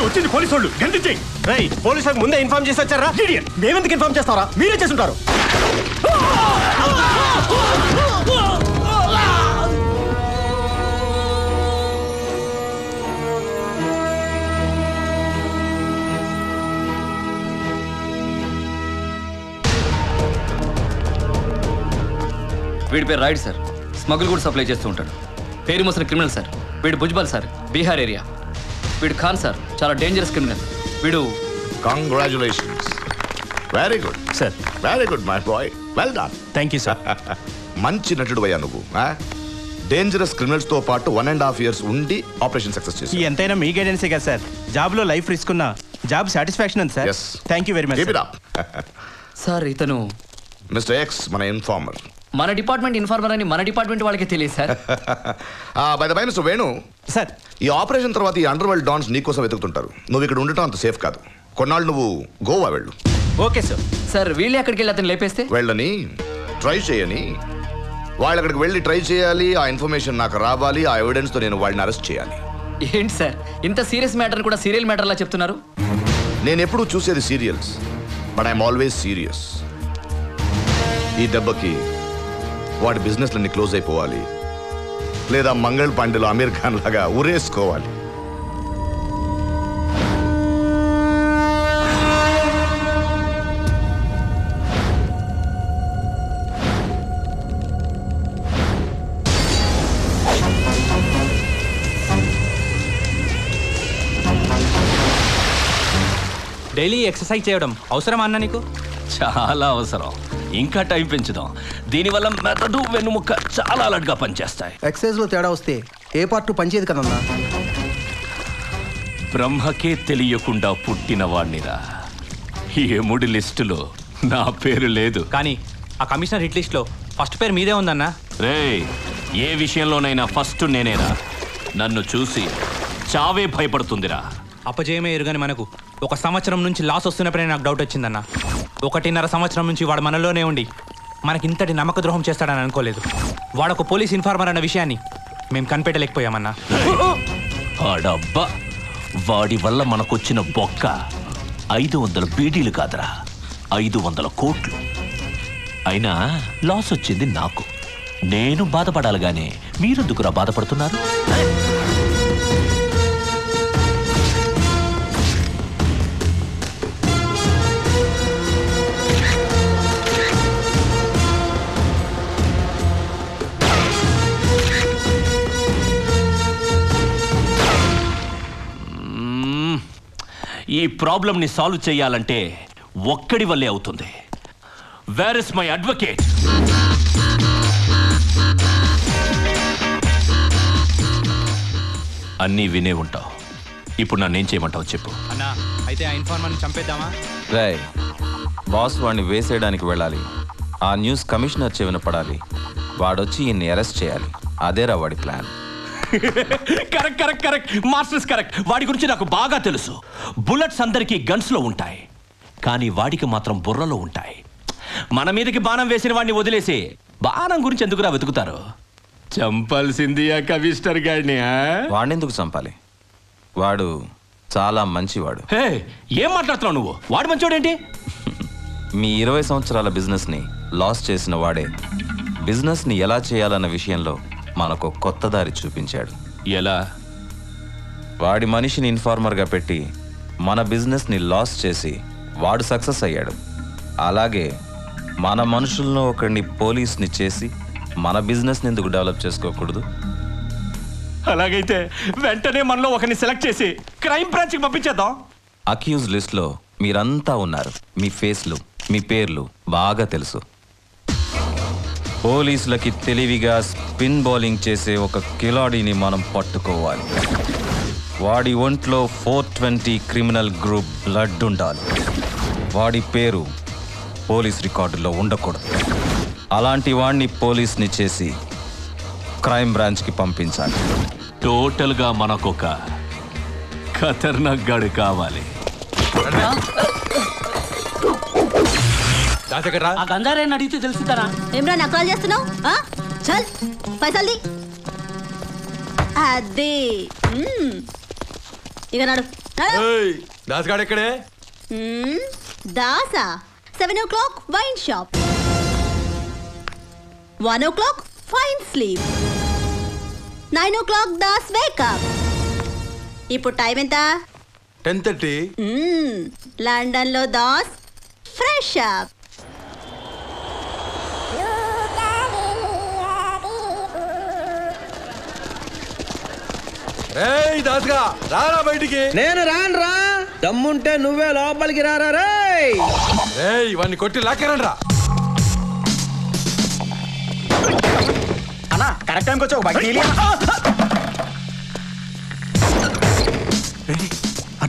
వచ్చింది పోలీసు వాళ్ళు గంటించేయి. పోలీసు వాళ్ళకి ముందే ఇన్ఫార్మ్ చేసి వచ్చారా? మేమెందుకు ఇన్ఫార్మ్ చేస్తారా? మీరే చేస్తుంటారు. వీడి పేరు రాయుడు సార్. స్మగుల్ కూడా సప్లై చేస్తూ ఉంటాడు. పేరు మోసిన క్రిమినల్ సార్. వీడు భుజ్బల్ సార్, బీహార్ ఏరియా. వీడు ఖాన్ సార్, చాలా డేంజరస్ క్రిమినల్. వీడు congratulations. Very good sir. Very good my boy, well done. Thank you sir. మంచి నటుడు అయ్యా నువ్వు. డేంజరస్ క్రిమినల్స్ తో పాటు 1.5 years ఉండి ఆపరేషన్ సక్సెస్ చేసి. ఎంతైనా మీ గైడెన్సే కదా సార్. జాబ్ లో లైఫ్ రిస్క్ ఉన్న జాబ్ సాటిస్ఫాక్షన్ ఉంది sir. Thank you very much sir. ఇతను మిస్టర్ ఎక్స్, మన ఇన్ఫార్మర్. మన డిపార్ట్మెంట్ ఇన్ఫార్మర్ అని మన డిపార్ట్మెంట్ వాళ్ళకి తెలియదు sir. By the by mister Venu sir, ఈ ఆపరేషన్ తర్వాత ఈ అండర్ వరల్డ్ డాన్స్ నీకోసం వెతుకుతుంటారు. నువ్వు ఇక్కడ ఉండటం అంత సేఫ్ కాదు. కొన్నాళ్ళు నువ్వు గోవా వెళ్ళు. Okay sir. సార్ వీళ్ళే అక్కడికి వెళ్ళి అతను లేపేస్తే? వెళ్ళని ట్రై చేయని. వాళ్ళు అక్కడికి వెళ్ళి ట్రై చేయాలి. ఆ ఇన్ఫర్మేషన్ నాకు రావాలి. ఆ ఎవిడెన్స్ తో నేను వాళ్ళని అరెస్ట్ చేయాలి. ఏంటి సార్ ఇంత సీరియస్ మ్యాటర్ కూడా సీరియల్ మ్యాటర్ లా చెప్తున్నారు? నేను ఎప్పుడూ చూసేది serials, but I'm always serious. ఈ దెబ్బకి వాడి బిజినెస్లన్నీ క్లోజ్ అయిపోవాలి, లేదా మంగళ్ పాండేలో అమీర్ ఖాన్ లాగా ఊరేసుకోవాలి. డైలీ ఎక్సర్సైజ్ చేయడం అవసరం అన్న నీకు? చాలా అవసరం. ఇంకా టైం పెంచుదాం. దీనివల్ల మెదడు వెన్నుముక్క చాలా అలర్ట్గా పనిచేస్తాయి. ఎక్సర్సైజ్ లో తేడా వస్తే ఏ పార్ట్ పనిచేయదు కదన్నా. బ్రహ్మకే తెలియకుండా పుట్టిన వాణ్ణిరా. యముడి లిస్టులో నా పేరు లేదు, కానీ ఆ కమిషనర్ హిట్ లిస్ట్ లో ఫస్ట్ పేరు మీదే ఉందన్నా. రేయ్, ఏ విషయంలోనైనా ఫస్ట్ నేనేరా. నన్ను చూసి చావే భయపడుతుందిరా. అపజయమే ఎరుగని మనకు 1 సంవత్సరం నుంచి లాస్ వస్తున్నప్పుడే నాకు డౌట్ వచ్చిందన్న. 1.5 సంవత్సరం నుంచి వాడు మనలోనే ఉండి మనకి ఇంతటి నమ్మక ద్రోహం చేస్తాడని అనుకోలేదు. వాడొక పోలీస్ ఇన్ఫార్మర్ అన్న విషయాన్ని మేము కనిపెట్టలేకపోయామన్నా. ఆడబ్బా, వాడి వల్ల మనకొచ్చిన బొక్క 500 బీడీలు కాదురా, 500 కోట్లు. అయినా లాస్ వచ్చింది నాకు. నేను బాధపడాలి గానీ మీరెందుకురా బాధపడుతున్నారు? ఈ ప్రాబ్లంని సాల్వ్ చేయాలంటే ఒక్కడి వల్లే అవుతుంది. Where is my advocate? అన్నీ వినే ఉంటావు. ఇప్పుడు నన్నేం చేయమంటావు చెప్పు. అన్నా, అయితే ఆ ఇన్ఫార్మర్ని చంపేద్దామా? రాయ్, బాస్ వాడిని వేసేయడానికి వెళ్ళాలి. ఆ న్యూస్ కమిషనర్ చెవిన పడాలి. వాడొచ్చి ఈయన్ని అరెస్ట్ చేయాలి. అదేరా వాడి plan. Correct correct correct masters correct. వాడి గురించి నాకు బాగా తెలుసు. బుల్లెట్స్ అందరికీ గన్స్ లో ఉంటాయి, కానీ వాడికి మాత్రం బుర్రలో ఉంటాయి. మన మీదకి బాణం వేసిన వాడిని వదిలేసి బాణం గురించి ఎందుకురా వెతుకుతారు? చంపాల్సింది ఆ కమిషనర్ గాడిని. వాడినెందుకు చంపాలి? వాడు చాలా మంచివాడు. హే, ఏం మాట్లాడుతున్నావు నువ్వు? వాడు మంచోడేంటి? మీ 20 సంవత్సరాల బిజినెస్ని లాస్ చేసిన వాడే బిజినెస్ని ఎలా చేయాలన్న విషయంలో మనకు కొత్త దారి చూపించాడు. ఎలా? వాడి మనిషిని ఇన్ఫార్మర్గా పెట్టి మన బిజినెస్ని లాస్ చేసి వాడు సక్సెస్ అయ్యాడు. అలాగే మన మనుషులను ఒకరిని పోలీస్ని చేసి మన బిజినెస్ని ఎందుకు డెవలప్ చేసుకోకూడదు? అలాగైతే వెంటనే మనలో ఒకరిని సెలెక్ట్ చేసి క్రైమ్ బ్రాంచ్కి పంపించేద్దాం. అక్యూజ్ లిస్ట్లో మీరంతా ఉన్నారు. మీ ఫేస్లు, మీ పేర్లు బాగా తెలుసు. పోలీసులకి తెలివిగా స్పిన్ బౌలింగ్ చేసే ఒక కిలాడీని మనం పట్టుకోవాలి. వాడి ఒంట్లో 420 క్రిమినల్ గ్రూప్ బ్లడ్ ఉండాలి. వాడి పేరు పోలీస్ రికార్డులో ఉండకూడదు. అలాంటి వాడిని పోలీస్ని చేసి క్రైమ్ బ్రాంచ్కి పంపించాలి. టోటల్గా మనకొక ఖతర్నాక్ గాడు కావాలి. ఆ గంగారాయని అడిగితే తెలుసుతారా? ఏమ్రా నాకు కాల్ చేస్తున్నావు? చల్ పైసల్ది. అదే ఇక నడు. దాసగాడు ఎక్కడే? దాసా 7 o'clock wine shop, 1 o'clock fine sleep, 9 o'clock Das wake up. ఇప్పుడు టైం ఎంత? 10:30. లండన్ లో దాస్ ఫ్రెష్ అప్. రేయ్ దాసగా రారా బయటికి. నేను రానురా, దమ్ముంటే నువ్వే లోపలికి రారా. రేయ్ వాడిని కొట్టి లాక్కేరండి రా. అన్నా కరెక్ట్ టైంకి వచ్చావు.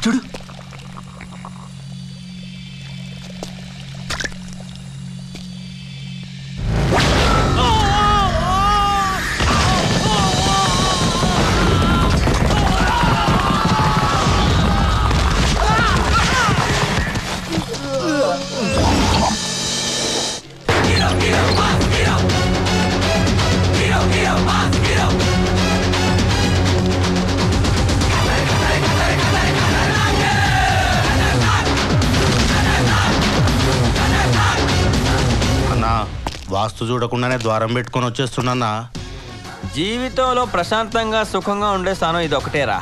చూడు వాస్తు చూడకుండానే ద్వారం పెట్టుకొని వచ్చేస్తున్నా. జీవితంలో ప్రశాంతంగా సుఖంగా ఉండే స్థానం ఇది ఒకటేరా.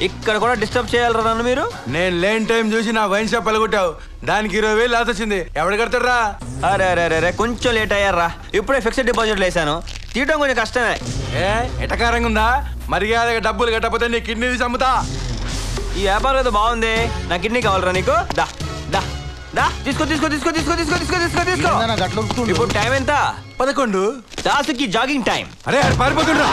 ఇక్కడ కూడా డిస్టర్బ్ చేయాలరా నన్ను మీరు? నేను లేని టైం చూసి నా వైన్ షాప్ వెళ్ళగొట్టావు. దానికి 20,000 లాస్ వచ్చింది. ఎవడు కడతారా? అరే అరే అరే కొంచెం లేట్ అయ్యారా. ఇప్పుడే ఫిక్స్డ్ డిపాజిట్లు వేసాను. తీయటం కొంచెం కష్టమే. ఎటకారంగా ఉందా? మర్యాదగా డబ్బులు కట్టకపోతే నీ కిడ్నీ తీసి అమ్ముతా. ఈ వ్యాపారం ఏదో బాగుంది. నా కిడ్నీ కావాలరా నీకు? దా దా దా తీసుకో తీసుకో తీసుకో తీసుకో తీసుకో తీసుకో తీసుకో తీసుకో. ఇప్పుడు టైం ఎంత? 11. దాసుకి జాగింగ్ టైం. అరే పారిపోతుండ్రా.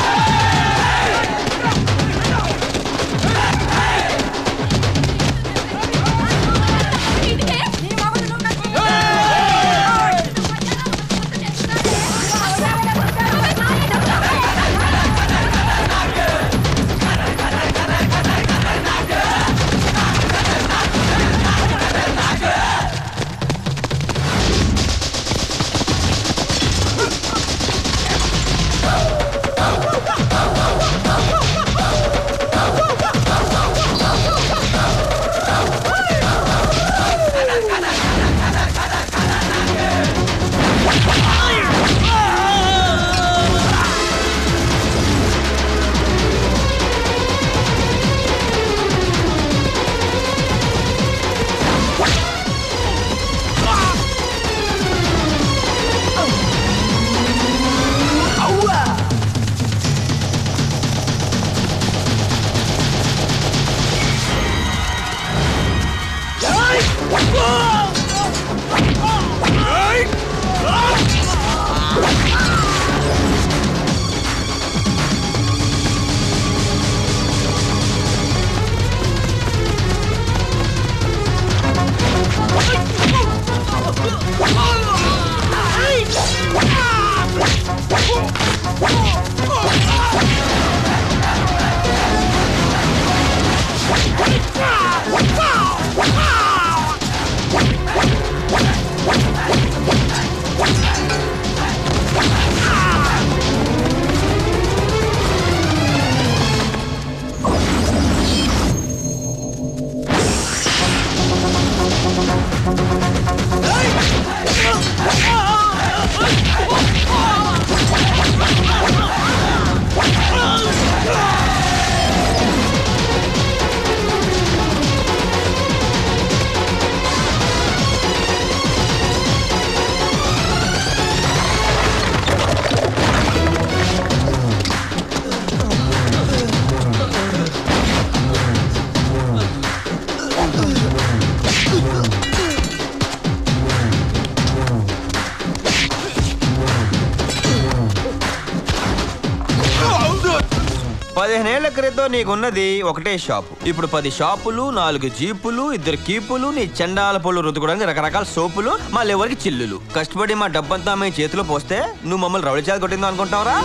పదిహేనేళ్ల క్రితం నీకున్నది ఒకటే షాపు. ఇప్పుడు 10 షాపులు, 4 జీపులు, 2 కీపులు, నీ చండాల పళ్ళు రుద్దుకోవడానికి రకరకాల సోపులు, మళ్ళీ ఎవరికి చిల్లులు. కష్టపడి మా డబ్బంతా మేము చేతిలో పోస్తే నువ్వు మమ్మల్ని రౌడీ చేత కొట్టిందో అనుకుంటావురా?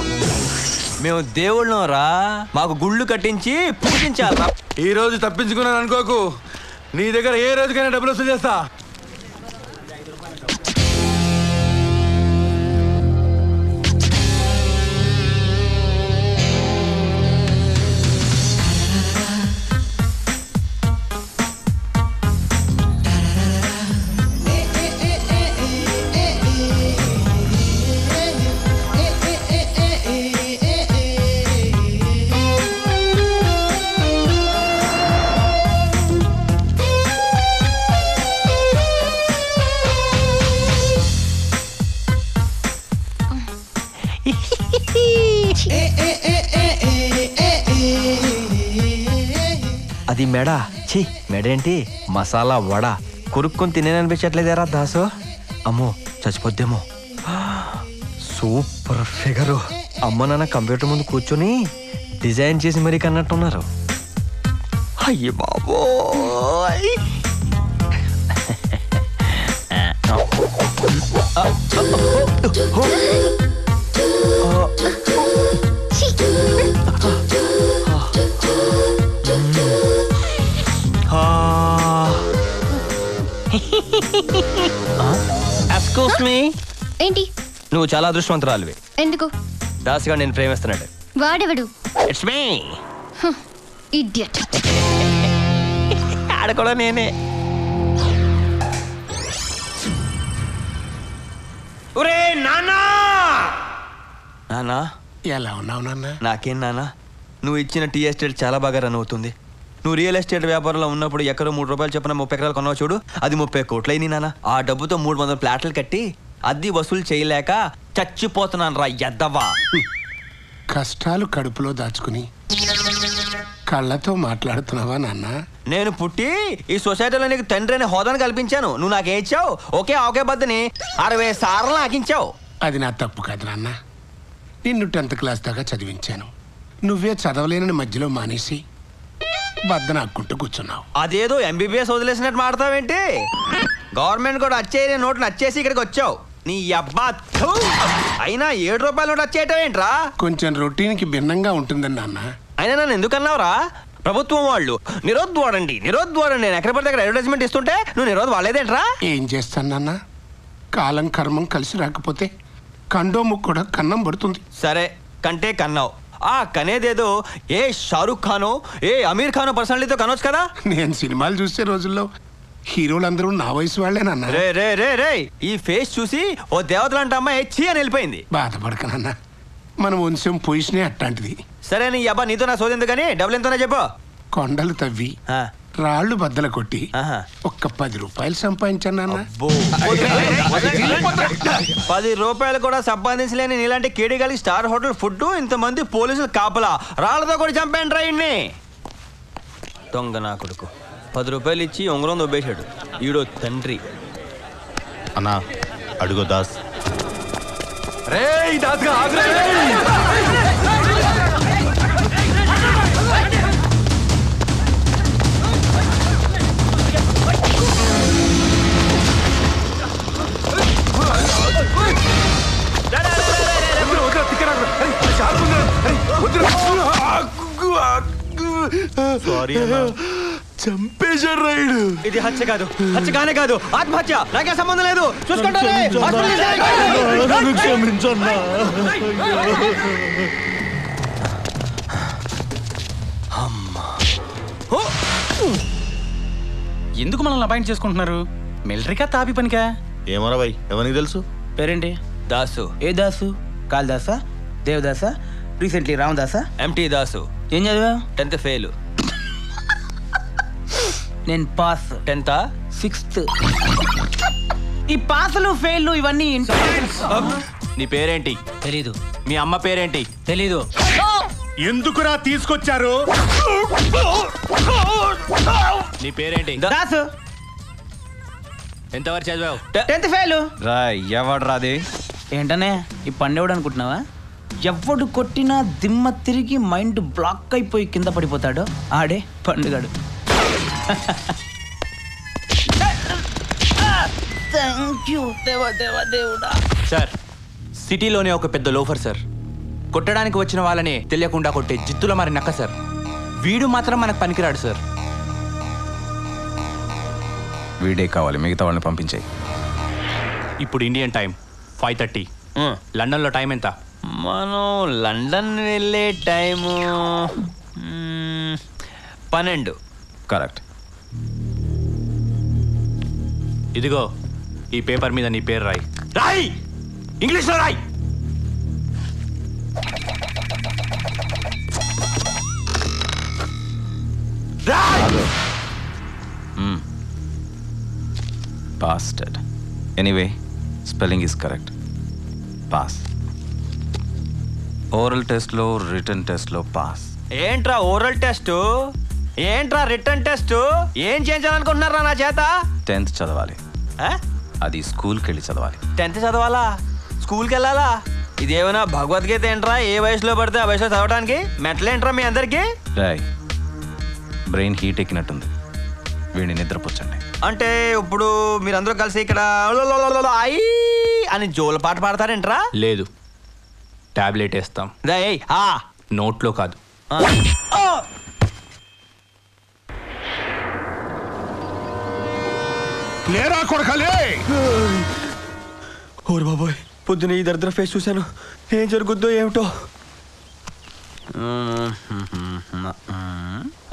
మేము దేవుళ్ళం రా, మాకు గుళ్ళు కట్టించి పూజించాలరా. ఈ రోజు తప్పించుకున్నాను అనుకోకు. నీ దగ్గర ఏ రోజుకైనా డబ్బులు వసూలు చేస్తా. అది మెడ ఛీ మెడేంటి మసాలా వడ కొరుక్కొని తినేననిపించట్లేదేరా దాసు అమ్మో చచ్చిపోద్దేమో సూపర్ ఫిగరు అమ్మ నాన్న కంప్యూటర్ ముందు కూర్చొని డిజైన్ చేసి మరీ కన్నట్టున్నారు అయ్యి బాబోయ్ ఎక్స్క్యూజ్ మీ ఏంటి? నువ్వు చాలా అదృష్టవంతురాలివి. ఎందుకు? దాసుగా నేను ప్రేమిస్తున్నాడు. వాడెవడు? It's me idiot. ఆడ కూడా నేనే. ఒరే నాన్నా నాన్నా ఎలా ఉన్నావు నాన్న? నాకేం నాన్నా నువ్వు ఇచ్చిన టీ ఎస్టేట్ చాలా బాగా రన్ అవుతుంది. నువ్వు రియల్ ఎస్టేట్ వ్యాపారంలో ఉన్నప్పుడు ఎకరో 3 రూపాయలు చెప్పిన 30 ఎకరాలు కొన్నావు చూడు, అది 30 కోట్లయింది నాన్న. ఆ డబ్బుతో 300 ఫ్లాట్లు కట్టి అద్దె వసూలు చేయలేక చచ్చిపోతున్నాను రా ఎద్దవా. కష్టాలు కడుపులో దాచుకుని కళ్ళతో మాట్లాడుతున్నావా నాన్న? నేను పుట్టి ఈ సొసైటీలో నీకు తండ్రి అనే హోదాను కల్పించాను. నువ్వు నాకేం ఇచ్చావు? ఒకే బద్దని 60 సార్లు నాకించావు. అది నా తప్పు కాదు నాన్న. నిన్ను 10th క్లాస్ దాకా చదివించాను. నువ్వే చదవలేనని మధ్యలో మానేసి బద్దన ఆక్కుంటూ కూర్చున్నావు. అదేదో ఎంబీబీఎస్ వదిలేసినట్టు మాడతావేంటి? గవర్నమెంట్ కూడా వచ్చేయని నోట్లు వచ్చేసి ఇక్కడికి వచ్చావు. నీ అబ్బా అయినా 7 రూపాయల నోటు వచ్చేయటం ఏంట్రా? కొంచెం రొటీన్కి భిన్నంగా ఉంటుందని నాన్న. అయినా నన్ను ఎందుకన్నావురా? ప్రభుత్వం వాళ్ళు నిరోధ్ వాడండి నేను ఎక్కడ పడితే అక్కడ అడ్వర్టైజ్మెంట్ ఇస్తుంటే నువ్వు నిరోధ్ వాడలేదేంట్రా? ఏం చేస్తాను నాన్న, కాలం కర్మం కలిసి రాకపోతే కండో ముక్కు కూడా కన్నం పడుతుంది. సరే కంటే కన్నావు. ఆ కనేదేదో ఏ షారుఖ్ ఖానో ఏ అమీర్ ఖానో పర్సనాలిటీతో కనొచ్చు కదా. నేను సినిమాలు చూసే రోజుల్లో హీరోలందరూ నా వయసు వాళ్ళేనన్నా. రే రే రే రే ఈ ఫేస్ చూసి ఓ దేవతలంట అమ్మాయి చీ అని వెళ్ళిపోయింది. బాధపడకనన్నా, మన వంశం పొజిషనే అట్లాంటిది. సరే నీ అబ్బా నీతో నా సోది ఎందుకని డబ్బులు ఎంతోనే చెప్పు. కొండలు తవ్వి రాళ్ళు బద్దలు కొట్టి ఒక్క 10 రూపాయలు సంపాదించాను నాన్న. 10 రూపాయలు కూడా సంపాదించలేని నీలాంటి కేడిగాలి స్టార్ హోటల్ ఫుడ్, ఇంతమంది పోలీసులు కాపలా రాళ్లతో కూడా చంపాను రైడ్ని. దొంగ నా కొడుకు 10 రూపాయలు ఇచ్చి ఉంగరం దొబ్బేశాడు. ఈడో తండ్రి. అన్నా అడుగో దాస్. చంపేశాడు రైడు. ఇది హత్య కాదు, హత్య కానే కాదు, ఆత్మహత్య. నాకే సంబంధం లేదు. చూసుకుంటానే. ఎందుకు మనల్ని అపాయింట్ చేసుకుంటున్నారు? మిలిటరీకా తాపి పనికా? ఏమరా భయ్, ఎవరికి తెలుసు? పేరేంటి? దాసు. ఏ దాసు? కాళిదాసా, దేవదాసా, రీసెంట్లీ రామదాసా? ఎంటీ దాసు. ఏం చదివా? 10th fail. నేను పాస్. 10th 6th. ఈ పాసులు ఫెయిల్ ఇవన్నీ నీ పేరేంటి? తెలీదు. మీ అమ్మ పేరేంటి? తెలీదు. ఎందుకురా తీసుకొచ్చారు? నీ పేరేంటి? దాసు. ఎంతవరకు చదివావు? 10th fail. రాయ్ ఎవడ్రాది? ఏంటనే ఈ పండేవాడు అనుకుంటున్నావా? ఎవడు కొట్టినా దిమ్మ తిరిగి మైండ్ బ్లాక్ అయిపోయి కింద పడిపోతాడు ఆడే పండుగాడు. థ్యాంక్ యూ దేవుడా. సార్, సిటీలోనే ఒక పెద్ద లోఫర్ సార్. కొట్టడానికి వచ్చిన వాళ్ళని తెలియకుండా కొట్టే జిత్తుల మరి నక్క సార్. వీడు మాత్రం మనకు పనికిరాడు సార్. వీడే కావాలి, మిగతా వాళ్ళని పంపించాయి. ఇప్పుడు ఇండియన్ టైం 5:30. లండన్లో టైం ఎంత? మనం లండన్ వెళ్ళే టైము 12. కరెక్ట్. ఇదిగో ఈ పేపర్ మీద నీ పేరు రాయి. రాయి, ఇంగ్లీష్లో రాయి. Bastard. Anyway, spelling is correct. Pass. Oral టెస్ట్లో రిటర్న్ టెస్ట్లో పాస్. ఏంట్రా ఓరల్ టెస్ట్, ఏంట్రా రిటర్న్ టెస్ట్, ఏం చేయించాలనుకుంటున్నారా నా చేత? 10th చదవాలి. అది స్కూల్కి వెళ్ళి చదవాలి. 10th చదవాలా? స్కూల్కి వెళ్ళాలా? ఇదేమైనా భగవద్గీత ఏంట్రా? ఏ వయసులో పడితే ఆ వయసులో చదవడానికి మెంటలేంట్రా మీ అందరికి? రాయ్, బ్రెయిన్ హీట్ ఎక్కినట్టుంది, వీడిని నిద్రపుచ్చండి. అంటే ఇప్పుడు మీరందరూ కలిసి ఇక్కడ ఐ అని జోల పాట పాడతారేంట్రా? లేదు, టాబ్లెట్ వేస్తాం. నోట్లో కాదు. లేరా కొడకలే. ఓరు బాబోయ్, పొద్దున ఈ దరిద్ర ఫేస్ చూశాను, ఏం జరుగుద్దో ఏమిటో.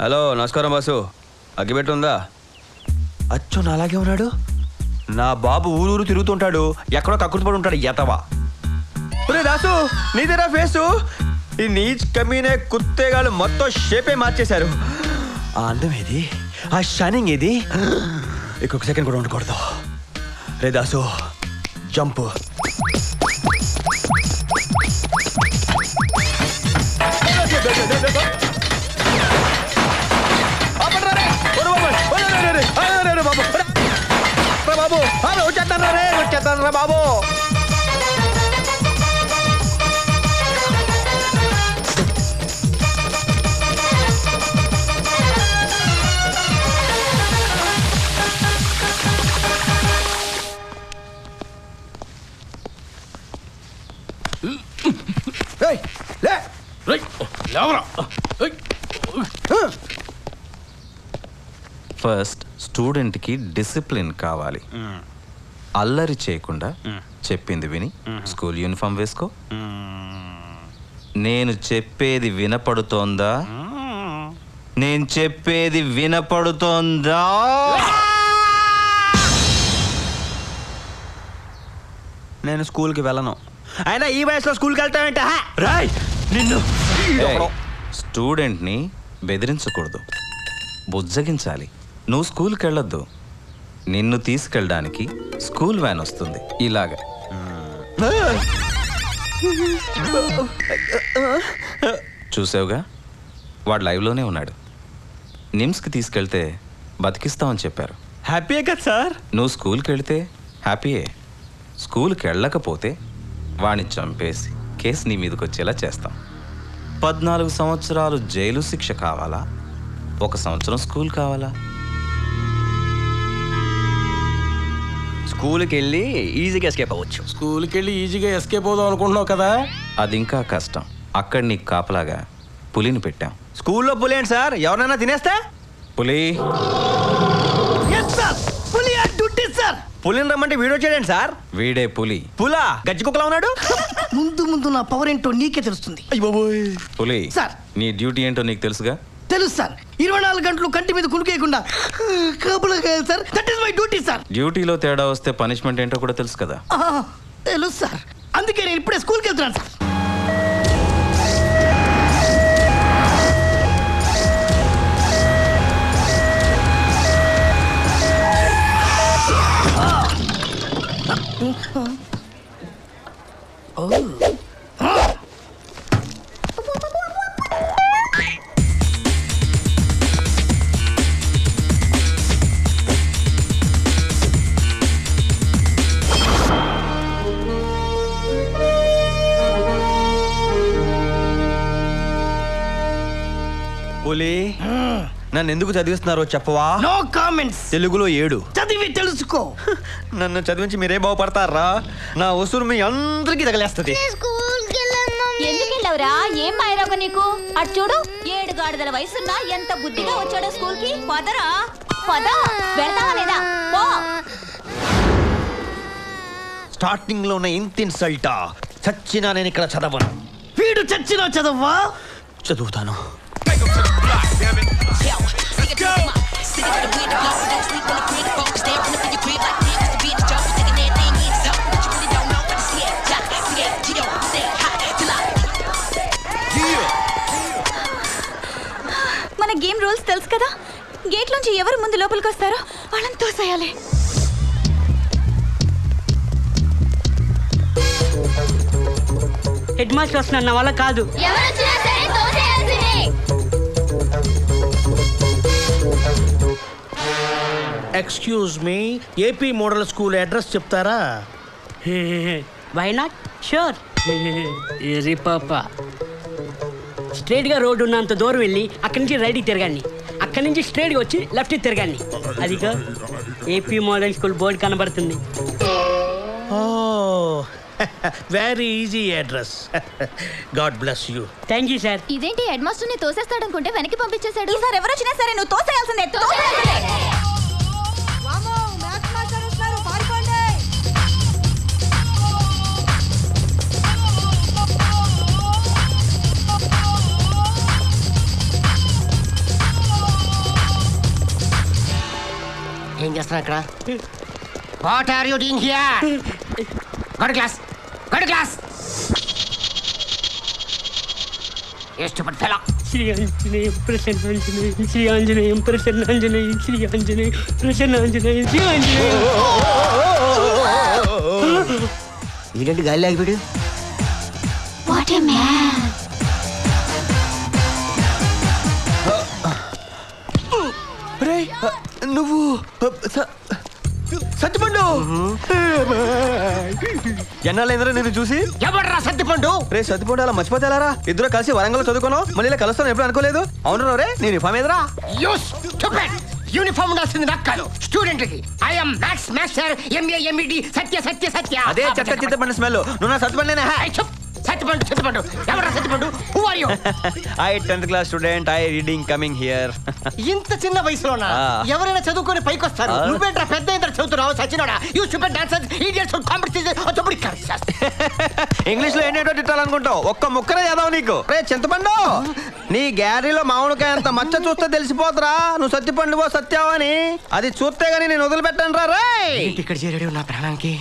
హలో, నమస్కారం బాసు. అగ్గిపెట్టి ఉందా? అచ్చో నాలాగే ఉన్నాడు. నా బాబు ఊరూరు తిరుగుతుంటాడు, ఎక్కడో కక్కుర్తిపడి ఉంటాడు ఎతవా. ఒరే దాసు, నీదేనా ఫేసు? ఈ నీచ్ కమీనే కుత్తేగాళ్ళు మొత్తం షేపే మార్చేశారు. ఆ అందం ఏది, ఆ షైనింగ్ ఏది? ఇంకొక సెకండ్ కూడా ఉండకూడదు. రే దాసు, జంప్. బాబు వచ్చేస్తాను రా బాబు. ఫస్ట్ స్టూడెంట్కి డిసిప్లిన్ కావాలి. అల్లరి చేయకుండా చెప్పింది విని స్కూల్ యూనిఫామ్ వేసుకో. నేను చెప్పేది వినపడుతోందా? నేను చెప్పేది వినపడుతోందా? నేను స్కూల్కి వెళ్ళను. అయినా ఈ వయసులో స్కూల్కి వెళ్తానంటే రాయ్ నిన్ను. స్టూడెంట్ని బెదిరించకూడదు, బుజ్జగించాలి. నువ్వు స్కూల్కి వెళ్ళొద్దు, నిన్ను తీసుకెళ్ళడానికి స్కూల్ వ్యాన్ వస్తుంది. ఇలాగా చూసావుగా, వాడు లైవ్లోనే ఉన్నాడు. నిమ్స్కి తీసుకెళ్తే బతికిస్తామని చెప్పారు. హ్యాపీయే కదా సార్? నువ్వు స్కూల్కి వెళితే హ్యాపీయే. స్కూల్కి వెళ్ళకపోతే వాడిని చంపేసి కేసు నీ మీదకి వచ్చేలా చేస్తాం. 14 సంవత్సరాలు జైలు శిక్ష కావాలా, 1 సంవత్సరం స్కూల్ కావాలా? స్కూల్కి వెళ్ళి ఈజీగా ఎస్కేప్ అవ్వచ్చు. స్కూల్కి వెళ్ళి ఈజీగా ఎస్కేప్ అవుదాం అనుకుంటున్నావు కదా? అది ఇంకా కష్టం. అక్కడ నీకు కాపలాగా పులిని పెట్టాం. స్కూల్లో పులి ఏంటి సార్? ఎవరైనా తినేస్తే? పులి పులిని రమ్మంటే వీడియో చేయడండి సార్. వీడే పులి. పులా గజ్జి కుక్కలా ఉన్నాడు. ముందు నా పవర్ ఏంటో నీకే తెలుస్తుంది. పులి సార్, నీ డ్యూటీ ఏంటో నీకు తెలుసుగా? తెలుసు సార్. 24 గంటలు కంటి మీద కునుకేయకుండా కాపలా sir. That is my duty sir. డ్యూటీలో తేడా వస్తే పనిష్మెంట్ ఏంటో కూడా తెలుసు కదా? తెలుసు సార్. అందుకే నేను ఇప్పుడే స్కూల్కి వెళ్తున్నాను సార్. పులి, నన్ను ఎందుకు చదివిస్తున్నారో చెప్పవా? No comments. తెలుగులో 7 చదివి తెలుసుకో. నన్ను చదివించి మీరే బాగుపడతారా? నా ఉసురు మీ అందరికీ తగలేస్తుంది. ఎందుకు వెళ్ళవురా? ఏం మాయరాక నీకు? అటు చూడు, 7 గాడిదల వయసున్నా ఎంత బుద్ధిగా వచ్చాడో స్కూల్ కి. పదరా పద. వెళ్తావా లేదా? పో. స్టార్టింగ్ లో ఉన్న ఇంత ఇన్సల్టా? చచ్చినా నేను ఇక్కడ చదవను. వీడు చచ్చినా చదవ్వా? చదువుతాను. మన గేమ్ రూల్స్ తెలుసు కదా? గేట్ నుంచి ఎవరు ముందు లోపలికి వస్తారో వాళ్ళని తోసేయాలి. హెడ్ మాస్టర్ వస్తున్నా నా వల్ల కాదు. Excuse me, AP model school address చెప్తారా? Why not? షూర్. ఎర్రి పాప, స్ట్రైట్గా రోడ్డు ఉన్నంత దూరం వెళ్ళి అక్కడి నుంచి రైట్కి తిరగండి, అక్కడి నుంచి స్ట్రైట్గా వచ్చి లెఫ్ట్కి తిరగండి. అదిగో ఏపీ మోడల్ స్కూల్ బోర్డు కనబడుతుంది. Oh very easy address. God bless you. Thank you sir. ఇదేంటి హెడ్ మాస్టర్ ని తోసేస్తాడు అనుకుంటే వెనక్కి పంపించేశాడు. ఈసారి ఎవరు వచ్చినా సరే నువ్వు తోసేయాల్సిందే. ఏం చేస్తున్నా ఇక్కడ? What are you doing here? Go to class, go to class. ఏ స్టూపిడ్ ఫెలో. శ్రీ ఆంజనేయం ప్రసన్నాంజనేయం, శ్రీ ఆంజనేయం ప్రసన్నాంజనేయం, శ్రీ ఆంజనేయం ప్రసన్నాంజనేయం, శ్రీ ఆంజనేయం. ఏంటంటే గాలి ఆగిపోయాడు? What a man. నువ్వు సత్తిపండు ఎన్నాళ్ళైందిరా నేను చూసి. ఎవడ్రా సత్తిపండు? రే సత్తిపండు అలా మర్చిపోతేలారా? ఇద్దరు కలిసి వరంగల్ చదువుకున్నాం, మళ్ళీ ఇలా కలుస్తాను ఎప్పుడు అనుకోలేదు. అవును రే, నేను ఇఫామ్ ఎదురా. యూనిఫామ్ ఉండాల్సింది నాకు కాదు, స్టూడెంట్కి. I'm maths master MA MEd Satya Satya Satya. అదే చెత్త చింతపండు స్మెల్. నువ్వు నా సత్తిపండు. సత్తిపండు సత్తిపండు ఎవరా Sattipandu? Who are you? I 10th class student, I reading coming here. ఇంత చిన్న వయసులోనా ఎవరైనా చదువుకొని పైకి వస్తారు? నువ్వేంట్రా పెద్ద ఇంత చదువుతున్నావు? సచ్చినోడా, you stupid dancers, idiots, competition అతబడి కర్సస్. ఇంగ్లీష్ లో ఏంటో తిట్టాలనుకుంటావు, ఒక్క ముక్కరే చదవ నీకు. రే చింతపండు, నీ గ్యారీలో మామిడికాయ అంత మచ్చ చూస్తే తెలిసిపోతురా నువ్వు సత్తిపండువో సత్యావో అని. అది చూస్తే గానీ నేను వదిలిపెట్టాను రా. రే ఇక్కడ చేరాడు నా ప్రాణానికి.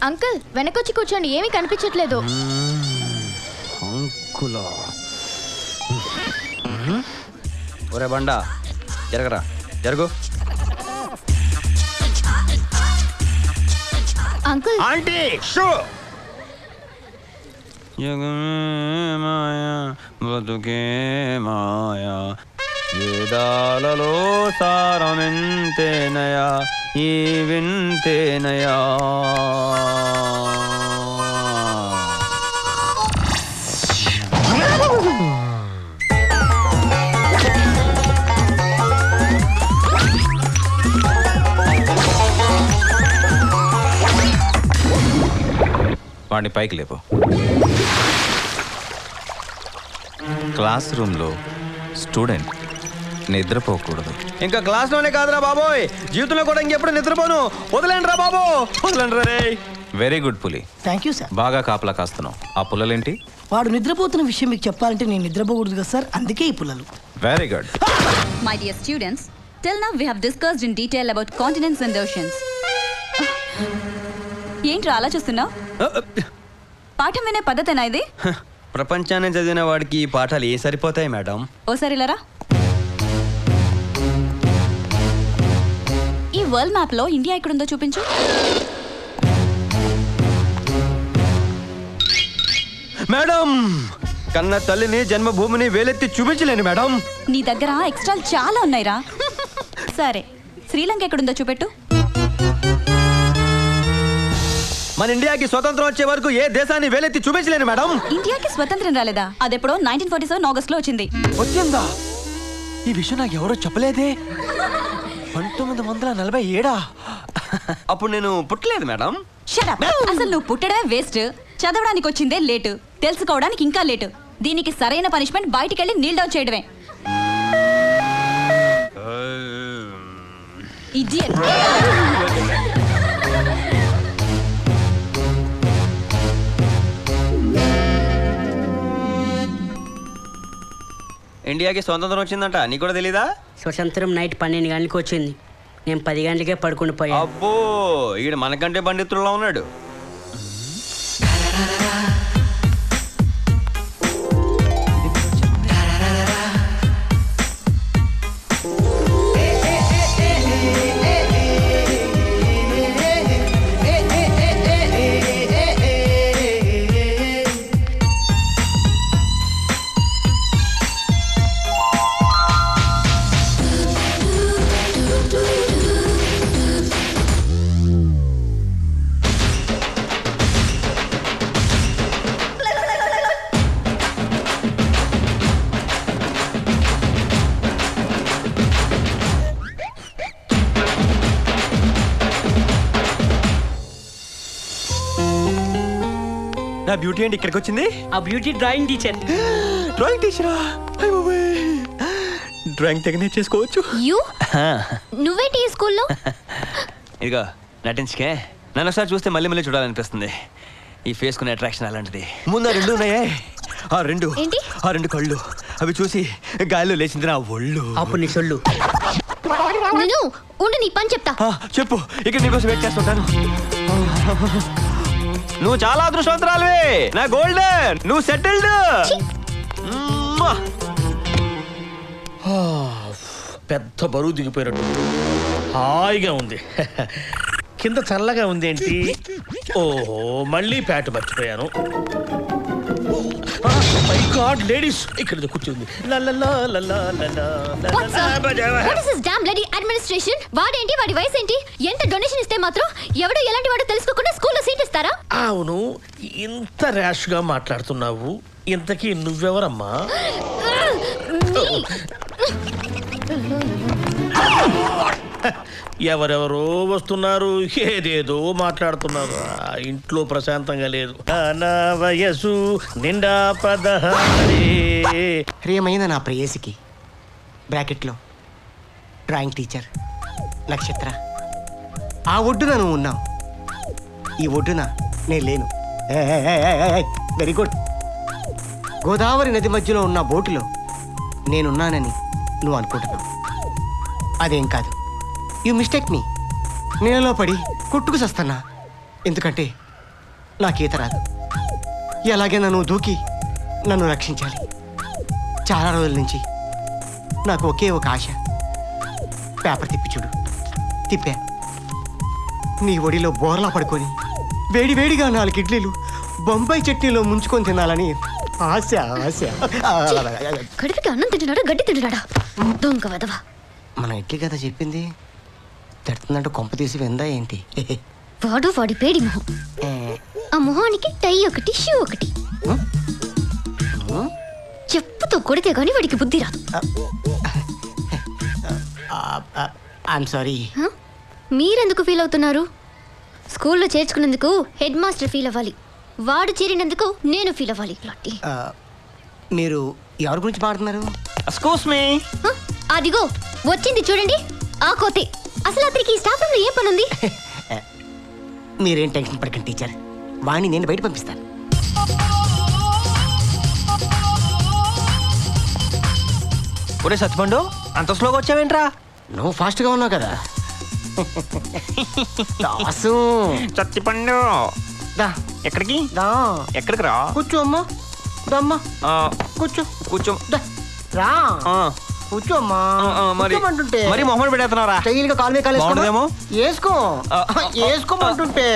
అంకుల్ వెనకొచ్చి కూర్చోండి, ఏమీ కనిపించట్లేదు. ఒరే బండా జరగరా, జరుగు. Uncle aunty shoe. మాయా బతుకే మాయా, వేదాలలో సారమెంతేనయా ఈ వింతేనయా. వాడిని పైకి లేపు. క్లాస్ రూమ్లో స్టూడెంట్ నిద్రపోకూడదు. ఇంకా క్లాస్లోనే కాదురా బాబోయ్, జీవితంలో కూడా ఇంకెప్పుడు నిద్రపోను. వదిలేండి రా బాబు, వదిలేండి రే. వెరీ గుడ్ పులి. Thank you sir. బాగా కాపలా కాస్తున్నావు. ఆ పుల్లలేంటి? వాడు నిద్రపోతున్న విషయం మీకు చెప్పాలంటే నేను నిద్రపోకూడదు కదా సార్, అందుకే ఈ పుల్లలు. Very good. My dear students, till now we have discussed in detail about continents and oceans. ఏంట్రా అలా చూస్తున్నావు? పాఠం వినే పద్ధతేనా ఇది? ప్రపంచాన్ని చదివిన వాడికి ఈ పాఠాలు ఏ సరిపోతాయి మేడం? ఓసారి ఇలారా. ఈ వరల్డ్ మ్యాప్ లో ఇండియా ఎక్కడుందో చూపించు. మేడం, కన్న తల్లిని జన్మభూమిని వేలెత్తి చూపించలేను మేడం. నీ దగ్గర ఎక్స్ట్రాలు చాలా ఉన్నాయిరా. సరే, శ్రీలంక ఎక్కడుందో చూపెట్టు. మన ఇండియాకి స్వతంత్రం వచ్చే వరకు ఏ దేశాన్ని వేలెత్తి చూపించలేను మేడం. ఇండియాకి స్వతంత్రం రాలేదా? అదెప్పుడో 1947 ఆగస్ట్ లో వచ్చింది. వచ్చిందా? ఈ విషయం నాకు ఎవరో చెప్పలేదే. 1947. అప్పుడు నేను పుట్టలేదు మేడం. Shut up. అసలు నువ్వు పుట్టడమే వేస్ట్, చదవడానికి వచ్చిందే లేటు, తెలుసుకోవడానికి ఇంకా లేటు. దీనికి సరైన పనిష్మెంట్ బయటికెళ్ళి నీల్ డౌన్ చేయడమే. Idiot. ఇండియాకి స్వతంత్రం వచ్చిందంట, నీకు కూడా తెలీదా? స్వతంత్రం నైట్ 12 గంటలకు వచ్చింది. నేను 10 గంటలకే పడుకుని పోయా. అబ్బో, ఈడు మనకంటే పండితుల్లో ఉన్నాడు. నా బ్యూటీ ఏంటి ఇక్కడికి వచ్చింది? ఆ బ్యూటీ డ్రాయింగ్ టీచర్. డ్రాయింగ్ టీచరా? డ్రాయింగ్ తెగ నేర్చేసుకోవచ్చు. నువ్వేంటి ఈ స్కూల్లో? ఇదిగో నటించకే, నన్ను ఒకసారి చూస్తే మళ్ళీ మళ్ళీ చూడాలనిపిస్తుంది. ఈ ఫేస్ కునే అట్రాక్షన్ అలాంటిది. ముందు ఆ రెండు ఉన్నాయే, ఆ రెండు కళ్ళు, అవి చూసి గాలిలో లేచింది నా ఒళ్ళు. అప్పుడు నీ సొల్లు. నేను ఉండు, నీ పని చెప్తా. చెప్పు, ఇక్కడ నీకోసం వెయిట్ చేస్తుంటాను. నువ్వు చాలా అదృష్టవంతురాలివి, నా గోల్డెన్, నువ్వు సెటిల్డ్. పెద్ద బరువు దిగిపోయినట్టు హాయిగా ఉంది. కింద చల్లగా ఉంది ఏంటి? ఓహో, మళ్ళీ ప్యాట్ మర్చిపోయాను. మై గాడ్, లేడీస్ ఇక్కడ కూర్చుంది. వాడేంటి, వాడి వయసు ఏంటి, ఎంత డొనేషన్ ఇస్తే మాత్రం ఎవడో ఎలాంటి వాడో తెలుసుకోకుండా స్కూల్లో సీట్ ఇస్తారా? అవును, ఇంత ర్యాష్ గా మాట్లాడుతున్నావు. ఇంతకీ నువ్వెవరమ్మా? ఎవరెవరో వస్తున్నారు, ఏదేదో మాట్లాడుతున్నారు. ఇంట్లో ప్రశాంతంగా లేదు. నా వయసు నిండా 16. ప్రియమైన నా ప్రేయసికి బ్రాకెట్లో డ్రాయింగ్ టీచర్ నక్షత్ర. ఆ ఒడ్డున నువ్వు ఉన్నావు, ఈ ఒడ్డున నేను లేను. Very good. గోదావరి నది మధ్యలో ఉన్న బోటులో నేనున్నానని నువ్వు అనుకుంటున్నావు. అదేం కాదు, యు మిస్టేక్ మీ. నీళ్ళలో పడి కొట్టుకు చస్తున్నా, ఎందుకంటే నాకు ఈత రాదు. ఎలాగైనా నువ్వు దూకి నన్ను రక్షించాలి. చాలా రోజుల నుంచి నాకు ఒకే ఒక ఆశ. పేపర్ తిప్పి చూడు. తిప్పా. నీ ఒడిలో బోర్లా పడుకొని వేడి వేడిగా 4 ఇడ్లీలు బొంబాయి చట్నీలో ముంచుకొని తినాలని ఆశ. కడుపుకి అన్నం తింటున్నాడా, గడ్డి తింటున్నాడా? దొంగ వదవా. మన ఇడ్లీ కదా చెప్పింది, తిడుతుందంటూ కొంప తీసి విందా ఏంటి? వాడు వాడి పేడి మొహం. ఆ మొహానికి టై ఒకటి, షూ ఒకటి. చెప్పుతో కొడితే గాని వాడికి బుద్ధి రాదు. I'm sorry. మీరెందుకు ఫీల్ అవుతున్నారు? స్కూల్లో చేర్చుకున్నందుకు హెడ్ మాస్టర్ ఫీల్ అవ్వాలి, వాడు చేరినందుకు నేను ఫీల్ అవ్వాలి. మీరు ఎవరి గురించి మాట్లాడుతున్నారు? Excuse me. అదిగో వచ్చింది చూడండి, ఆ కోతే. అసలు అతనికి స్టాఫ్ రూమ్ లో ఏం పని ఉంది? మీరేం టెన్షన్ పడకండి టీచర్, వాణ్ణి నేను బయట పంపిస్తాను. ఒరే సత్తిపండు, అంత స్లోగా వచ్చావేంట్రా? నువ్వు ఫాస్ట్గా ఉన్నావు కదా. దాసు సత్తిపండు దా. ఎక్కడికి? దా. ఎక్కడికి రా? కూర్చో అమ్మా. దమ్మా కూర్చో. కూర్చో. రా కూర్చో అమ్మా. కూర్చోమంటుంటే మరి మొహం పెడేస్తున్నారా? స్టైల్గా కాలు మీద కాలు బాగుంటుందేమో. వేసుకో. వేసుకోమంటుంటే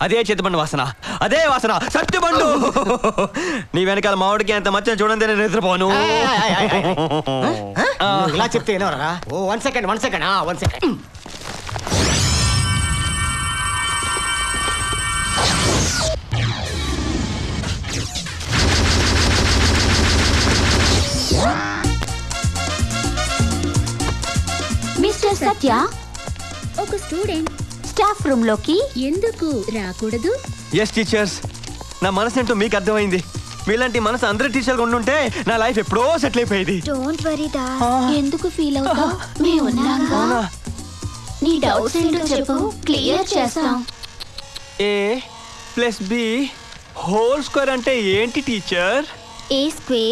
అదే చేతిపండు వాసన, అదే వాసన. సత్తిపండు, నీ వెనకాల మామిడికి అంత మచ్చని చూడండి, నేను నిద్రపోను. ఇలా చెప్తే ఏనవరా? ఓ 1 సెకండ్ 1 సెకండ్ 1 సెకండ్. మిస్టర్ సత్య, ఒక స్టూడెంట్ స్టాఫ్ రూమ్ లోకి ఎందుకు రాకూడదు? ఎస్ టీచర్స్, నా మనసు ఏంటో మీకు అర్థమైంది. మీలాంటి మనసు అందరి టీచర్లు ఉండుంటే నా లైఫ్ ఎప్పుడో సెటిల్ అయిపోయేది. డోంట్ వరీ దా. ఎందుకు ఫీల్ అవుతావు? మేము ఉన్నాంగా. నీ డౌట్స్ ఏంటో చెప్పు, క్లియర్ చేస్తాం. A+B² అంటే ఏంటి teacher? A²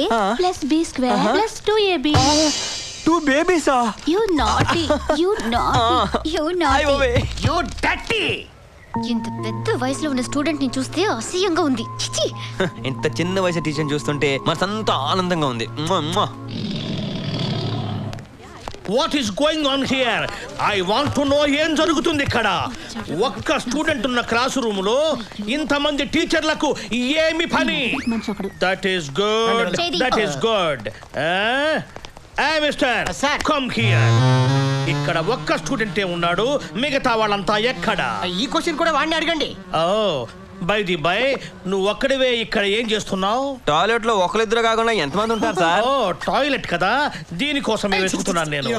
+ B² + 2AB. 2 babies-ఆ? You naughty. You naughty. You naughty. You dirty. ఇంత పెద్ద వయసులో ఉన్న స్టూడెంట్ ని చూస్తే అసహ్యంగా ఉంది. చిచి. ఇంత చిన్న వయసు టీచర్ని చూస్తుంటే మనసంతా ఆనందంగా ఉంది. What is going on here? I want to know ఏం జరుగుతుంది ఇక్కడ. ఒక్క స్టూడెంట్ ఉన్న క్లాస్ రూమ్ లో ఇంతమంది టీచర్లకు ఏమి పని? That is good, that is good. Mister come here. ఇక్కడ ఒక్క స్టూడెంటే ఉన్నాడు, మిగతా వాళ్ళంతా ఎక్కడ? ఈ క్వశ్చన్ కూడా వాడిని అడగండి. ఓ బై ది బై, నువ్వు ఒక్కడివే ఇక్కడ ఏం చేస్తున్నావు? టాయిలెట్ లో ఒకరిద్దరు కాకుండా ఎంతమంది ఉంటారు సార్? ఓ టాయిలెట్ కదా, దీనికోసమే వెతుకుతున్నాను నేను.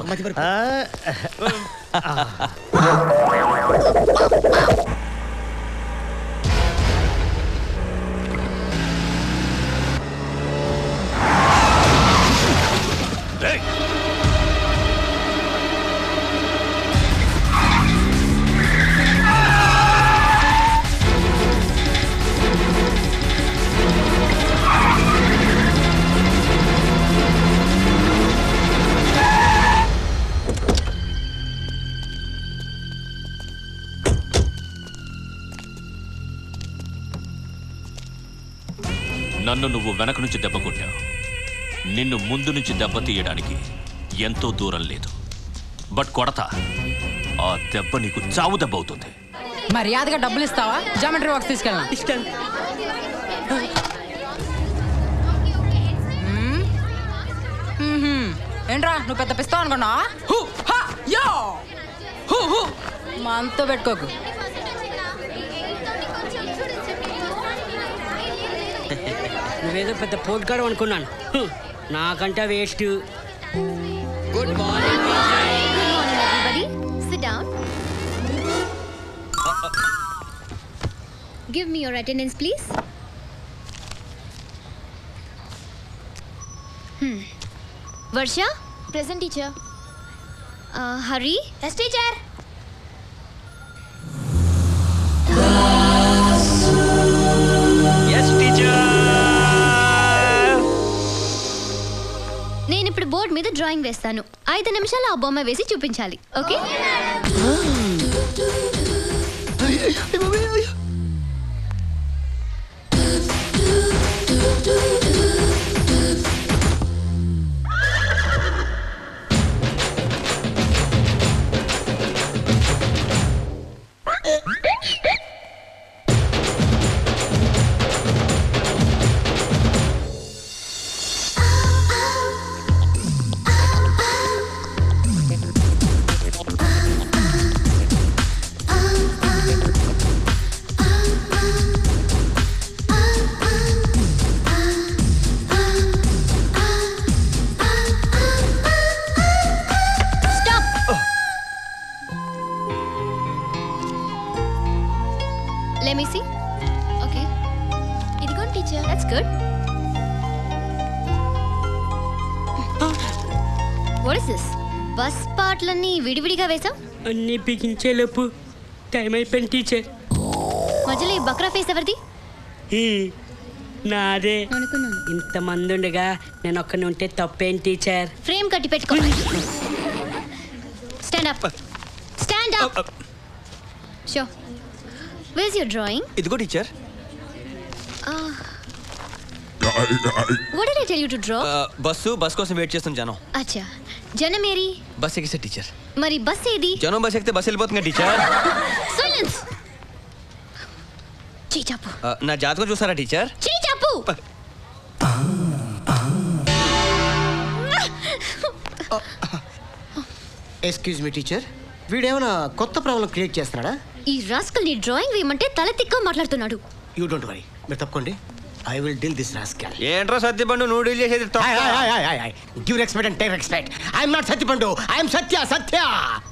నన్ను నువ్వు వెనక నుంచి దెబ్బ కొట్టావు. నిన్ను ముందు నుంచి దెబ్బ తీయడానికి ఎంతో దూరం లేదు. బట్ కొడతా, ఆ దెబ్బ నీకు చావు దెబ్బ అవుతుంది. మర్యాదగా డబ్బులు ఇస్తావా? జామెట్రీ బాక్స్ తీసుకెళ్ళా. ఏంట్రా నువ్వు పెద్ద పిస్తావు అనుకున్నా? మనతో పెట్టుకోకు. నువ్వేదో పెద్ద పోట్గాడు అనుకున్నాను. నాకంటే waste. Good morning, everybody. Sit down. Give me your attendance, please. Varsha? Present, teacher. Hari? Yes, teacher. Yes, teacher. నేను ఇప్పుడు బోర్డు మీద డ్రాయింగ్ వేస్తాను. 5 నిమిషాలు ఆ బొమ్మ వేసి చూపించాలి. Okay? Let me see. Okay. Idigon teacher. That's good. What is this? Bus పాటలన్నీ విడివిడిగా వేసాం. అన్ని బిగించేలోపు టైం అయిపోయింది టీచర్. మధ్యలో ఈ బక్రా ఫేస్ ఎవరిది? నాదే. అనుకున్నాను. ఇంతమంది ఉండగా నేను ఒక్కనే ఉంటే తప్పేం టీచర్? ఫ్రేమ్ కట్టి పెట్టుకో. Stand up. Stand up. Show. Where's your drawing? ఇదిగో teacher. What did I tell you to draw? Bus కోసం వెయిట్ చేస్తాం జనం. అచ్చా. జనం ఏరి? బస్ ఎక్కిసే టీచర్. మరి బస్ ఏది? జనం బస్ ఎక్కితే బస్ వెళ్ళిపోతుంది టీచర్. సైలెన్స్. చీచాపు. నా జాతకం చూసారా టీచర్? చీచాపు. ఎక్స్క్యూజ్ మీ టీచర్, వీడేమైనా కొత్త ప్రాబ్లం క్రియేట్ చేస్తున్నాడా? ఈ రాస్కల్ ని డ్రాయింగ్ వేయమంటే తల తిక్క మాట్లాడుతున్నాడు. యూ డోంట్ వరీ, మీరు తప్పుకోండి. I will deal this rascal. ఏంట్రా సత్యపండు నువ్వు డీల్ చేసేది? Give respect and take respect. I am not Satyapandu, I am Satya.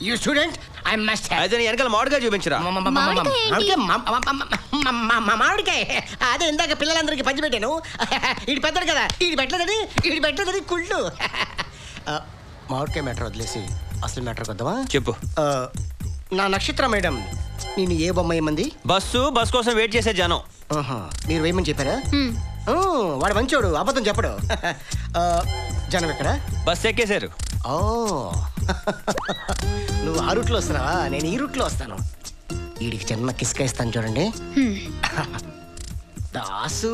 You student, I must have. అయితే నీ వెనకాల మామిడికాయ చూపించరా. మామిడికాయ అదే ఇందాక పిల్లలందరికీ పంచి పెట్టాను. ఈడు పెద్దడు కదా, ఈడు పెట్టలేదని కుళ్ళు. మామిడికాయ మ్యాటర్ వదిలేసి అసలు మ్యాటర్ వద్దామా? చెప్పు. నా నక్షత్ర మేడం నేను ఏ బొమ్మ ఏమంది? బస్ కోసం వెయిట్ చేసే జనం. మీరు వేయమని చెప్పారా? వాడు మంచోడు, అబద్ధం చెప్పడు. జనం ఎక్కడ? బస్ ఎక్కేశారు. ఓ నువ్వు ఆ రూట్లో వస్తున్నావా, నేను ఈ రూట్లో వస్తాను. వీడికి చిన్న కిస్క ఇస్తాను చూడండి. దాసు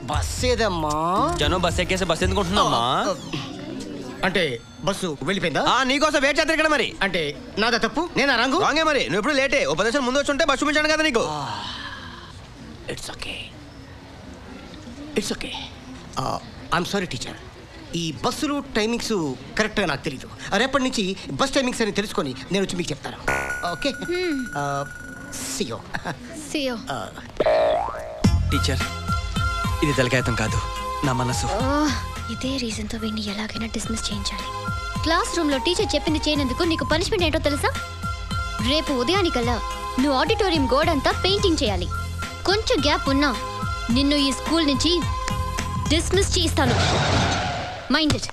బస్ ఏదమ్మా? జనం బస్ ఎక్కేసి బస్ ఎందుకు ఉంటున్నామ్మా? అంటే బస్సు వెళ్ళిపోయిందా? నీకోసం వెయిట్ చేస్తారు ఇక్కడ. మరి అంటే నాదా తప్పు, నేనా రంగు? రాంగే మరి, నువ్వు ఎప్పుడు లేటే. ఓ 10 నిమిషాలు ముందు వచ్చి ఉంటే బస్సు చూపించాను కదా నీకు. It's okay, it's okay. I'm sorry teacher, ఈ బస్సులు టైమింగ్స్ కరెక్ట్గా నాకు తెలీదు. రేపటి నుంచి బస్ టైమింగ్స్ అని తెలుసుకొని నేను వచ్చి మీకు చెప్తాను. ఓకే, సియో సియో. టీచర్, ఇది తలకాయతం కాదు, నా మనసు. ఇదే రీజన్తో వీడిని ఎలాగైనా డిస్మిస్ చేయించాలి. క్లాస్ రూమ్లో టీచర్ చెప్పింది చేయనందుకు నీకు పనిష్మెంట్ ఏంటో తెలుసా? రేపు ఉదయానికల్లా నువ్వు ఆడిటోరియం గోడ అంతా పెయింటింగ్ చేయాలి. కొంచెం గ్యాప్ ఉన్నా నిన్ను ఈ స్కూల్ నుంచి డిస్మిస్ చేయిస్తాను. Mind it.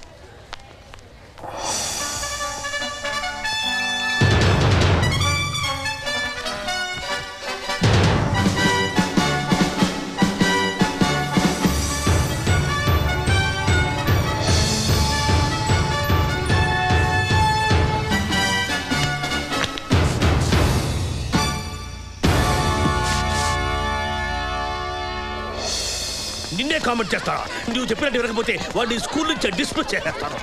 నిన్నే కామెంట్ చేస్తారా? నువ్వు చెప్పినట్టు వినకపోతే వాడిని స్కూల్ నుంచి డిస్మిస్ చేసేస్తాను.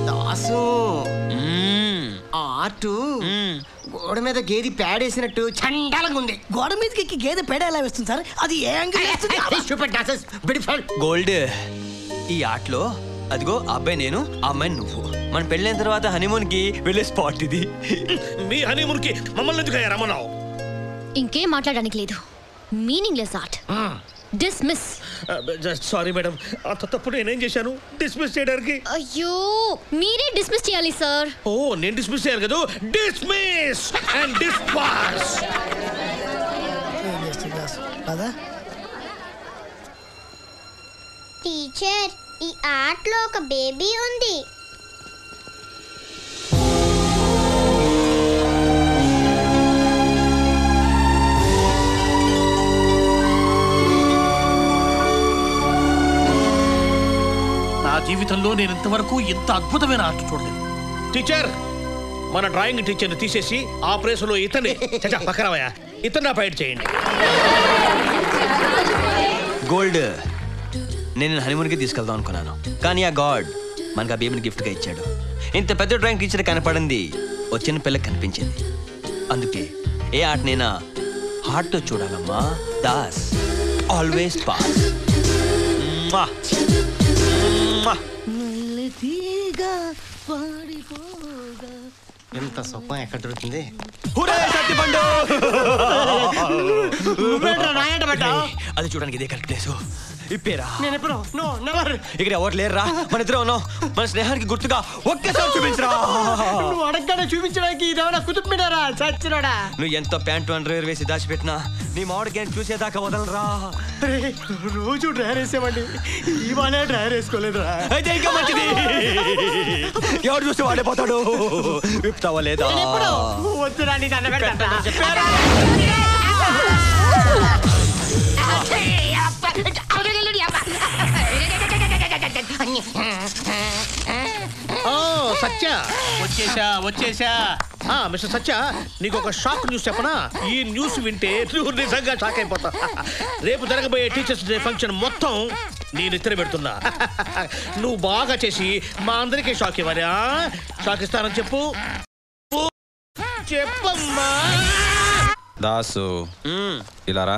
దాసు, ఆ ఆర్టు గోడ మీద గేది పేడేసినట్టు చండాలంగా ఉంది. గోడ మీదకి ఎక్కి గేదె పేడ ఎలా వేస్తుంది సార్? అది ఏ యాంగిల్ గోల్డ్, ఈ ఆటలో అదిగో అబ్బాయి నేను, ఆ అమ్మాయి నువ్వు. మన పెళ్ళైన తర్వాత హనీమూన్ కి వెళ్ళే స్పాట్ ఇది. మీ హనీమూన్ కి మమ్మల్ని ఎందుకు రమ్మన్నావు? ఇంకేం మాట్లాడడానికి లేదు. Meaningless art. Dismiss. Sorry madam, అంత తప్పు నేనేం చేశాను డిస్మిస్ చేయడానికి? అయ్యో, మీరే డిస్మిస్ చేయాలి సార్. ఓ, నేను డిస్మిస్ చేయాలి కదా? Dismiss and డిస్పాస్. టీచర్, ఈ ఆటలో ఒక బేబీ ఉంది. నా జీవితంలో నేను ఇంతవరకు ఇంత అద్భుతమైన ఆర్ట్ చూడలేదు. టీచర్, మన డ్రాయింగ్ టీచర్ని తీసేసి ఆ ప్లేస్లో ఇతన్ని పక్కరావయ్యా, ఇతన్ని అపాయింట్ చేయండి. గోల్డ్, నేను హనీమూన్కి తీసుకెళ్దాం అనుకున్నాను, కానీ ఆ గాడ్ మనకు ఆ బేబీని గిఫ్ట్గా ఇచ్చాడు. ఇంత పెద్ద డ్రాయింగ్ టీచర్ కనపడింది, వచ్చిన పిల్లకి కనిపించింది. అందుకే ఏ ఆటనైనా హార్ట్తో చూడాలమ్మా. Das always pass. ఎంత సొప్పం ఎక్కడ దొరుకుతుంది? అది చూడడానికి ఇదే కరెక్ట్ ప్లేసు. ఇప్పేరా? నేను ఎప్పుడు నో నెవర్. ఇక్కడ ఎవరు లేరురా, మన ఇద్దరు ఉన్నాం. మన స్నేహానికి గుర్తుగా ఒక్కసారి చూపించరా. నువ్వు అడగగానే చూపించడానికి ఇదేమన్నా కుతుబ్ మినారా? చచ్చినోడా. నువ్వు ఎంతో ప్యాంటు అండర్వేర్ వేసి దాచిపెట్టినా నీ మామిడి గ్యాంగ్ చూసేదాకా వదలరా. రోజు డ్రైర్ వేసేవాడి, ఇవాళ డ్రైర్ వేసుకోలేదురా. అయితే ఇంకా మంచిది. ఎవరు చూసి వాడే పోతాడు. విప్తావా లేదా? వద్దురా, నీ దండ పెడతా. సత్య, వచ్చేసా. మిస్టర్ సత్య, నీకు ఒక షాక్ న్యూస్ చెప్పనా? ఈ న్యూస్ వింటే నువ్వు నిజంగా షాక్ అయిపోతా. రేపు జరగబోయే టీచర్స్ డే ఫంక్షన్ మొత్తం నేను ఇద్దరు పెడుతున్నా. నువ్వు బాగా చేసి మా అందరికీ షాక్ ఇవ్వాలి. షాక్ ఇస్తానని చెప్పు. చెప్పమ్మా. దాసు, ఇలా రా.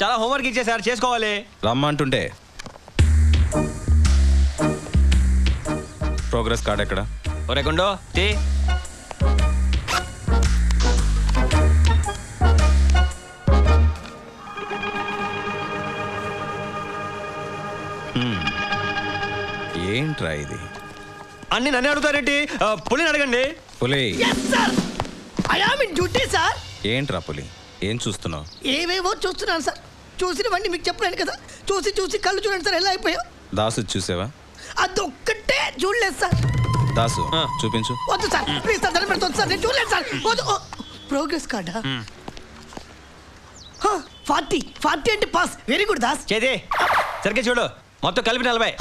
చాలా హోంవర్క్ ఇచ్చేసారు, చేసుకోవాలి. రమ్మంటుంటే. ప్రోగ్రెస్ కార్డ్ ఎక్కడ? ఒరే గుండో, టీ. ఏంట్రా ఇది? అన్ని నన్ను అడుగుతారేంటి? పులిని అడగండి. పులి. I am in duty sir. ఏంట్రా పులి, ఏం చూస్తున్నావు? ఏవేవో చూస్తున్నాను సార్. చూసినవన్నీ మీకు చెప్పలేను కదా. చూసి కళ్ళు చూడండి సార్ ఎలా అయిపోయా. దాసు చూసావా? అదొక్కటే చూడలేదు సార్. దాసు చూపించు. వద్దు సార్ ప్లీజ్ సార్ దండం పెడతా సార్ నేను చూడలేదు సార్ వద్దు ప్రోగ్రెస్ కార్డా 40 అంటే పాస్ వెరీ గుడ్ దాస్ చేదే సరిగ్గా చూడు మొత్తం కలిపి 40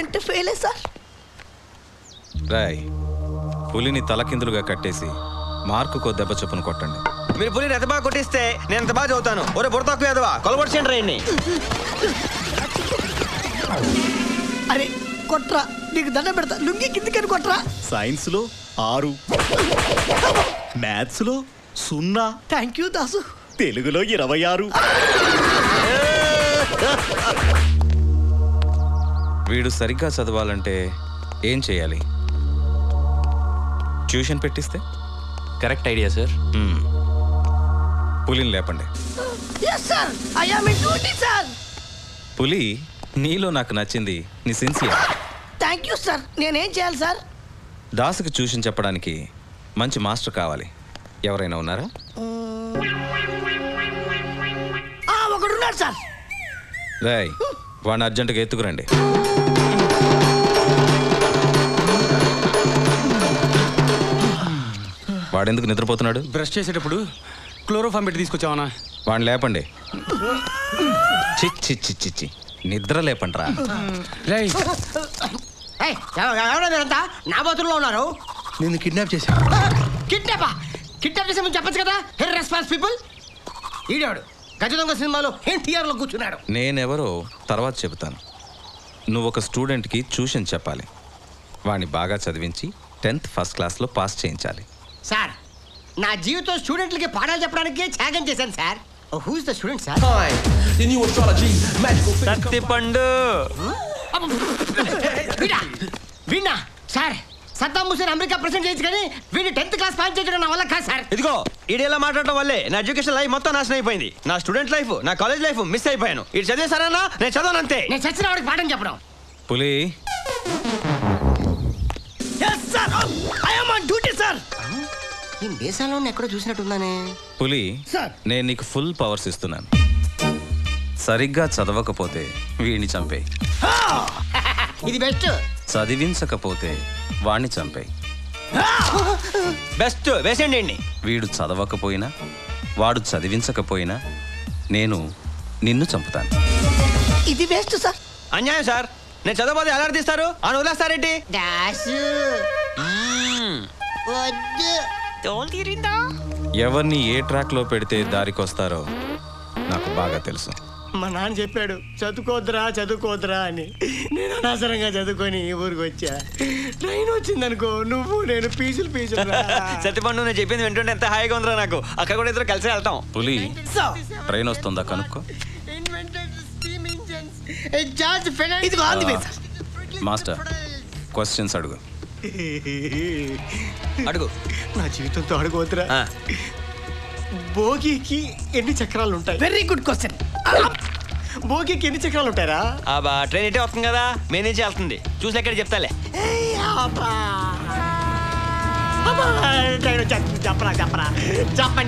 అంటే ఫెయిలే సార్. రాయ్ పులిని తలకిందులుగా కట్టేసి మార్కుకో దెబ్బ చొప్పున కొట్టండి. మీరు పులిని ఎంత బాగా కొట్టిస్తే నేను ఎంత బాగా చదువుతాను. ఒరే బుర్ర తక్కువ ఎదవా కొలబొట్టు సెంటర్ అయ్యండి. అరే కొట్రా నీకు దండం పెడతా లుంగి కిందికని కొట్రా. సైన్స్లో 6, మ్యాథ్స్లో 0. Thank you Dasu. తెలుగులో 26. వీడు సరిగ్గా చదవాలంటే ఏం చేయాలి? ట్యూషన్ పెట్టిస్తే? Correct idea sir. పులిని లేపండి. yes sir I am in duty sir. పులి నీలో నాకు నచ్చింది నీ సిన్సియర్. Thank you sir. నేనేం చేయాలి సార్? దాసుకి ట్యూషన్ చెప్పడానికి మంచి మాస్టర్ కావాలి. ఎవరైనా ఉన్నారా? ఒకడున్నాడు సార్. రాయ్ వాడిని అర్జెంటుగా ఎత్తుకురండి. వాడెందుకు నిద్రపోతున్నాడు? బ్రష్ చేసేటప్పుడు క్లోరోఫామ్ పెట్టి తీసుకొచ్చావనా? వాడిని లేపండి. చిచ్చి చిచ్చి నిద్ర లేపండి రా. మీరంతా నా బాతుల్లో ఉన్నారు. నేను కిడ్నాప్ చేశా. కిడ్నాపా? కిడ్నాప్ చేసే ముందు చెప్పచ్చు కదా. Her response people. ఈడాడు గజ దొంగ సినిమాలో ఎన్టీఆర్లో కూర్చున్నాడు. నేనెవరో తర్వాత చెబుతాను. నువ్వు ఒక స్టూడెంట్కి ట్యూషన్ చెప్పాలి. వాడిని బాగా చదివించి 10th ఫస్ట్ క్లాస్లో పాస్ చేయించాలి. సార్ నా జీవితం స్టూడెంట్లకి పాఠాలు చెప్పడానికి త్యాగం చేశాను sir. Who is the student sir? Sattipandu. Veena sir Saddam Hussein America president చేయొచ్చు కానీ వీడిని 10th క్లాస్ పాస్ చేయడం నా వల్ల కాదు సార్. ఇదిగో ఈడేలా మాట్లాడటం వల్లే నా ఎడ్యుకేషన్ లైఫ్ మొత్తం నాశనం అయిపోయింది. నా స్టూడెంట్ లైఫ్ నా కాలేజ్ లైఫ్ మిస్ అయిపోయాను. ఇటు చదివేశారన్నా నేను చదవను అంతే. నేను చచ్చిన వాడికి పాఠం చెప్పడం. పులి yes sir I am on duty sir. ఈ దేశంలో ఎక్కడో చూసినట్టుందానే. పులి సార్ నేను నీకు ఫుల్ పవర్స్ ఇస్తున్నాను. సరిగ్గా చదవకపోతే వీడిని చంపేయి. ఇది బెస్ట్. చదివించకపోతే వాడిని చంపేయి. బెస్ట్ వేసేయండి. వీడు చదవకపోయినా వాడు చదివించకపోయినా నేను నిన్ను చంపుతాను. ఇది బెస్ట్ సార్. అన్యాయం సార్. నేను చదవబోతే అలర్ తీస్తారు అని వదిలేస్తారేంటి? ఎవరిని ఏ ట్రాక్లో పెడితే దారికొస్తారో నాకు బాగా తెలుసు. మా నాన్న చెప్పాడు చదువుకోద్రా అని. నేను అనవసరంగా చదువుకొని ఈ ఊరికి వచ్చా. ట్రైన్ వచ్చిందనుకో నువ్వు నేను పీసులు సత్తిపండు నేను చెప్పింది వింటుంటే ఎంత హాయిగా ఉందిరా నాకు. అక్కడ కూడా ఇద్దరు కలిసి వెళ్తాం. పులి ట్రైన్ వస్తుందా కనుక్కో. మాస్టర్ క్వశ్చన్స్ అడుగు. అడుగు. నా జీవితంతో అడుగుతురా. భోగికి ఎన్ని చక్రాలు ఉంటాయి? Very good question. భోగికి ఎన్ని చక్రాలు ఉంటాయరా? ట్రైన్ ఇటే వస్తుంది కదా మెయిన్ నుంచి వెళ్తుంది. చూసి ఎక్కడ చెప్తాలే.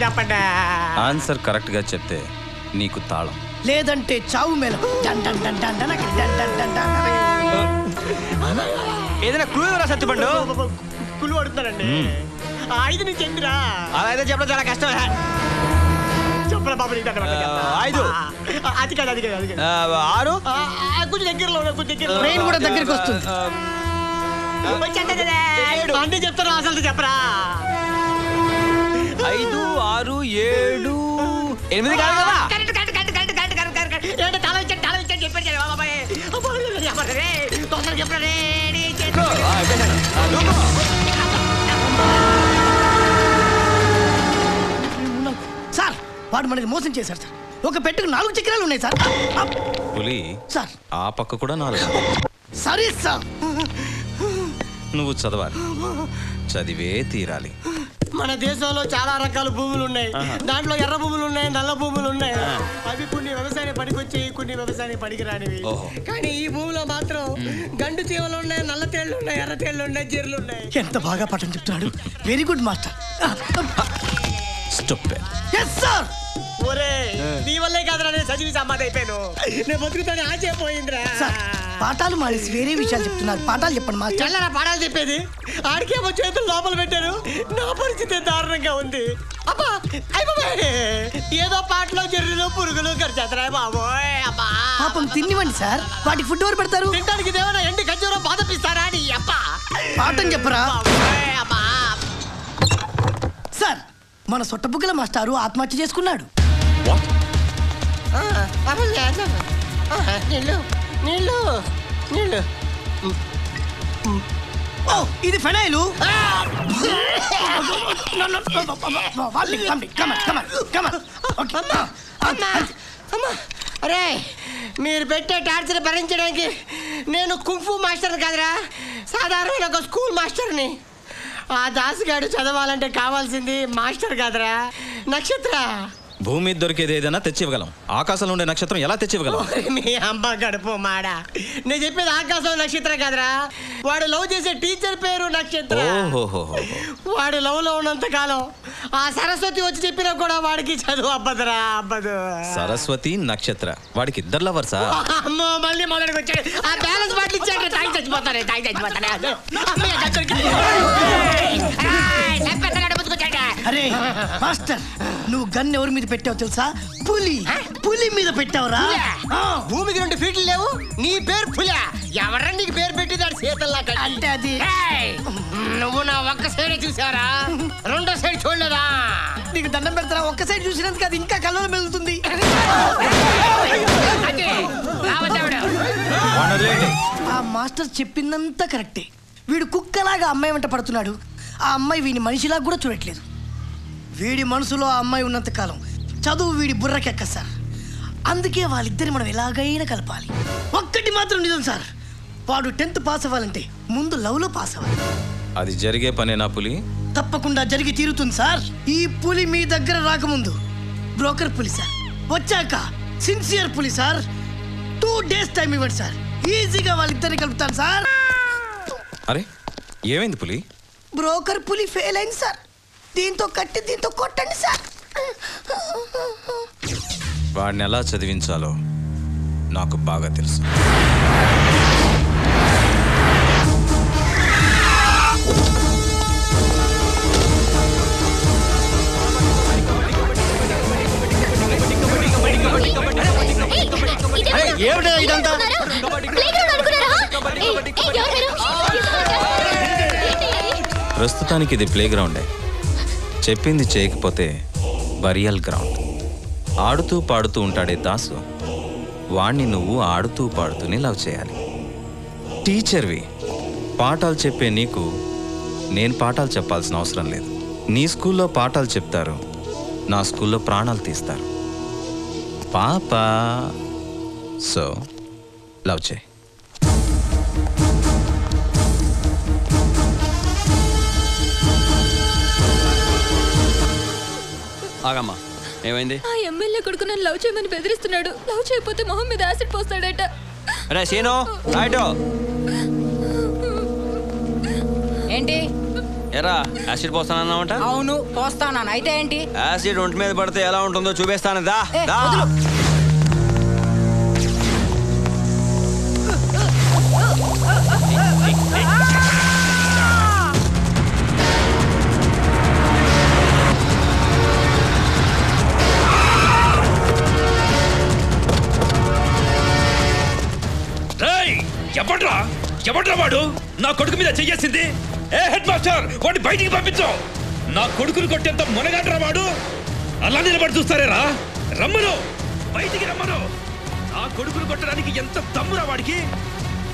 చెప్పండి. ఆన్సర్ కరెక్ట్ గా చెప్తే నీకు తాళం, లేదంటే చావు మేళ. ఏదైనా క్లూ ఎవరా సత్తిపండు? కులు అడుగుతానండి. 5 నుంచి ఎందురా? అలా అయితే చెప్పడం చాలా కష్టం. చెప్పరా బాబు. 5 అది కాదు 6 కొంచెం దగ్గరలో ట్రైన్ కూడా దగ్గరికి వస్తుంది. అంటే చెప్తాను అసలు చెప్పరా. 5 6 7 8 కాదు కదా. తల ఇచ్చాను చెప్పాడు. సార్ వాడు మనకి మోసం చేశారు సార్. ఒక పెట్టుకు 4 చక్రాలు ఉన్నాయి సార్. పులి సార్ ఆ పక్క కూడా 4. సరే సార్. నువ్వు చదవాలి, చదివే తీరాలి. మన దేశంలో చాలా రకాల భూములు ఉన్నాయి. దాంట్లో ఎర్ర భూములు ఉన్నాయి, నల్ల భూములు ఉన్నాయి. అవి కొన్ని వ్యవసాయం పనికొచ్చి కొన్ని వ్యవసాయం పనికి రానివి. కానీ ఈ భూమిలో మాత్రం గండు చీమలు ఉన్నాయి, నల్ల తేళ్లు ఉన్నాయి, ఎర్ర తేళ్లు ఉన్నాయి, జీర్లు ఉన్నాయి. ఎంత బాగా పాఠం చెప్తున్నాడు. Very good master. Stupid. Yes sir. ఒరే నీ వల్లే కాదురా నేను చదివి సమాధి అయిపోయాను. నేను బతుకుతాను ఆచే పోయిందిరా. పాఠాలు మానేసి వేరే విషయాలు చెప్తున్నారు. పాఠాలు చెప్పండి మాస్టర్. చల్లరా పాఠాలు చెప్పేది. ఆడికేమో చేతులు లోపల పెట్టారు. నా పరిస్థితి దారుణంగా ఉంది. అబ్బా అయిపోయి ఏదో పాటలో జర్రులు పురుగులు గడిచేతరాయి బాబోయ్. అబ్బా పాపం తినివ్వండి సార్. వాటికి ఫుడ్ ఎవరు పెడతారు? తింటానికి దేవనా ఎండి ఖర్జూరం బాధపిస్తారా అని. అబ్బా పాఠం చెప్పరా సార్. మన సొట్టబుగ్గల మాస్టారు ఆత్మహత్య చేసుకున్నాడు. నీళ్ళు నీళ్ళు నీళ్ళు. ఓ ఇది ఫెనైలు. అరే మీరు పెట్టే టార్చర్ భరించడానికి నేను కుంఫు మాస్టర్ కాదురా, సాధారణ ఒక స్కూల్ మాస్టర్ని. ఆ దాసుగాడు చదవాలంటే కావాల్సింది మాస్టర్ కాదురా, నక్షత్ర. భూమి మీద దొరికేది ఏదైనా తెచ్చివ్వగలం, ఆకాశంలో ఉండే నక్షత్రం ఎలా తెచ్చివ్వగలం? మీ అమ్మ గడుపు మాడా. నేను చెప్పేది ఆకాశం నక్షత్రం కాదురా, వాడు లవ్ చేసే టీచర్ పేరు నక్షత్ర. వాడు లవ్ లో ఉన్నంత కాలం ఆ సరస్వతి వచ్చి చెప్పినా కూడా వాడికి చదువు అబ్బదురా, అబ్బదు. సరస్వతి నక్షత్ర వాడికి ఇద్దరు లవర్సా? అమ్మో మళ్ళీ మొదటికి వచ్చాడు. ఆ బ్యాలెన్స్ బాటిల్ ఇచ్చాడు. తాగి చచ్చిపోతానే తాగి చచ్చిపోతానే. అరే మాస్టర్, నువ్వు గన్ ఎవరి మీద పెట్టావు తెలుసా? పులి. పులి మీద పెట్టావురా. భూమికి 2 ఫీట్లు లేవు, నీ పేరు పులి. ఎవరా నీకు పేరు పెట్టిదాడు శీతల్లా అంటే అది. నువ్వు నా ఒక్క సైడ్ చూసారా, రెండో సైడ్ చూడలేదా? నీకు దండం పెడతారా? ఒక్క సైడ్ చూసినందుకు అది ఇంకా కళ్ళలో మెలుగుతుంది. ఆ మాస్టర్ చెప్పిందంతా కరెక్టే. వీడు కుక్కలాగా అమ్మాయి వెంట పడుతున్నాడు. ఆ అమ్మాయి వీడిని మనిషిలాగా కూడా చూడట్లేదు. వీడి మనసులో ఆ అమ్మాయి ఉన్నంత కాలం చదువు వీడి బుర్రకెక్క సార్. అందుకే వాళ్ళిద్దరిని మనం ఎలాగైనా కలపాలి. ఒక్కటి మాత్రం నిజం సార్, వాడు 10th పాస్ అవ్వాలంటే ముందు లవ్లో పాస్ అవ్వాలి. అది జరిగే పనేనా పులి? తప్పకుండా జరిగి తీరుతుంది సార్. ఈ పులి మీ దగ్గర రాకముందు బ్రోకర్ పులి సార్, వచ్చాక సిన్సియర్ పులి సార్. 2 days టైం ఇవ్వండి సార్, ఈజీగా వాళ్ళిద్దరిని కలుపుతాను సార్. అరే ఏమైంది పులి? బ్రోకర్ పులి ఫెయిల్ అయింది సార్. దీంతో కట్టి దీంతో కొట్టండి సార్. వాడిని ఎలా చదివించాలో నాకు బాగా తెలుసు. ప్రస్తుతానికి ఇది ప్లే గ్రౌండే. చెప్పింది చేయకపోతే బరియల్ గ్రౌండ్. ఆడుతూ పాడుతూ ఉంటాడే దాసు, వాణ్ణి నువ్వు ఆడుతూ పాడుతూనే లవ్ చేయాలి. టీచర్వి, పాఠాలు చెప్పే నీకు నేను పాఠాలు చెప్పాల్సిన అవసరం లేదు. నీ స్కూల్లో పాఠాలు చెప్తారు, నా స్కూల్లో ప్రాణాలు తీస్తారు. పాప సో లవ్ చేయి. ఆగమ్మా, ఏమైంది? ఆ ఎమ్మెల్యే కొడుకు నన్ను లవ్ చేయమని బెదిరిస్తున్నాడు. లవ్ చేయకపోతే మొహం మీద యాసిడ్ పోస్తాడట. రే సీను, రైటో. ఏంటి? ఎరా యాసిడ్ పోస్తానన్నావంట? అవును పోస్తాను. అయితే ఏంటి? యాసిడ్ ఒంటి మీద పడితే ఎలా ఉంటుందో చూపిస్తాను. దా దా. ఎవడ్రా వాడు నా కొడుకు మీద చెయ్యేసింది? ఏ హెడ్ మాస్టర్, వాడిని బయటికి పంపించు. నా కొడుకుని కొట్టేంత మునగాడ్రా వాడు. అలా నిలబడి చూస్తారేరా? రమ్మను, బయటికి రమ్మను. నా కొడుకుని కొట్టడానికి ఎంత దమ్మురా వాడికి.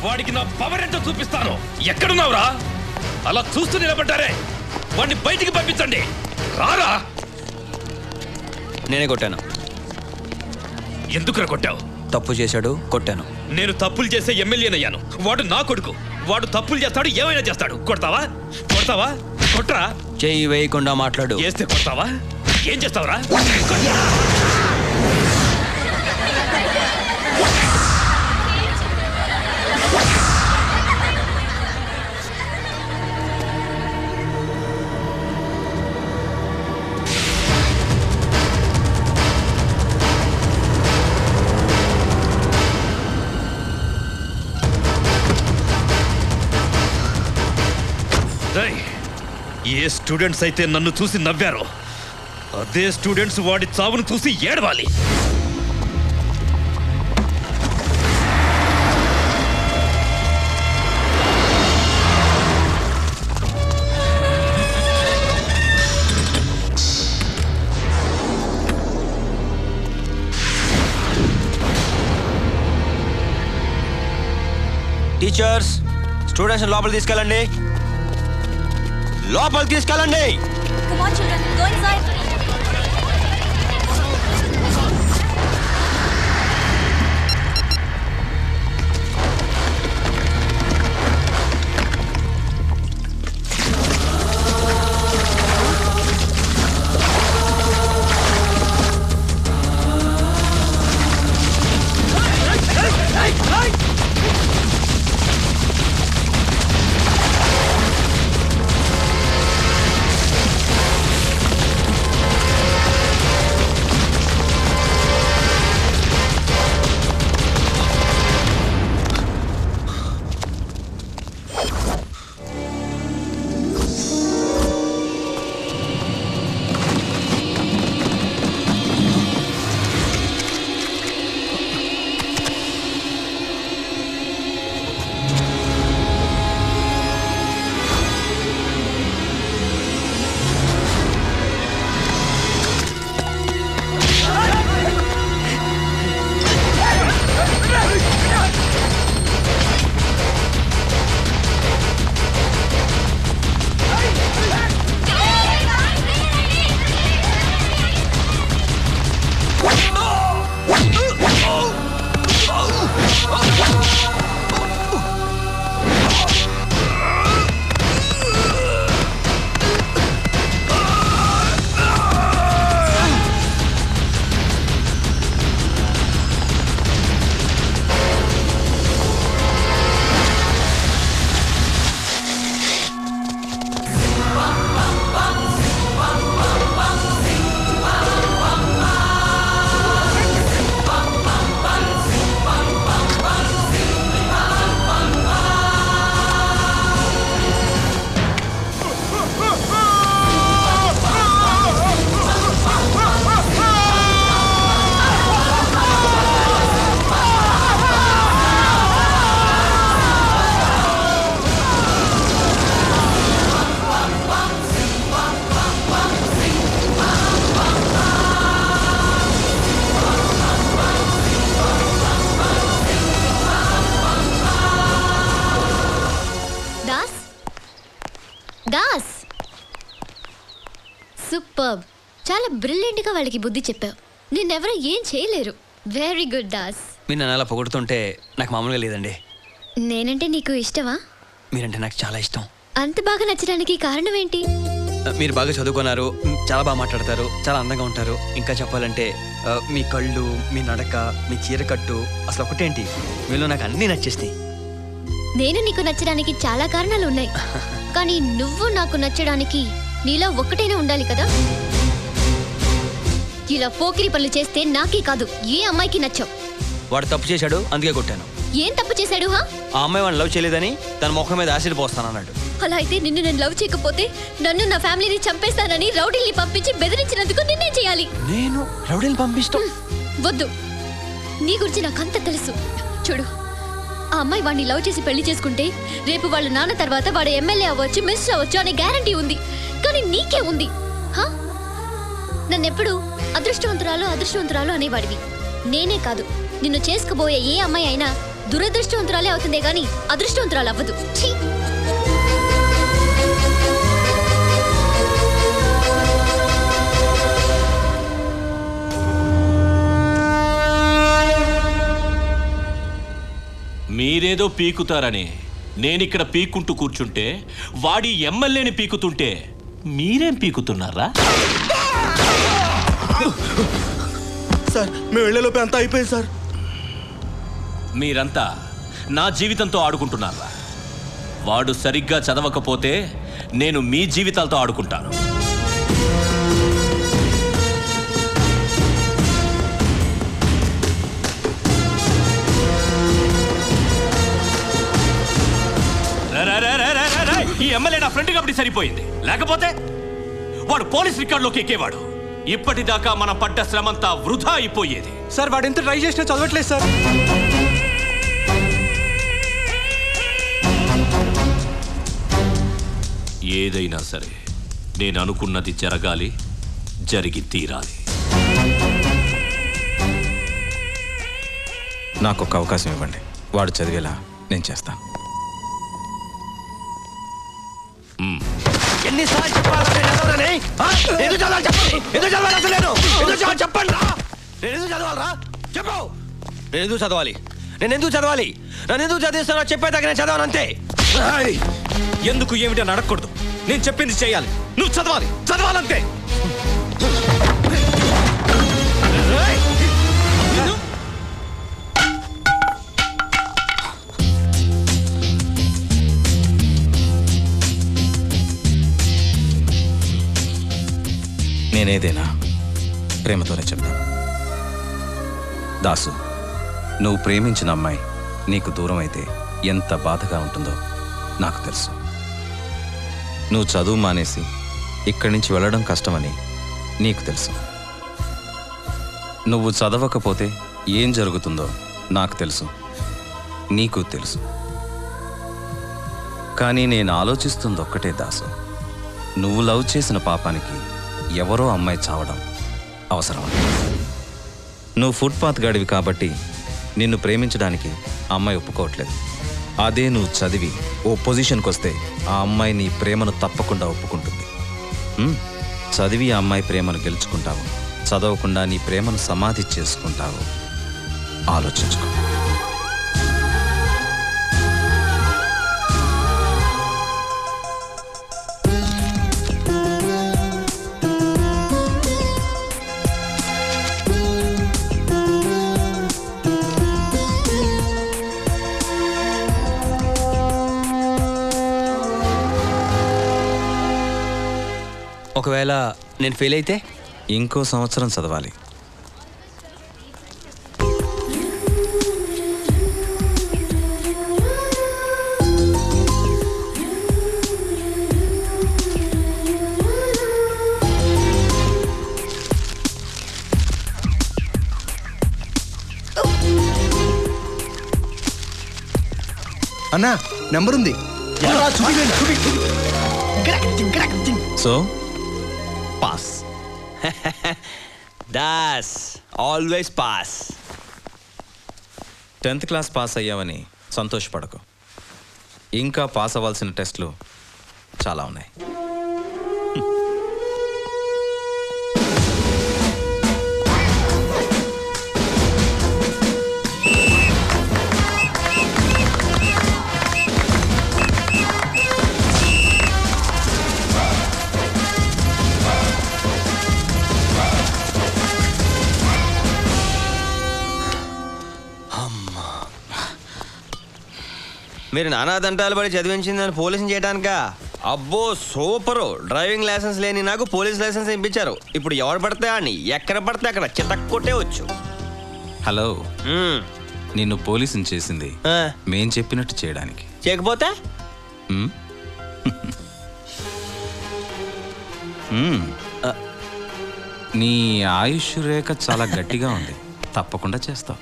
వాడికి నా పవర్ ఎంతో చూపిస్తాను. ఎక్కడున్నావురా? అలా చూస్తూ నిలబడ్డారే, వాడిని బయటికి పంపించండి. రారా. నేనే కొట్టాను. ఎందుకురా కొట్టావు? తప్పు చేశాడు, కొట్టాను. నేను తప్పులు చేసే ఎమ్మెల్యేనయ్యాను. వాడు నా కొడుకు. వాడు తప్పులు చేస్తాడు, ఏమైనా చేస్తాడు. కొడతావా? కొడతావా? కొట్రా. చెయ్యి వేయకుండా మాట్లాడు. చేస్తే కొడతావా? ఏం చేస్తావురా? ఏ స్టూడెంట్స్ అయితే నన్ను చూసి నవ్వారో అదే స్టూడెంట్స్ వాడి చావును చూసి ఏడవాలి. టీచర్స్, స్టూడెంట్స్ లోపల తీసుకెళ్ళండి. లోపల తీసుకెళ్ళండి. Come on, children, go inside. Das, super. చాలా బ్రిలియంట్గా వాళ్ళకి బుద్ధి చెప్పావు. నిన్నెవరూ ఏం చేయలేరు. Very good Das. మీరు నన్ను అలా పొగుడుతుంటే నాకు మామూలుగా లేదండి. నేనంటే నీకు ఇష్టమా? మీరంటే నాకు చాలా ఇష్టం. అంత బాగా నచ్చడానికి కారణం ఏంటి? మీరు బాగా చదువుకున్నారు, చాలా బాగా మాట్లాడతారు, చాలా అందంగా ఉంటారు. ఇంకా చెప్పాలంటే మీ కళ్ళు, మీ నడక, మీ చీరకట్టు, అసలు ఒకటేంటి మీలో నాకు అన్నీ నచ్చేస్తాయి. నేను నీకు నచ్చడానికి చాలా కారణాలు ఉన్నాయి, కానీ నువ్వు నాకు నచ్చడానికి నీలో ఒక్కటైనా ఉండాలి కదా. ఇలా పోకిరి పనులు చేస్తే నాకే కాదు ఏ అమ్మాయికి నచ్చవు. వాడు తప్పు చేశాడు, అందుకే కొట్టాను. ఏం తప్పు చేశాడు? ఆ అమ్మాయి వాడిని లవ్ చేయలేదని తన ముఖం మీద యాసిడ్ పోస్తానన్నాడు. అలా అయితే నిన్ను నేను లవ్ చేయకపోతే నన్ను నా ఫ్యామిలీని చంపేస్తానని రౌడీల్ని పంపించి బెదిరించినందుకు నిన్నేం చేయాలి? నేను రౌడీని పంపిస్తాం? వద్దు, నీ గురించి నాకంతా తెలుసు. చూడు, ఆ అమ్మాయి వాడిని లవ్ చేసి పెళ్లి చేసుకుంటే రేపు వాళ్ళ నాన్న తర్వాత వాడు ఎమ్మెల్యే అవ్వచ్చు, మినిస్టర్ అవ్వచ్చు అనే గ్యారంటీ ఉంది. కానీ నీకే ఉంది. నన్నెప్పుడు అదృష్టవంతురాలు అనేవాడివి. నేనే కాదు, నిన్ను చేసుకుపోయే ఏ అమ్మాయి అయినా దురదృష్టవంతురాలే అవుతుందే గాని అదృష్టవంతురాలు అవ్వదు. ఛీ! మీరేదో పీకుతారని నేనిక్కడ పీక్కుంటూ కూర్చుంటే వాడి ఎమ్మెల్యేని పీకుతుంటే మీరేం పీకుతున్నారా? సార్, మేము వెళ్ళేలోపే అంతా అయిపోయింది సార్. మీరంతా నా జీవితంతో ఆడుకుంటున్నారా? వాడు సరిగ్గా చదవకపోతే నేను మీ జీవితాలతో ఆడుకుంటాను. ఈ ఎమ్మెల్యే నా ఫ్రెండ్ కాబట్టి సరిపోయింది, లేకపోతే వాడు పోలీస్ రికార్డులోకి ఎక్కేవాడు. ఇప్పటిదాకా మనం పడ్డ శ్రమంతా వృధా అయిపోయేది. సార్ వాడు ఎంత ట్రై చేసినా చదవట్లేదు సార్. ఏదైనా సరే నేను అనుకున్నది జరగాలి, జరిగి తీరాలి. నాకు ఒక అవకాశం ఇవ్వండి, వాడు చదివేలా నేను చేస్తాను. ఎన్నిసార్లు చెప్పాలి ఎందుకు చదవాలి చెప్పండి, ఎందుకు చదవాలి అసలు నేను ఎందుకు చదవాలి చెప్పండి రా. నేను ఎందుకు చదవాలరా చెప్పు. నేను ఎందుకు చదవాలి, నేను ఎందుకు చదవాలి, నన్ను ఎందుకు చదివిస్తానో చెప్పేదాకా నేను చదవను అంతే. ఎందుకు ఏమిటో అడగకూడదు, నేను చెప్పింది చేయాలి. నువ్వు చదవాలి, చదవాలంతే. నేనేదైనా ప్రేమతోనే చెప్తాను. దాసు, నువ్వు ప్రేమించిన అమ్మాయి నీకు దూరం అయితే ఎంత బాధగా ఉంటుందో నాకు తెలుసు. నువ్వు చదువు మానేసి ఇక్కడి నుంచి వెళ్ళడం కష్టమని నీకు తెలుసు. నువ్వు చదవకపోతే ఏం జరుగుతుందో నాకు తెలుసు, నీకు తెలుసు. కానీ నేను ఆలోచిస్తుంది ఒక్కటే దాసు, నువ్వు లవ్ చేసిన పాపానికి ఎవరో అమ్మాయి చావడం అవసరం. నువ్వు ఫుట్పాత్ గడివి కాబట్టి నిన్ను ప్రేమించడానికి ఆ అమ్మాయి ఒప్పుకోవట్లేదు. అదే నువ్వు చదివి ఓ పొజిషన్కి వస్తే ఆ అమ్మాయి నీ ప్రేమను తప్పకుండా ఒప్పుకుంటుంది. చదివి ఆ అమ్మాయి ప్రేమను గెలుచుకుంటావు, చదవకుండా నీ ప్రేమను సమాధి చేసుకుంటావు. ఆలోచించుకో. ఒకవేళ నేను ఫెయిల్ అయితే ఇంకో సంవత్సరం చదవాలి. అన్నా నెంబర్ ఉంది. So pass. Das always pass. 10th class pass అయ్యావని సంతోషపడకు, ఇంకా పాస్ అవ్వాల్సిన టెస్టులు చాలా ఉన్నాయి. మీరు నానాదంటాలు పడి చదివించిందని పోలీసుని చేయడానికా? అబ్బో సూపరు. డ్రైవింగ్ లైసెన్స్ లేని నాకు పోలీస్ లైసెన్స్ ఇప్పించారు. ఇప్పుడు ఎవరు పడితే అని ఎక్కడ పడితే అక్కడ చితక్కొట్టే వచ్చు. హలో, నిన్ను పోలీసుని చేసింది మేం చెప్పినట్టు చేయడానికి. చేయకపోతే నీ ఆయుష్ రేఖ చాలా గట్టిగా ఉంది, తప్పకుండా చేస్తావు.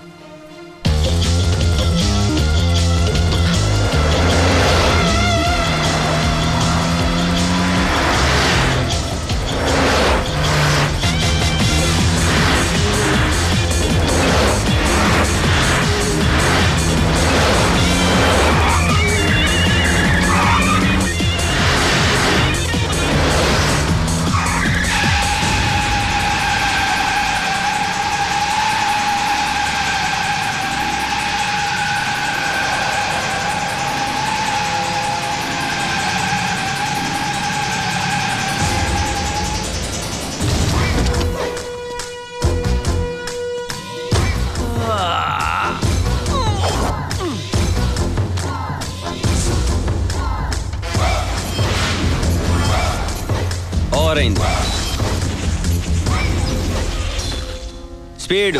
స్పీడ్,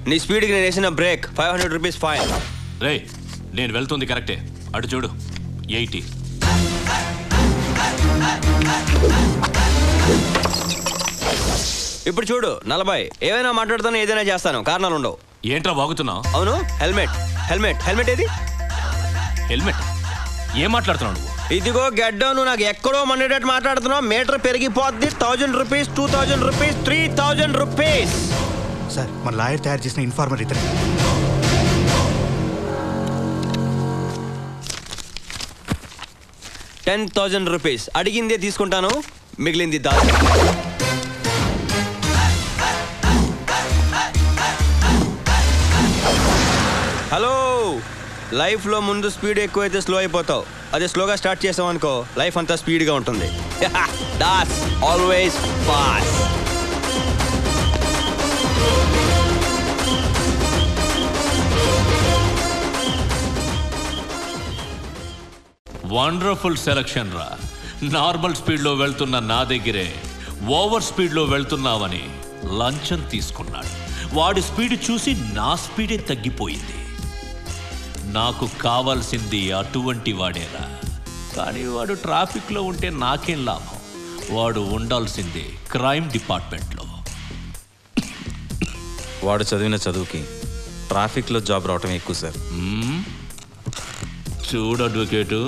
నీ స్పీడ్కి నేను వేసిన బ్రేక్ 500 రూపీస్ ఫైన్. రే, నేను వెళ్తుంది కరెక్టే, అటు చూడు 80. ఇప్పుడు చూడు 40 ఏమైనా మాట్లాడుతాను, ఏదైనా చేస్తాను, కారణాలు ఉండవు. ఏంట్రా వాగుతున్నావు? అవును, హెల్మెట్ హెల్మెట్ హెల్మెట్ ఏది? హెల్మెట్? ఏం మాట్లాడుతున్నావు నువ్వు? ఇదిగో గడ్డ, నువ్వు నాకు ఎక్కడో మండేటట్టు మాట్లాడుతున్నావు. మీటర్ పెరిగిపోద్ది. 1000 రూపీస్, 2000 రూపీస్, 3000 రూపీస్. సార్ మన లాయర్ తయారు చేసిన ఇన్ఫార్మర్ ఇతనే. 10,000 రూపీస్ అడిగిందే తీసుకుంటాను, మిగిలింది దాని. హలో, లైఫ్లో ముందు స్పీడ్ ఎక్కువైతే స్లో అయిపోతావు. అదే స్లోగా స్టార్ట్ చేసావు అనుకో, లైఫ్ అంతా స్పీడ్గా ఉంటుంది. That's always fast. Wonderful selection రా. నార్మల్ స్పీడ్లో వెళ్తున్న నా దగ్గరే ఓవర్ స్పీడ్లో వెళ్తున్నావని లంచం తీసుకున్నాడు. వాడి స్పీడ్ చూసి నా స్పీడే తగ్గిపోయింది. నాకు కావాల్సింది అటువంటి వాడేరా. కానీ వాడు ట్రాఫిక్లో ఉంటే నాకేం లాభం? వాడు ఉండాల్సింది క్రైమ్ డిపార్ట్మెంట్లో. వాడు చదివిన చదువుకి ట్రాఫిక్లో జాబ్ రావటం ఎక్కువ సార్. చూడు అడ్వకేటు,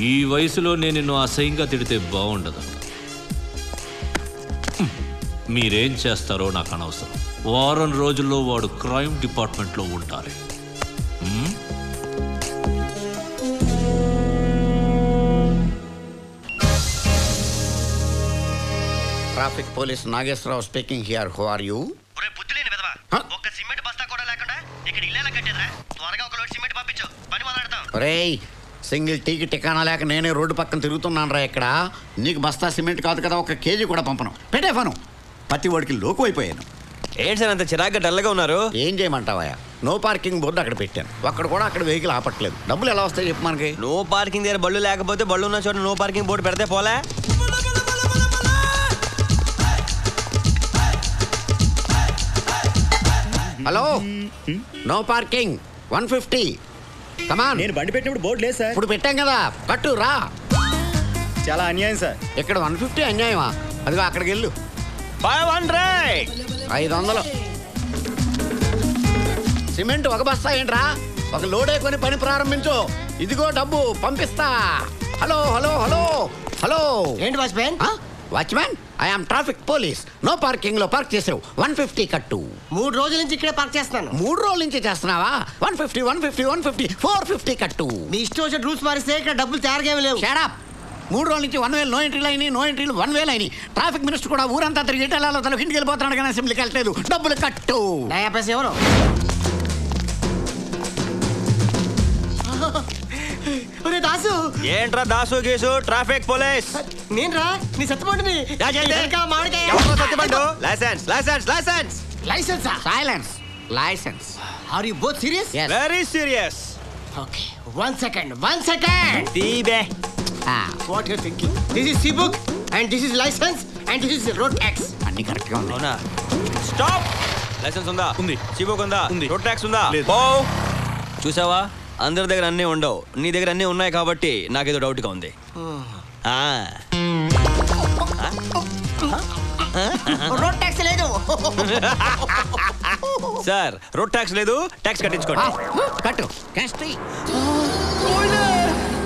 ఈ వయసులో నేను నిన్ను అసహ్యంగా తిడితే బాగుండదు. మీరేం చేస్తారో నాకు అనవసరం. వారం రోజుల్లో వాడు క్రైమ్ డిపార్ట్మెంట్లో ఉండాలి. Traffic police Nageswara Rao speaking here. Who are you? ఒక్క సిమెంట్ బస్తా కూడా లేకుండా ఇక్కడ ఇల్లేలా కట్టేదిరా? త్వరగా ఒక లోడ్ సిమెంట్ పంపించు, పని మొదలెడతాం. రేయ్, సింగిల్ టీకి టికానా లేక నేనే రోడ్డు పక్కన తిరుగుతున్నాను రా. ఇక్కడ నీకు బస్తా సిమెంట్ కాదు కదా, 1 కేజీ కూడా పంపను. పెట్టే ఫను. ప్రతి వాడికి లోకు అయిపోయాను. ఏంటి సార్ అంత చిరాగ్గా డల్గా ఉన్నారు? ఏం చేయమంటావా? నో పార్కింగ్ బోర్డు అక్కడ పెట్టాను. అక్కడ కూడా అక్కడ వెహికల్ ఆపట్లేదు. డబ్బులు ఎలా వస్తాయి చెప్పు మనకి? నో పార్కింగ్ దగ్గర బళ్ళు లేకపోతే బళ్ళు ఉన్న చోట నో పార్కింగ్ బోర్డు పెడితే పోలే. Hello, no parking 150. కమాన్. నేను బండి పెట్టినప్పుడు బోర్డు లేదు సార్. ఇప్పుడు పెట్టాం కదా, కట్టు రా. చాలా అన్యాయం సార్. ఇక్కడ 150 అన్యాయమా? అదిగో అక్కడికి వెళ్ళు. 500. సిమెంట్ ఒక బస్తా ఏంట్రా? ఒక లోడే కొని పని ప్రారంభించు. ఇదిగో డబ్బు పంపిస్తా. Hello hello hello hello. ఏంటి watchman? Watchman, I'm traffic police. No parking లో పార్క్ చేసావు. 150 కట్టు. 3 రోజుల నుంచి ఇక్కడే పార్క్ చేస్తున్నాను. 3 రోజుల నుంచి చేస్తున్నావా? 150 150 150 450 కట్టు. మీ ఇష్టం వచ్చిన రూల్స్ మారిస్తే ఇక్కడ డబ్బులు తయారుగా లేవు. Shut up. 3 రోజుల నుంచి 1000 నో ఎంట్రీలు అయినాయి, నో ఎంట్రీలు 1000 అయినాయి. ట్రాఫిక్ మినిస్టర్ కూడా ఊరంతా తిరిగి ఇటలాలో తనకి ఇంటికి వెళ్ళిపోతున్నాడు కానీ అసెంబ్లీకి వెళ్ళలేదు. డబ్బులు కట్టు. నయా పైసా ఎవరు? దాసు. ఏంట్రా దాసు గీసు? ట్రాఫిక్ పోలీస్ నేనురా, నీ సత్తుపండుని. Licence licence licence licence. Silence. Licence. Are you both serious? Very serious. Okay, 1 second. తీబే. What you're thinking? This is C-book and this is license and this is road tax. అన్ని correct గా ఉంది. అవునా? Stop. Licence ఉందా? ఉంది. C-book ఉందా? ఉంది. Road tax ఉందా? లేదు. చూసావా, అందరి దగ్గర అన్నీ ఉండవు. నీ దగ్గర అన్నీ ఉన్నాయి కాబట్టి నాకేదో డౌట్గా ఉంది. రోడ్ ట్యాక్స్ లేదు. సార్, రోడ్ ట్యాక్స్ లేదు, ట్యాక్స్ కట్టించుకోండి. కట్టు. క్యాష్ తీ.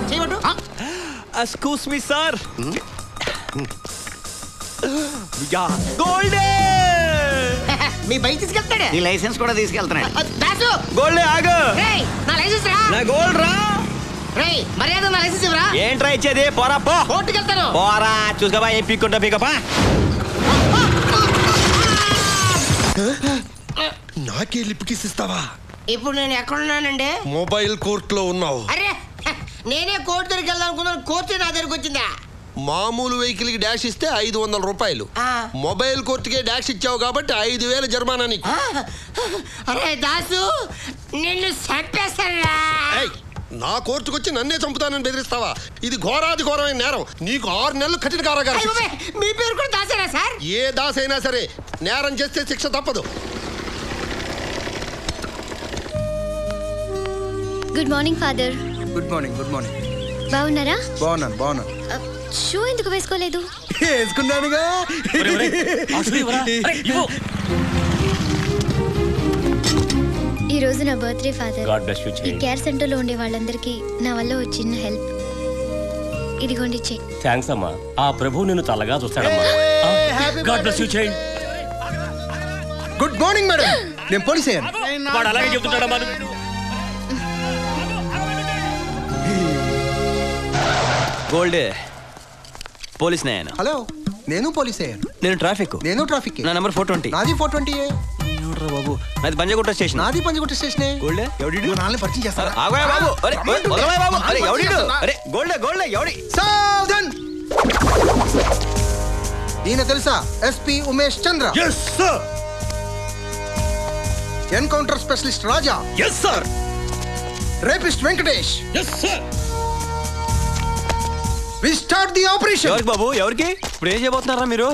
చేయమంటు? Excuse me sir. గోల్డే. మీ బైక్ తీసుకెళ్తాడే. నీ లైసెన్స్ కూడా తీసుకెళ్తున్నాడు. దాసు. గోల్డే ఆగు. రేయ్, నా లైసెన్స్ రా. నా గోల్డ్ రా. రేయ్, మర్యాద నా లైసెన్స్ ఇవ్వరా. ఏంట్రా ఇచ్చేది? పోరా పో. కోర్టుకి వెళ్తాను. పోరా, చూసుకోబా ఏం పీక్కుంటా పీకపా. నాకే లిప్ కిస్ ఇస్తావా? ఇప్పుడు నేను ఎక్కడున్నానండి? మొబైల్ కోర్టులో ఉన్నావు. అరే, నేనే కోర్టు దగ్గరికి వెళ్దాం అనుకున్నాను, కోర్టు నా దగ్గరికి వచ్చిందా? మామూలు వెహికల్ కి డాష్ ఇస్తే 500 రూపాయలు. మొబైల్ కోర్టుకే డాష్ ఇచ్చావు కాబట్టి 5000 జరిమానా నీకు. అరే దాసు, నిన్ను చంపేస్తారా? నా కోర్టుకు వచ్చి నన్నే చంపుతానని బెదిరిస్తావా? ఇది ఘోరాది ఘోరమైన నేరం. నీకు 6 నెలలు కఠిన కారాగారం. మీ పేరు కూడా దాసేనా సార్? ఏ దాస్ అయినా సరే నేరం చేస్తే శిక్ష తప్పదు. Good morning father. Good morning. Good morning. బాగున్నారా? బాగున్నాను. షూ ఎందుకు వేసుకోలేదు? వేసుకున్నానుగా. ఈ రోజు నా birthday father. God bless you, ఈ కేర్ సెంటర్ లో ఉండే వాళ్ళందరికీ నా వల్ల ఒక చిన్న హెల్ప్. ఇదిగోండి చెక్. థ్యాంక్స్ అమ్మా. ఆ ప్రభు నిన్ను తలగా చూస్తాడమ్మా. God bless you child. Good morning madam. నేను పోలీస్ అయ్యాను. వాడు అలాగే చెప్తుంటాడమ్మా. గోల్డ్ పోలీస్ నేను. హలో, నేను పోలీస్ అయ్యాను. నేను ట్రాఫిక్. నేను ట్రాఫిక్. నా నంబర్ 420. నాది 420. బాబు నాది పంజగుట్ట స్టేషన్. నాది పంజగుట్ట స్టేషన్. గోల్డ్ ఎవడిడు? నాల్ని పరిచయం చేస్తారా? ఆగోయ్ బాబు. అరే వదలవే బాబు. అరే ఎవడిడు? అరే గోల్డ్ ఎవడి? సావధాన్. ఈయన తెలుసా? SP Umesh Chandra. yes sir. Encounter specialist Raja. yes sir. Rapist Venkatesh. yes sir. We start the operation. ఎవరికి బాబు? ఎవరికి? ఇప్పుడు ఏం చేయబోతున్నారా మీరు?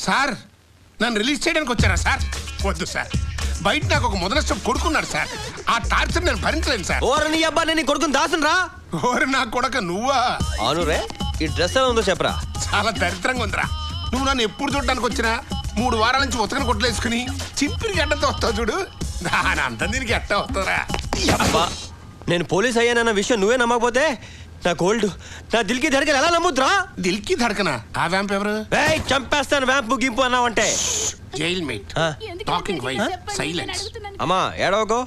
సార్ నన్ను రిలీజ్ చేయడానికి వచ్చారా సార్? వద్దు సార్, బయట నాకు ఒక మొదలష్టం కొడుకున్నాడు సార్. ఆ టార్చర్ నేను భరించలేను సార్. ఓరు నీ అబ్బా, నేను కొడుకుని దాసును రా. ఓరు నా కొడక నువ్వా? అవును రే. ఈ డ్రెస్ ఎలా ఉందో చెప్పరా. చాలా దరిద్రంగా ఉందిరా. నువ్వు నన్ను ఎప్పుడు చూడడానికి వచ్చినా 3 వారాల నుంచి ఉతకని కొట్టలేసుకుని చిప్పిరి గడ్డతో వస్తావు చూడు, దాని అంత దీనికి ఎట్ట వస్తుందిరా. అబ్బా, నేను పోలీస్ అయ్యానన్న విషయం నువ్వే నమ్మకపోతే నా గోల్డ్, నా దిల్కి ధడకలు ఎలా నమ్ముద్రా? దిల్కి ధడకనా? ఆ వ్యాంప్ ఎవరు? చంపేస్తాను వ్యాంపు గింపు అన్నావంటే. Jail mate talking wife silence. అమ్మా ఏడవకో.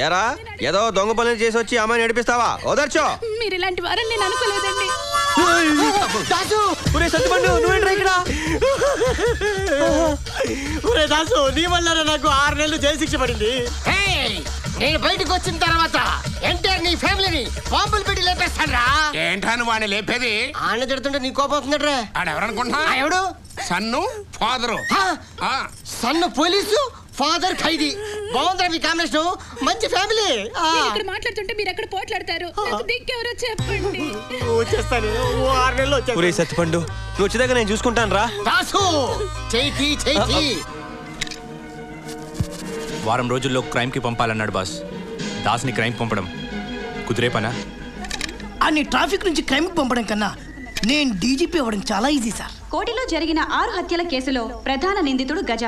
ఏరా ఏదో దొంగ పనులు చేసి వచ్చి అమ్మాయిని నడిపిస్తావా? ఓదర్చో. మీరు ఇలాంటి వారని నేను అనుకోలేదండి. దాసు, ఒరే సత్యపండు నువ్వేంట్రా ఇక్కడ? ఒరే దాసు, నీ వల్ల నాకు 6 నెలలు జైలు శిక్ష పడింది. నేను బయటకు వచ్చిన తర్వాత ఎంటర్ నీ ఫ్యామిలీని బాంబులు పెట్టి లేపేస్తాను. ఏంటాను వాడిని లేపేది? ఆన్న తిడుతుంటే నీ కోపం వస్తుందట్రా. ఆడెవరనుకుంటున్నా? ఎవడు? సన్ను ఫాదరు. సన్ను పోలీసు, ఫాదర్ ఖైదీ. బాగుందిరా మీ కాంబినేషన్. మంచి ఫ్యామిలీ. ఇక్కడ మాట్లాడుతుంటే మీరు ఎక్కడ పోట్లాడతారు? దిక్కెవరో చెప్పండి. వచ్చేస్తాను. 6 నెలలు వచ్చేస్తాను. ఒరే సత్యపండు, నువ్వు వచ్చేదాకా నేను చూసుకుంటాను రా. దాసు చేయి. వారం రోజుల్లో క్రైమ్కి పంపాలన్నాడు బాస్. దాస్ని క్రైమ్ పంపడం కుదిరే పనా? అన్ని ట్రాఫిక్ నుంచి క్రైమ్కి పంపడం కన్నా నేను డీజీపీ అవ్వడం చాలా ఈజీ సార్. కోటిలో జరిగిన 6 హత్యల కేసులో ప్రధాన నిందితుడు గజ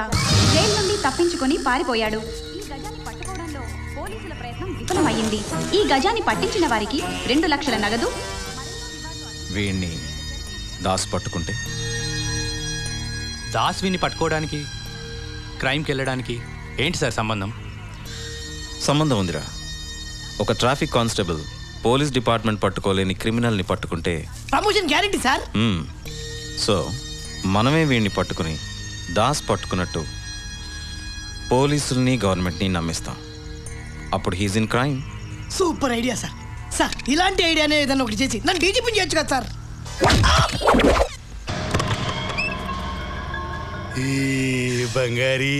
జైలు నుండి తప్పించుకొని పారిపోయాడు. ఈ గజాన్ని పట్టుకోవడంలో పోలీసుల ప్రయత్నం విఫలమైంది. ఈ గజాన్ని పట్టించిన వారికి 2 లక్షల నగదు. వీణ్ణి దాస్ పట్టుకుంటే? దాస్ వీని పట్టుకోవడానికి క్రైమ్కి వెళ్ళడానికి ఏంటి సార్ సంబంధం? సంబంధం ఉందిరా. ఒక ట్రాఫిక్ కానిస్టేబుల్ పోలీస్ డిపార్ట్మెంట్ పట్టుకోలేని క్రిమినల్ని పట్టుకుంటే ప్రమోషన్ గ్యారెంటీ సార్. సో మనమే వీడిని పట్టుకుని దాస్ పట్టుకున్నట్టు పోలీసుల్ని గవర్నమెంట్ని నమ్మిస్తాం. అప్పుడు he's in crime. Super idea sir. Sir ఇలాంటి ఐడియానే ఏదన్నా ఒకటి చేసి నన్ను డీజీపీ చేయొచ్చు కదా సార్. బంగారీ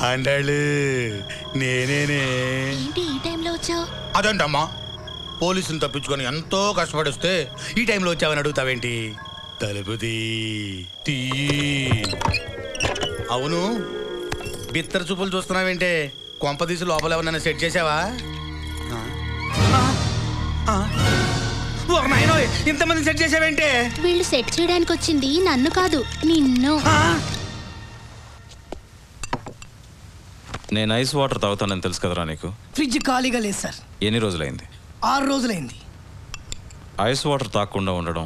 అండాళ్ళు నేనేనే. ఏంటి ఈ టైంలో వచ్చావు? అదేంటమ్మా, పోలీసుని తప్పించుకొని ఎంతో కష్టపడిస్తే ఈ టైంలో వచ్చావని అడుగుతావేంటి? తలుపు తీ. అవును, బిత్తర చూపులు చూస్తున్నావేంటే? కొంపదీసి లోపల ఎవరన్నా సెట్ చేసావా? ఇంతమంది సెట్ చేసావేంటే? వీళ్ళు సెట్ చేయడానికి వచ్చింది నన్ను కాదు, నిన్ను. నేను ఐస్ వాటర్ తాగుతానని తెలుసు కదరా నీకు? ఫ్రిడ్జ్ ఖాళీగా లేదు సార్. ఎన్ని రోజులైంది? 6 రోజులైంది. ఐస్ వాటర్ తాగకుండా ఉండడం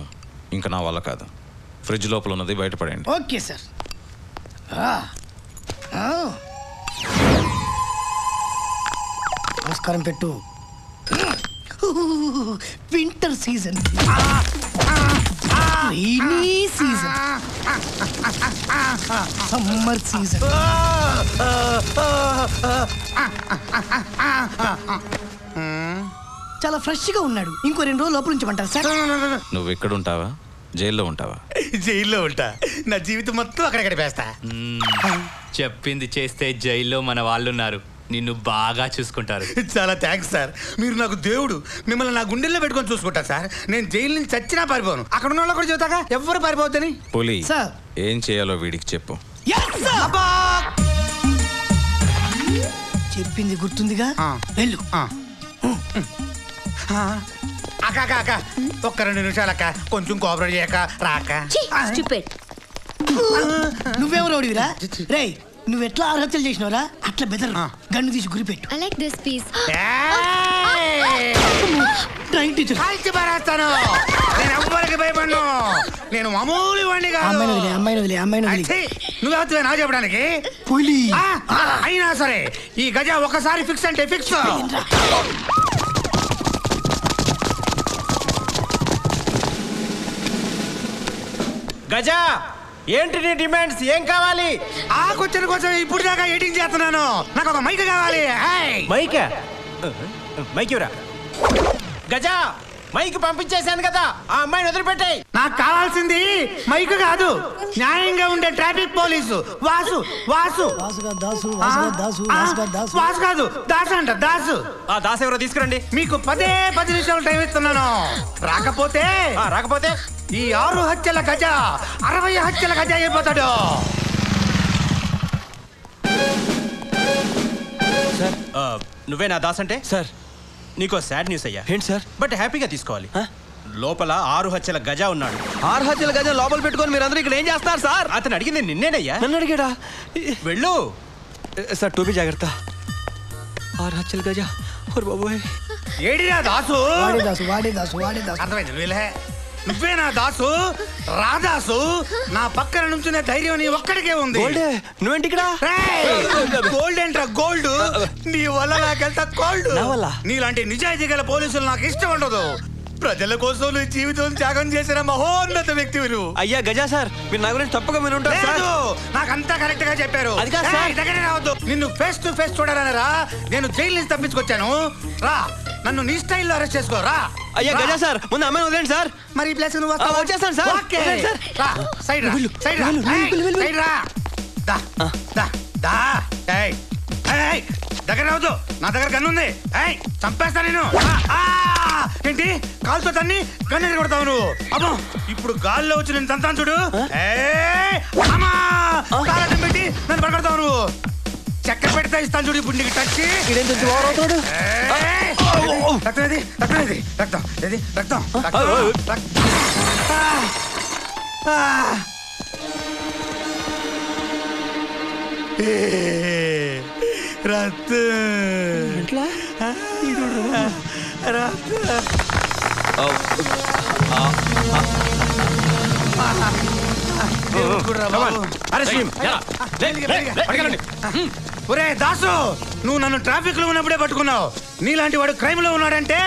ఇంకా నా వల్ల కాదు. ఫ్రిడ్జ్ లోపల ఉన్నది బయటపడేయండి. Okay sir. నమస్కారం పెట్టు. Winter season, rainy season, summer season. చాలా ఫ్రెష్ గా ఉన్నాడు. ఇంకో 2 రోజులు లోపల ఉంచమంటారు సార్. నువ్వు ఎక్కడ ఉంటావా? జైల్లో ఉంటావా? జైల్లో ఉంటా. నా జీవితం మొత్తం అక్కడ గడిపేస్తా. చెప్పింది చేస్తే జైల్లో మన వాళ్ళున్నారు. నిన్ను బాగా చూసుకుంటారు. చాలా థ్యాంక్స్ సార్, మీరు నాకు దేవుడు. మిమ్మల్ని నా గుండెల్లో పెట్టుకొని చూసుకుంటా సార్. నేను జైలు నుంచి చచ్చినా పారిపోను. అక్కడ ఉన్న వాళ్ళు కూడా చెబుతాగా ఎవ్వరు పారిపోవద్దని. పులి ఏం చేయాలో వీడికి చెప్పు. చెప్పింది గుర్తుందిగా, వెళ్ళు. అక్క అక్క అక్క ఒక్క 2 నిమిషాలు అక్క, కొంచెం కోఆపరేట్ చేయక రాక. నువ్వేమో రౌడివిరా? రేయ్, నువ్వు ఎట్లా ఆత్మహత్యలు చేసినవరా? అట్లా బెదర్ గన్ను తీసి గురిపెట్టు. I like this piece. Drawing teacher కాల్చి పారేస్తాను. నేను ఎవ్వరికి భయపడను. నేను మామూలు వాడిని కాదు. అమ్మాయిని వదిలే. నువ్వు నా చెప్పడానికి పులి. అయినా సరే ఈ గజ ఒకసారి ఫిక్స్ అంటే ఫిక్స్. గజా, ఏంటి నీ డిమాండ్స్? ఏం కావాలి? ఆ క్వశ్చన్ కోసం ఇప్పుడు దాకా ఎడిటింగ్ చేస్తున్నాను. నాకు ఒక మైక్ కావాలి. మైక్? మైక్ ఇవ్వరా? గజా, మైక్ పంపించేశాను కదా, ఆ అమ్మాయిని వదిలిపెట్టాయి. నాకు కావాల్సింది మైక్ కాదు, న్యాయంగా ఉండే ట్రాఫిక్ పోలీసు. వాసు వాసు వాసు కాదు, దాసు అంట. దాసు. ఆ దాసు ఎవరో తీసుకురండి. మీకు 10 నిమిషాలు టైం ఇస్తున్నాను. రాకపోతే ఈ 6 హత్యల గజ 60 హత్యల గజ అయిపోతాడు. సార్, నువ్వే నా దాస్ అంటే? సార్, నీకో సాడ్ న్యూస్ అయ్యా. ఏంటి సార్? బట్ హ్యాపీగా తీసుకోవాలి. లోపల 6 హత్యల గజ ఉన్నాడు. 6 హత్యల గజ లోపల పెట్టుకొని మీరందరూ ఇక్కడ ఏం చేస్తున్నారు సార్? అతను అడిగింది నిన్నేనయ్యా. నన్ను అడిగాడా? వెళ్ళు సార్. టోపీ జాగ్రత్త. 6 హత్యల గజ. బాబోయ్, ఏడిరా దాసు? వాడే దాసు. అర్థమైంది. నువ్వే నా దాసు, రాదాసు. నా పక్కన నుంచునే ధైర్యం నీ ఒక్కడికే ఉంది. నువ్వేంటి ఇక్కడ? గోల్డ్ ఏంట్రా? గోల్డ్ నీ వల్ల నాకెంత గోల్డ్. నీలాంటి నిజాయితీ గల పోలీసులు నాకు ఇష్టం ఉండదు. ప్రజల కోసం నీ జీవితం త్యాగం చేసిన మహోన్నత వ్యక్తి మీరు. అయ్యా గజా సార్, మీరు నా గురించి తప్పగా మీరు ఉంటారు సార్. నాకంతా కరెక్ట్ గా చెప్పారు. దగ్గరే రావద్దు. నిన్ను ఫేస్ టు ఫేస్ చూడాలనరా నేను జైలు నుంచి తప్పించుకొచ్చాను. రా, నన్ను నీ స్టైల్లో అరెస్ట్ చేసుకోరా. అయ్యా గజా సార్, ముందు అమ్మాయిని వదిలేండి సార్. మరి ప్లేస్ నువ్వు వచ్చేస్తాను సార్. సైడ్ రా, సైడ్ రా, సైడ్ రా. దగ్గర రావద్దు, నా దగ్గర గన్ను ఉంది. చంపేస్తా నేను. ఏంటి కాలుతో తన్ని గన్ను కొడతావు నువ్వు? అమ్మో, ఇప్పుడు గాల్లో వచ్చి నేను తంతాను చూడు. కాలటం పెట్టి నన్ను పడగొడతావు నువ్వు. చక్కెర పెడితే ఇస్తాను చూడు. ఇప్పుడు నీకు టచ్ రక్తం. ఒరే దాసు, నువ్వు నన్ను ట్రాఫిక్ లో ఉన్నప్పుడే పట్టుకున్నావు. నీలాంటి వాడు క్రైమ్ లో ఉన్నాడంటే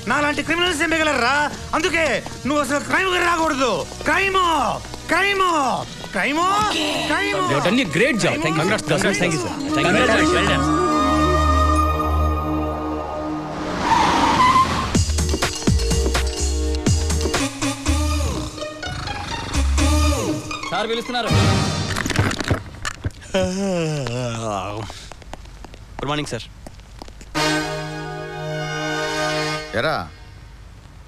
నాలాంటి క్రిమినల్స్ ఏం మిగలరా. అందుకే నువ్వు అసలు క్రైమ్ రాకూడదు. Crime crime crime crime. Great job. Thank you sir. Sir పిలుస్తున్నారు. Good morning sir. ఎరా,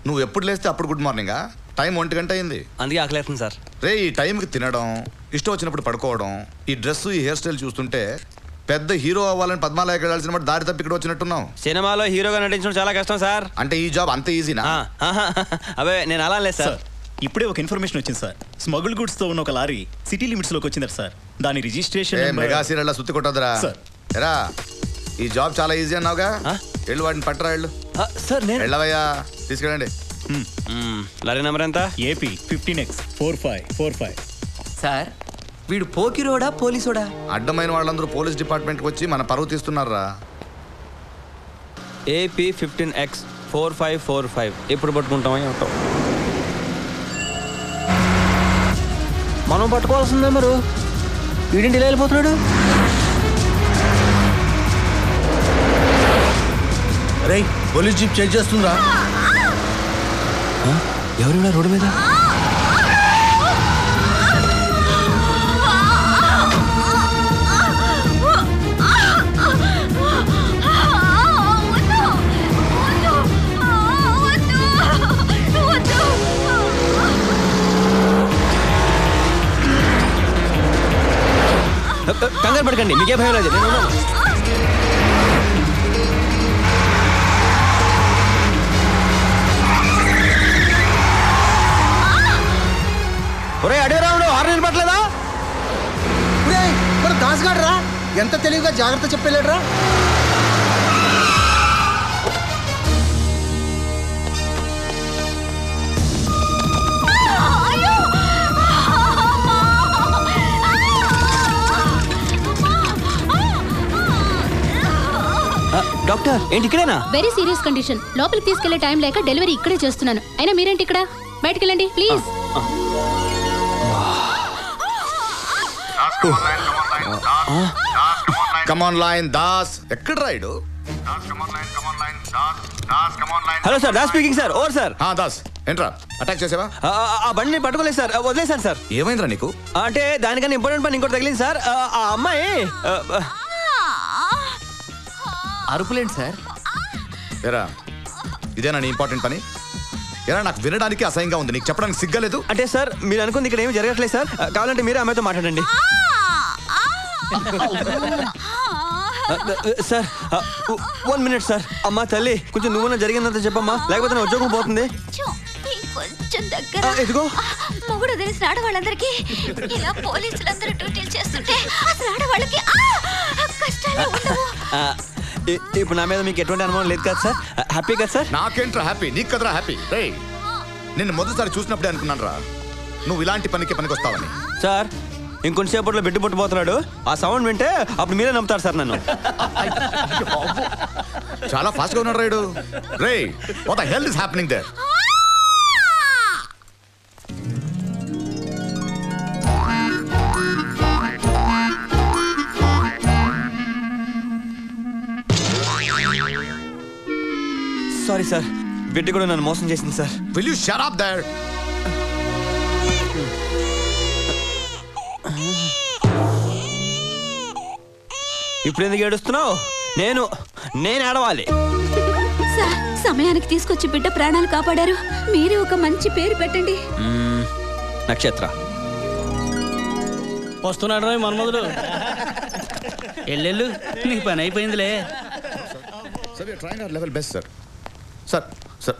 నువ్వు ఎప్పుడు లేస్తే అప్పుడు గుడ్ మార్నింగా? టైం 1 గంట అయింది. అందుకే ఆకలేస్తుంది సార్. రే, ఈ టైంకి తినడం, ఇష్టం వచ్చినప్పుడు పడుకోవడం, ఈ డ్రెస్, ఈ హెయిర్ స్టైల్ చూస్తుంటే పెద్ద హీరో అవ్వాలని పద్మాలయకి వెళ్ళాల్సిన దారి తప్పి ఇక్కడ వచ్చినట్టున్నావు. సినిమాలో హీరోగా నటించడం చాలా కష్టం సార్. అంటే ఈ జాబ్ అంత ఈజీనా? అవే నేను అలా లేదు సార్. ఇప్పుడే ఒక ఇన్ఫర్మేషన్ వచ్చింది సార్. స్మగుల్ గుడ్స్ తో ఉన్న ఒక లారీ సిటీ లిమిట్స్ లోకి వచ్చిందట సార్. దాని రిజిస్ట్రేషన్ మెగా సీరియల్ సుత్తి కొట్టదురా. ఎరా, ఈ జాబ్ చాలా ఈజీ అన్నావుగా, వెళ్ళు వాడిని పట్టరా. వెళ్ళు సార్. వెళ్ళవయ్యా, తీసుకెళ్ళండి. లారీ నెంబర్ ఎంత? AP 15X4545. సార్, వీడు పోకిరోడా పోలీసోడా? అడ్డమైన వాళ్ళందరూ పోలీస్ డిపార్ట్మెంట్కి వచ్చి మన పరువు తీస్తున్నారా. AP 15X4545. ఎప్పుడు పట్టుకుంటామని ఉంటాం మనం. పట్టుకోవాల్సిందే మరి. వీడింటి ఇలా వెళ్ళిపోతున్నాడు. రేయ్, పోలీస్ జీప్ చెక్ చేస్తుందా? ఎవరున్నా రోడ్డు మీద? కంగారు పడకండి, మీకే భయం లేదు. ఒరే అడే రావుడు హార్న్ వినపట్లేదా? మరి దాసుగాడు రా, ఎంత తెలివిగా జాగ్రత్త చెప్పలేడు రా. డాక్టర్ ఏంటి ఇక్కడేనా? Very serious condition. లోపలికి తీసుకెళ్లే టైం లేక డెలివరీ ఇక్కడే చేస్తున్నాను. అయినా మీరేంటి ఇక్కడ? బయటికి వెళ్ళండి ప్లీజ్. Come on line Das. ఎక్కడ Rayudu? Hello sir, Das speaking sir. Over sir. Das ఏంట్రా అటాక్ చేసావా? ఆ బండిని పట్టుకోలేదు సార్, వదిలేశాను సార్. ఏమైందిరా నీకు? అంటే దానికన్నా ఇంపార్టెంట్ పని ఇంకోటి తగిలింది సార్. ఆ అమ్మాయి అరుపులేండి సార్. ఎరా ఇదేనా నీ ఇంపార్టెంట్ పని? ఎరా నాకు వినడానికి అసహ్యంగా ఉంది, నీకు చెప్పడానికి సిగ్గలేదు. అంటే సార్ మీరు అనుకుంది ఇక్కడ ఏమి జరగట్లేదు సార్. కావాలంటే మీరే అమ్మాయితో మాట్లాడండి సార్. 1 minute sir. అమ్మా తల్లి కొంచెం నువ్వున జరిగిందంత చెప్పమ్మా, లేకపోతే నా ఉద్యోగం పోతుంది. కొంచెం దగ్గర ఎదుగో మొగుడు తెలిసిన ఆడవాళ్ళందరికీ ఇలా పోలీసులందరూ డ్యూటీలు చేస్తుంటే అసలు ఆడవాళ్ళకి కష్టాలు ఉండవు. ఇప్పుడు నా మీద మీకు ఎటువంటి అనుమానం లేదు కదా సార్? హ్యాపీ కదా సార్? నాకేంట్రా హ్యాపీ, నీకు కదరా హ్యాపీ. రే నిన్ను మొదటిసారి చూసినప్పుడే అనుకున్నాను రా నువ్వు ఇలాంటి పనికి వస్తావని. సార్ ఇంకొంచెంసేపట్లో బెడ్డు పుట్టబోతున్నాడు. ఆ సౌండ్ వింటే అప్పుడు మీరే నమ్ముతారు సార్ నన్ను. చాలా ఫాస్ట్ గా ఉన్నాడు రాయుడు. రే what the hell is happening there? Sorry sir, బిడ్డ కూడా నన్ను మోసం చేసింది sir. Will you shut up there? ఇప్పుడు ఎందుకు ఏడుస్తున్నావు? నేను ఏడవాలి. సార్ సమయానికి తీసుకొచ్చి బిడ్డ ప్రాణాలు కాపాడారు. మీరే ఒక మంచి పేరు పెట్టండి. నక్షత్ర. వస్తున్నాడు రా మన్మధుడు. ఎల్లెళ్ళు నీకు పని అయిపోయిందిలే. Sir we are trying our level best sir. Sir sir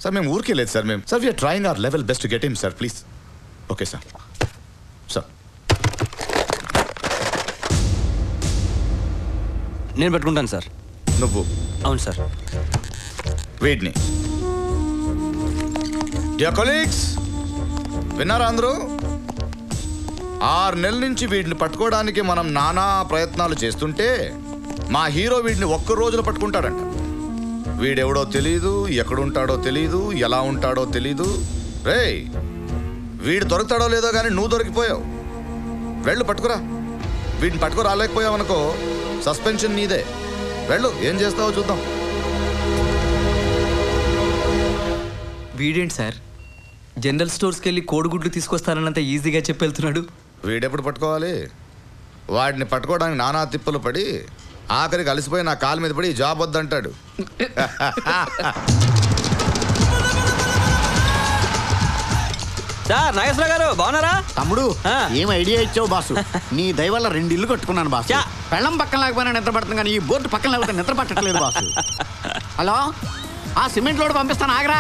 sir మేము ఊరికే లేదు సార్. మేము sir we are trying our level best to get him sir please. Okay sir. Sir నేను పెట్టుకుంటాను సార్. నువ్వు? అవును సార్. వీడ్ని డియర్ కొలీగ్స్ విన్నారా అందరూ? 6 నెలల నుంచి వీడిని పట్టుకోవడానికి మనం నానా ప్రయత్నాలు చేస్తుంటే మా హీరో వీడిని ఒక్క రోజులో పట్టుకుంటాడంట. వీడెవడో తెలీదు, ఎక్కడుంటాడో తెలీదు, ఎలా ఉంటాడో తెలీదు. రే వీడు దొరుకుతాడో లేదో కానీ నువ్వు దొరికిపోయావు. వెళ్ళు పట్టుకురా. వీడిని పట్టుకు రాలేకపోయావు అనుకో సస్పెన్షన్ నీదే. వెళ్ళు, ఏం చేస్తావో చూద్దాం. వీడేంటి సార్ జనరల్ స్టోర్స్కి వెళ్ళి కోడిగుడ్లు తీసుకొస్తానన్నంత ఈజీగా చెప్పి వెళ్తున్నాడు. వీడెప్పుడు పట్టుకోవాలి? వాడిని పట్టుకోవడానికి నానా తిప్పలు పడి ఆఖరికి అలసిపోయి నా కాలు మీద పడి జాబ్ వద్దంటాడు. సార్ నాగేశ్వర గారు బాగున్నారా? తమ్ముడు ఏం ఐడియా ఇచ్చావు బాసు? నీ దయ వల్ల 2 ఇల్లు కట్టుకున్నాను బాసు. పెళ్ళం పక్కన లేకపోయినా నిద్ర పడుతుంది కానీ ఈ బోర్డు పక్కన లేకపోతే నిద్ర పట్టట్లేదు బాసు. హలో, ఆ సిమెంట్ లోడ్ పంపిస్తాను ఆగరా.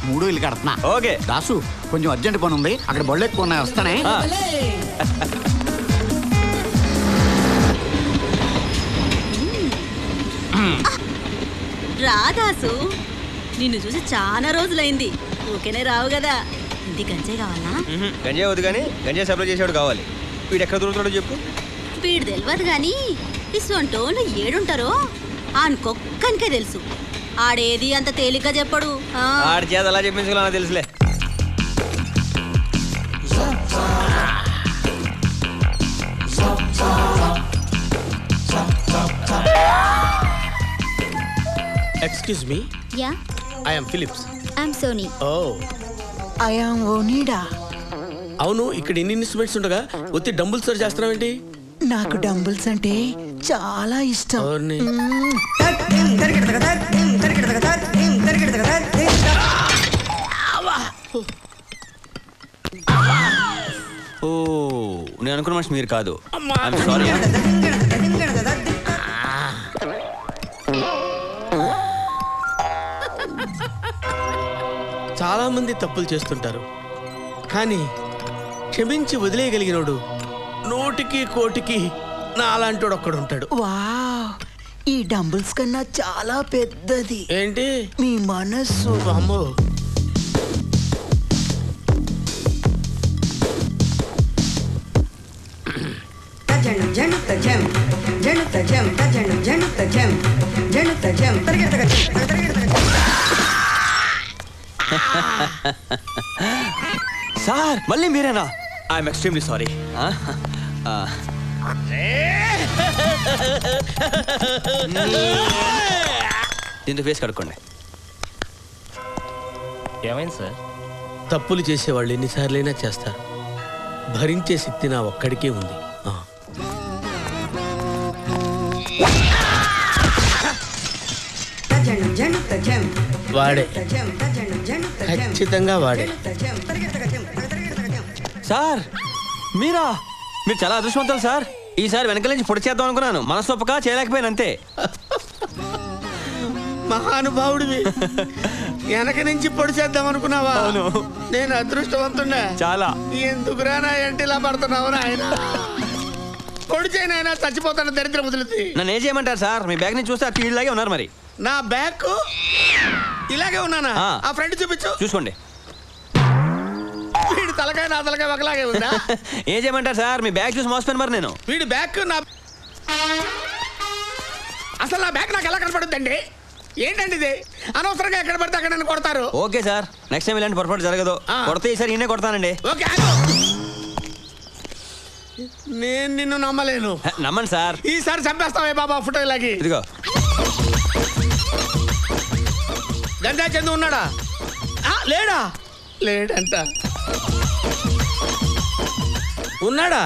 3 ఇల్లు కడుతున్నా. ఓకే దాసు కొంచెం అర్జెంట్ పని ఉంది, అక్కడ బళ్ళు ఎక్కువ ఉన్నాయి, వస్తానే. రాదాసు నిన్ను చూసి చాలా రోజులైంది. ఓకేనే రావు కదా. ఇంటి గంజాయి కావాలా? గంజాయి వద్దు కానీ గంజాయి సప్లై చేసేవాడు కావాలి. వీడు ఎక్కడ దొరుకుతాడో చెప్పు. వీడు తెలియదు కానీ ఇసువంటోళ్ళు ఏడుంటారో ఆనుకొక్కనికే తెలుసు. ఆడేది అంత తేలిగ్గా చెప్పడు. ఆడి చేత అలా చెప్పించుకోవాలన్నా తెలుసులే. Excuse me. Yeah, I am Philips. I am Sony. Oh I am Onida. అవును, ఇక్కడ ఇన్ని ఇన్స్ట్రుమెంట్స్ ఉండగా ఒత్తి డంబుల్స్ తో చేస్తున్నావేంటి? నాకు డంబుల్స్ అంటే చాలా ఇష్టం. ఓ నేను అనుకున్న మనిషి మీరు కాదు. సారీ. చాలా మంది తప్పులు చేస్తుంటారు, కానీ క్షమించి వదిలేయగలిగినోడు 100-1 నా అలాంటోడు ఒక్కడుంటాడు. వావ్, ఈ డంబుల్స్ కన్నా చాలా పెద్దది. ఏంటి? మీ మనస్సు. అమ్మో, సార్ మళ్ళీ మీరేనా? I'm extremely sorry. దీంతో ఫేస్ కడుక్కోండి. ఏమైంది సార్? తప్పులు చేసేవాళ్ళు ఎన్నిసార్లైనా చేస్తారు, భరించే శక్తి నా ఒక్కడికే ఉంది. వాడే, ఖచ్చితంగా వాడే. సార్ మీరా? మీరు చాలా అదృష్టవంతులు సార్. ఈసారి వెనక నుంచి పొడి చేద్దాం అనుకున్నాను, మనసొప్పక చేయలేకపోయాను అంతే. మహానుభావుడివి, వెనక నుంచి పొడి చేద్దాం అనుకున్నావా? అవును. నేను అదృష్టవంతున్నా చాలా. ఎందుకురా నా ఎంటి ఇలా పడుతున్నావు నాయన? పొడి చేయనైనా చచ్చిపోతాను దరిద్రం వదులుతుంది. నన్ను ఏం చేయమంటారు సార్? మీ బ్యాగ్ నుంచి చూస్తే ఆ కీళ్ళలాగే ఉన్నారు. మరి నా బ్యాగ్ ఇలాగే ఉన్నానా? ఆ ఫ్రెండ్ చూపించు. చూసుకోండి. వీడి తలకాయ నా తలకాయ ఒకలాగే ఉందా? ఏం చేయమంటారు సార్? మీ బ్యాగ్ చూసి మోసపోయాను మరి నేను. వీడి బ్యాగ్ నా అసలు నా బ్యాగ్ నాకు ఎలా కనపడుతుందండి? ఏంటండి ఇది? అనవసరంగా ఎక్కడ పడితే అక్కడ నన్ను కొడతారు. ఓకే సార్, నెక్స్ట్ టైం ఇలాంటి పొరపాటు జరగదు. కొడితే ఈసారి ఈయనే కొడతానండి. ఓకే, నేను నిన్ను నమ్మలేను. నమ్మండి సార్. ఈసారి చంపేస్తావే బాబా ఫోటో ఇలాగి. ఇదిగో. గంజా చందు ఉన్నాడా? లేడా? లేడంట. ఉన్నాడా?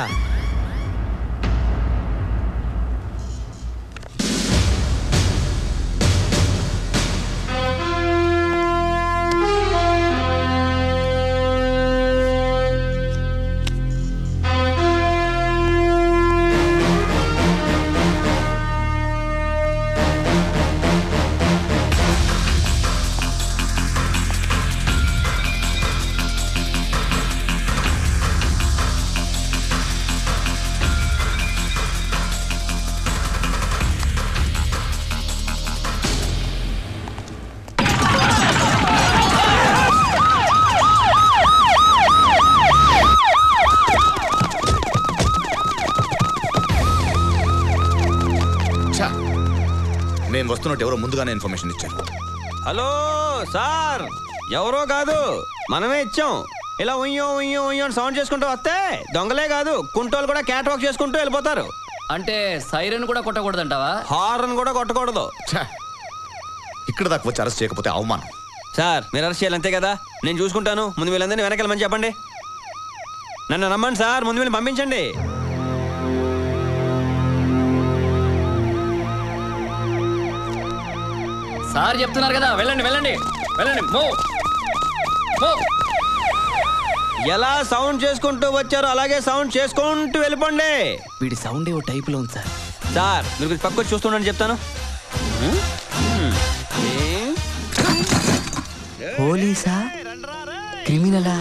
మేము వస్తున్నట్టు ఎవరో ముందుగానే ఇన్ఫర్మేషన్ ఇచ్చారు. హలో సార్, ఎవరో కాదు మనమే ఇచ్చాం. ఇలా ఉయ్యో ఉయ్యో ఉయ్యో అని సౌండ్ చేసుకుంటూ వస్తే దొంగలే కాదు కుంటోలు కూడా క్యాట్ వాక్ చేసుకుంటూ వెళ్ళిపోతారు. అంటే సైరన్ కూడా కొట్టకూడదంటావా? హార్న్ కూడా కొట్టకూడదు. ఇక్కడ దాకా వచ్చి అరెస్ట్ చేయకపోతే అవమానం. సార్ మీరు అరెస్ట్ చేయాలి అంతే కదా? నేను చూసుకుంటాను. ముందు వీళ్ళందరినీ వెనకెళ్ళమని చెప్పండి. నన్ను నమ్మండి సార్, ముందు వీళ్ళని పంపించండి. సార్ చెప్తున్నారు కదా, వెళ్ళండి వెళ్ళండి వెళ్ళండి. ఎలా సౌండ్ చేసుకుంటూ వచ్చారో అలాగే సౌండ్ చేసుకుంటూ వెళ్ళిపోండి. వీడి సౌండ్ ఏవో టైపులో ఉంది సార్. సార్ మీరు కొంచెం పక్కకు చూస్తుండని చెప్తాను. పోలీసా క్రిమినలా?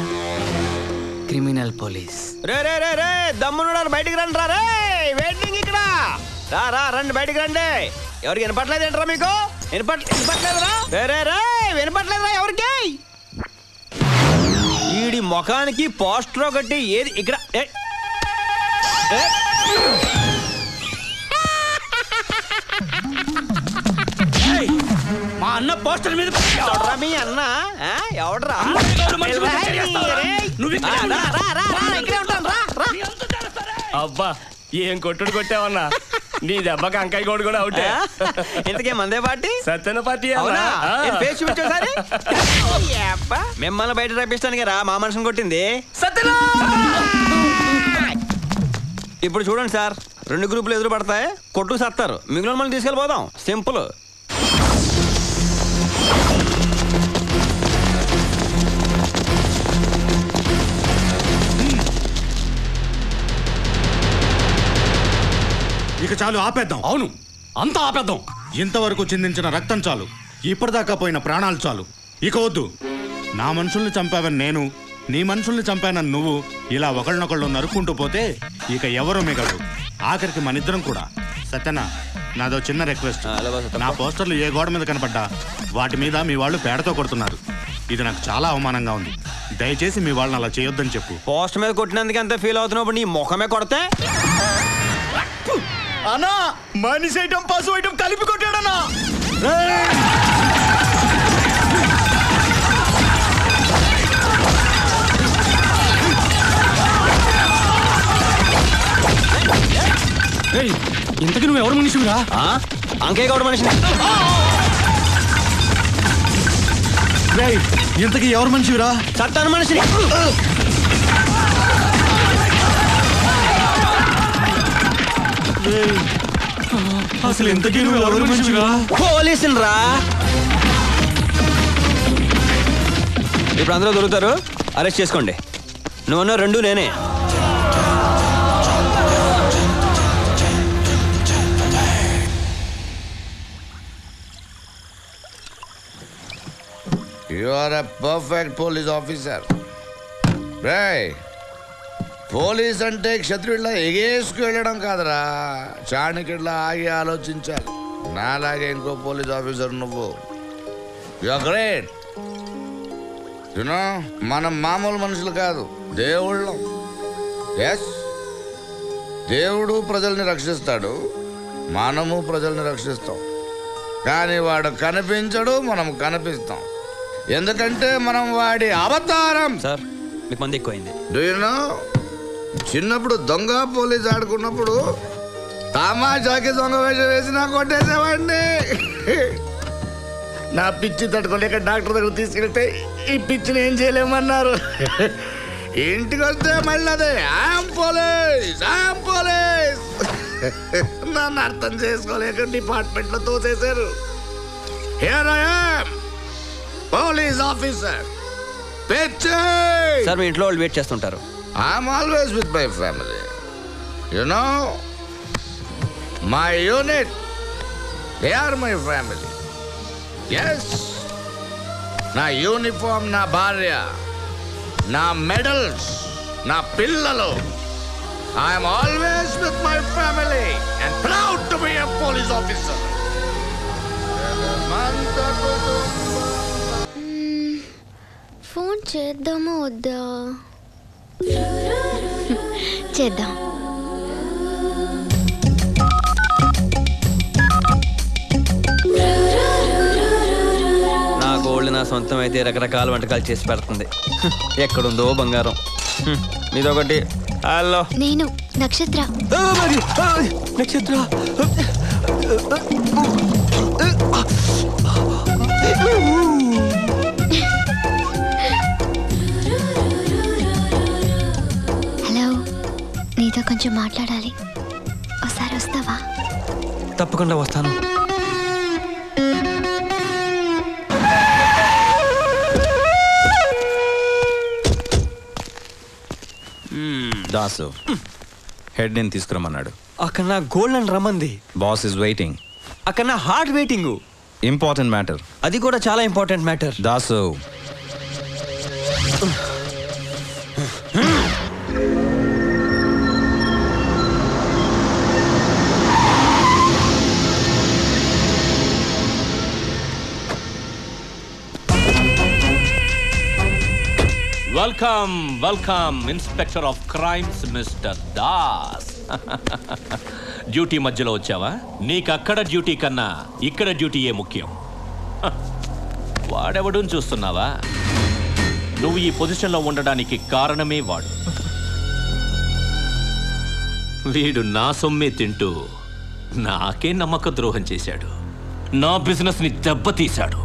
Criminal police. రే రే రే రే దమ్మునున్నారు, బయటికి రండి రా. రే వెయిటింగ్ ఇక్కడ. రా రా రండి, బయటికి రండి. ఎవరికి వినపట్లేదు ఏంట్రా మీకు? వినపట్లేదురా? రే రే రే వినపట్లేదురా ఎవరికి? ఈడి ముఖానికి పోస్టర్ ఒకటి ఏది ఇక్కడ? మా అన్న పోస్టర్ మీద ఎవడ్రా మీ అన్న? ఎవడ్రా? అబ్బా ఏం కొట్టుడు కొట్టావన్నా? నీ దెబ్బకి అంకాయ కోడి కూడా అవుటే. ఇంతకే మందే పార్టీ? సత్యన పార్టీ. మిమ్మల్ని బయట రప్పిస్తాను కదా మా మనిషిని కొట్టింది. ఇప్పుడు చూడండి సార్, 2 గ్రూపులు ఎదురు పడతాయి, కొట్టు సత్తారు. మిగిలిన మనం తీసుకెళ్ళిపోదాం. సింపుల్. ఇక చాలు ఆపేద్దాం. అవును, అంతా ఆపేద్దాం. ఇంతవరకు చిందించిన రక్తం చాలు, ఇప్పటిదాకా పోయిన ప్రాణాలు చాలు. ఇక వద్దు. నా మనుషుల్ని చంపావని నేను, నీ మనుషుల్ని చంపానని నువ్వు, ఇలా ఒకళ్ళనొకళ్ళు నరుక్కుంటూ పోతే ఇక ఎవరో మిగలరు. ఆఖరికి మనిద్దరం కూడా. సత్యనా, నాదో చిన్న రిక్వెస్ట్. నా పోస్టర్లు ఏ గోడ మీద కనపడ్డా వాటి మీద మీ వాళ్ళు పేడతో కొడుతున్నారు. ఇది నాకు చాలా అవమానంగా ఉంది. దయచేసి మీ వాళ్ళని అలా చేయొద్దని చెప్పు. పోస్ట్ మీద కొట్టినందుకు ఎంత ఫీల్ అవుతున్నప్పుడు నీ ముఖమే కొడితే అన్నా మనిషి ఐటమ్ పశు ఐటమ్ కలిపి కొట్టాడన్నా. ఇంతకీ నువ్వు ఎవరు మనిషివిరా? అంకే గౌడ మనిషిని. ఇంతకీ ఎవరు మనిషివిరా? చట్టాను మనిషిని. అసలు ఇంతకీ నువ్వు ఎవరు మనిషివిరా? పోలీసులు రా. ఇప్పుడు అందరూ దొరుకుతారు, అరెస్ట్ చేసుకోండి. నువ్వన్నా రెండు నేనే. You are a perfect police officer. Right. Police అంటే క్షత్రియుడిలా ఎగేసుకు వెళ్ళడం కాదురా, చాణక్యుడిలా ఆగి ఆలోచించాలి. నాలాగే ఇంకో పోలీస్ ఆఫీసర్ నువ్వు. You are great. యునో, మనం మామూలు మనుషులు కాదు, దేవుళ్ళం. ఎస్, దేవుడు ప్రజల్ని రక్షిస్తాడు, మనము ప్రజల్ని రక్షిస్తాం. కానీ వాడు కనిపించడు, మనం కనిపిస్తాం. ఎందుకంటే మనం వాడి అవతారం. సార్, మీకు మంది ఎక్కువైంది. డూ యు నో, చిన్నప్పుడు దొంగ పోలీస్ ఆడుకున్నప్పుడు తమాషాకి దొంగ వేషం వేసి నాకు కొట్టేసేవాడిని. నా పిచ్చి తట్టుకోలేక డాక్టర్ దగ్గర తీసుకెళ్తే ఈ పిచ్చిని ఏం చేయలేమన్నారు. ఇంటికి వస్తే మళ్ళీ అదే ఐఎమ్ పోలీస్, ఐఎమ్ పోలీస్. నన్ను అర్థం చేసుకోలేక డిపార్ట్మెంట్లో తోసేశారు. Here I am, police officer. Sir, మీ ఇంట్లో వాళ్ళు వెయిట్ చేస్తుంటారు. I'm always with my family. You know, my unit, they are my family. Yes. నా యూనిఫామ్, నా భార్య, నా మెడల్స్, నా పిల్లలు. I'm always with my family and proud to be a police officer. Phone చేద్దామా వద్దా? చేద్దాం. నా గోల్డ్ నా సొంతం అయితే రకరకాల వంటకాలు చేసి పెడుతుంది. ఎక్కడుందో బంగారం. మీదొకటి. హలో, నేను నక్షత్ర. నక్షత్ర, హలో, నీతో కొంచెం మాట్లాడాలి. ఒకసారి వస్తావా? తప్పకుండా వస్తాను. దాసు హెడ్ నేను తీసుకురమ్మన్నాడు. అక్కడ నా గోల్డ్ అని రమ్మంది. Boss is waiting. అక్కడ నా హార్ట్ వెయిటింగ్. Important matter. అది కూడా చాలా important matter. Dasu, welcome welcome inspector of crimes mister Das. Duty మధ్యలో వచ్చావా? నీకు అక్కడ డ్యూటీ కన్నా ఇక్కడ డ్యూటీయే ముఖ్యం. వాడెవడూ చూస్తున్నావా? నువ్వు ఈ పొజిషన్లో ఉండడానికి కారణమే వాడు. వీడు నా సొమ్మే తింటూ నాకే నమ్మక ద్రోహం చేశాడు. నా బిజినెస్ని దెబ్బతీశాడు.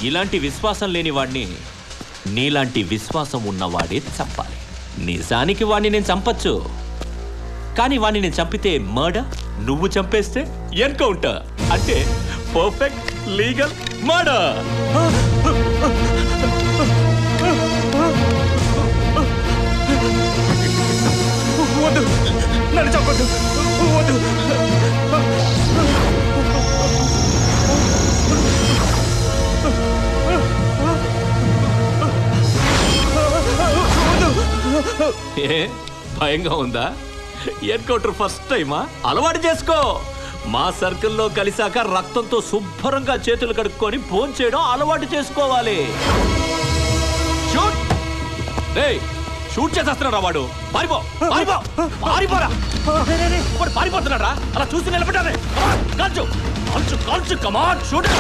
ఇలాంటి విశ్వాసం లేని వాడిని నీలాంటి విశ్వాసం ఉన్నవాడే చంపాలి. నిజానికి వాడిని నేను చంపచ్చు, కానీ వాడిని నేను చంపితే మర్డర్, నువ్వు చంపేస్తే ఎన్కౌంటర్. అంటే పర్ఫెక్ట్ లీగల్ మర్డర్. ఏ భయంగా ఉందా? ఎన్కౌంటర్ ఫస్ట్ టైమా? అలవాటు చేసుకో. మా సర్కిల్లో కలిసాక రక్తంతో శుభ్రంగా చేతులు కడుక్కొని ఫోన్ చేయడం అలవాటు చేసుకోవాలి. షూట్! రేయ్, షూట్ చేసేస్తున్నాడా వాడు? పారిపో, పారిపో, పారిపోరా! వాడు పారిపోతున్నాడా? అలా చూసి నిలబడ్డానే. కాల్చు, కాల్చు, కాల్చు, కమాన్ షూట్!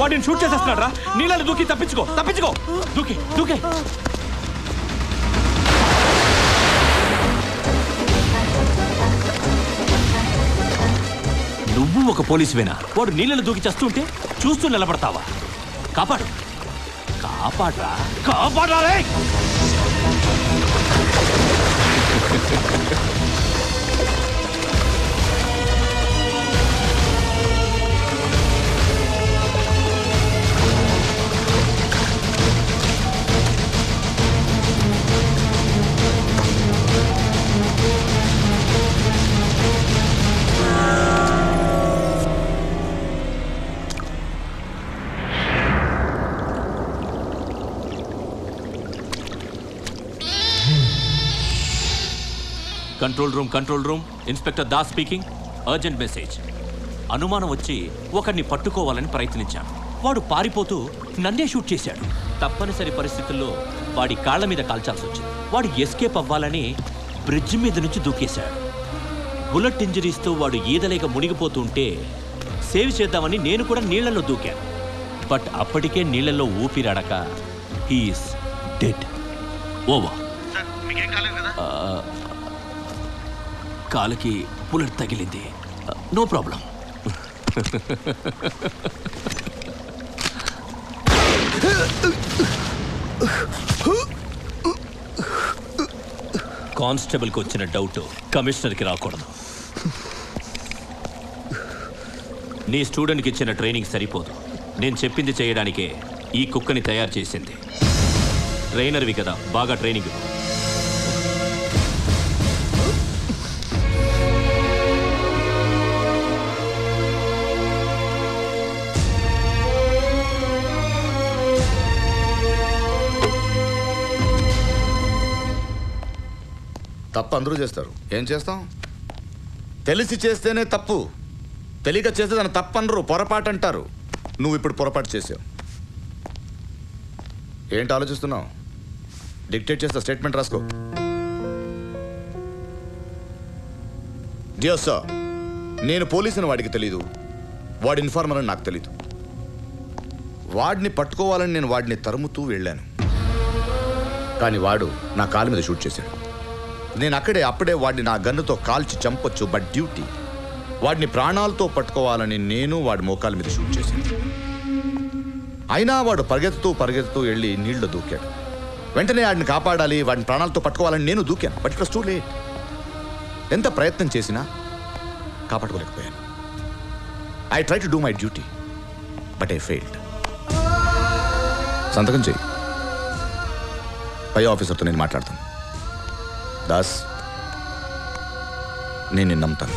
వాడిని షూట్ చేసేస్తున్నాడు రా. నీళ్ళని దూకి తప్పించుకో, తప్పించుకో, దూకి దూకి. నువ్వు ఒక పోలీసువేనా? వాడు నీళ్ళని దూకి చేస్తుంటే చూస్తూ నిలబడతావా? కాపాడు, కాపాడరా, కాపాడాలే. Control room, inspector Das speaking. Urgent message. అనుమానం వచ్చి ఒకరిని పట్టుకోవాలని ప్రయత్నించాను. వాడు పారిపోతూ నన్నే షూట్ చేశాడు. తప్పనిసరి పరిస్థితుల్లో వాడి కాళ్ల మీద కాల్చాల్సి వచ్చింది. వాడు ఎస్కేప్ అవ్వాలని బ్రిడ్జ్ మీద నుంచి దూకేశాడు. బుల్లెట్ ఇంజరీస్తో వాడు ఈదలేక మునిగిపోతుంటే సేవ్ చేద్దామని నేను కూడా నీళ్లలో దూకాను. బట్ అప్పటికే నీళ్లలో ఊపిరాడక హీఈస్ డెడ్. ఓవర్. కాలుకి బుల్లెట్ తగిలింది. No problem. కానిస్టేబుల్కి వచ్చిన డౌట్ కమిషనర్కి రాకూడదు. నీ స్టూడెంట్కి ఇచ్చిన ట్రైనింగ్ సరిపోదు. నేను చెప్పింది చేయడానికే ఈ కుక్కని తయారు చేసింది. ట్రైనర్వి కదా, బాగా ట్రైనింగ్. తప్పు అందరూ చేస్తారు. ఏం చేస్తాం? తెలిసి చేస్తేనే తప్పు, తెలియక చేస్తే దాన్ని తప్పు అనరు, పొరపాటు అంటారు. నువ్వు ఇప్పుడు పొరపాటు చేసావు. ఏంటి ఆలోచిస్తున్నావు? డిక్టేట్ చేస్తా, స్టేట్మెంట్ రాసుకో. డియర్ సార్, నేను పోలీసుని వాడికి తెలీదు, వాడి ఇన్ఫార్మర్ అని నాకు తెలీదు. వాడిని పట్టుకోవాలని నేను వాడిని తరుముతూ వెళ్ళాను. కానీ వాడు నా కాలు మీద షూట్ చేశాడు. నేను అప్పుడే వాడిని నా గన్నుతో కాల్చి చంపొచ్చు. బట్ డ్యూటీ, వాడిని ప్రాణాలతో పట్టుకోవాలని నేను వాడి మోకాల మీద షూట్ చేశాను. అయినా వాడు పరిగెత్తుతూ వెళ్ళి నీళ్లు దూకాడు. వెంటనే వాడిని కాపాడాలి, వాడిని ప్రాణాలతో పట్టుకోవాలని నేను దూకాను. But it was too late. ఎంత ప్రయత్నం చేసినా కాపాడుకోలేకపోయాను. I try to do my duty but I failed. సంతకం చేయి. పై ఆఫీసర్తో నేను మాట్లాడతాను. దాస్, నేను నిన్ను నమ్ముతాను.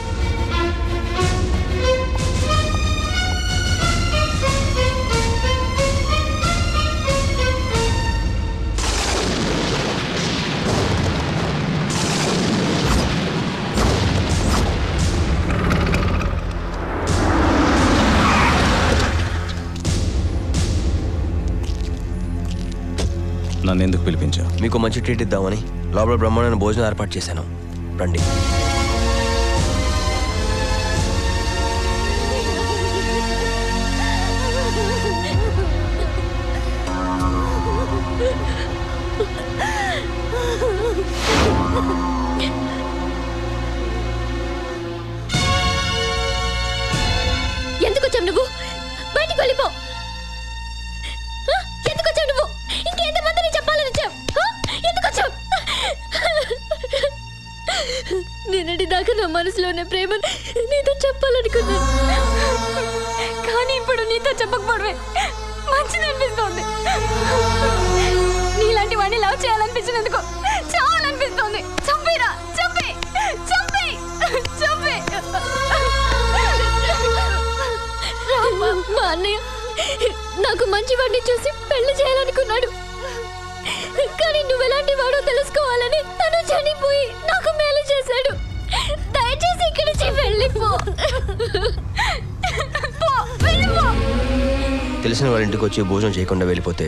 నన్ను ఎందుకు పిలిపించావు? మీకు మంచి ట్రీట్ ఇద్దామని లోపల బ్రహ్మాండమైన భోజనం ఏర్పాటు చేశాను. రండి. ఎందుకు వచ్చావు నువ్వు? బయటికి వెళ్ళిపో. ఎందుకు వచ్చావు నువ్వు? ఇంకెంతమందిని చెప్పాలని వచ్చావు? ఎందుకు వచ్చావు? నిన్నటి ఇప్పటిదాకా నా మనసులో ఉన్న ప్రేమ నీతో చెప్పాలనుకున్నాను, కానీ ఇప్పుడు నీతో చెప్పకపోవడమే మంచిది అనిపిస్తోంది. నీలాంటి వాడిని లవ్ చేయాలనిపించినందుకు చావాలనిపిస్తోంది. చంపిరా, చంపి చంపి చంపి. మా అన్నయ్య నాకు మంచి వాడిని చూసి పెళ్లి చేయాలనుకున్నాడు, కానీ నువ్వెలాంటి వాడో తెలుసుకోవాలని తను చనిపోయి నాకు మేలు చేశాడు. దయచేసి ఇక్కడి నుంచి వెళ్ళిపో. తెలిసిన వాళ్ళ ఇంటికి వచ్చి భోజనం చేయకుండా వెళ్ళిపోతే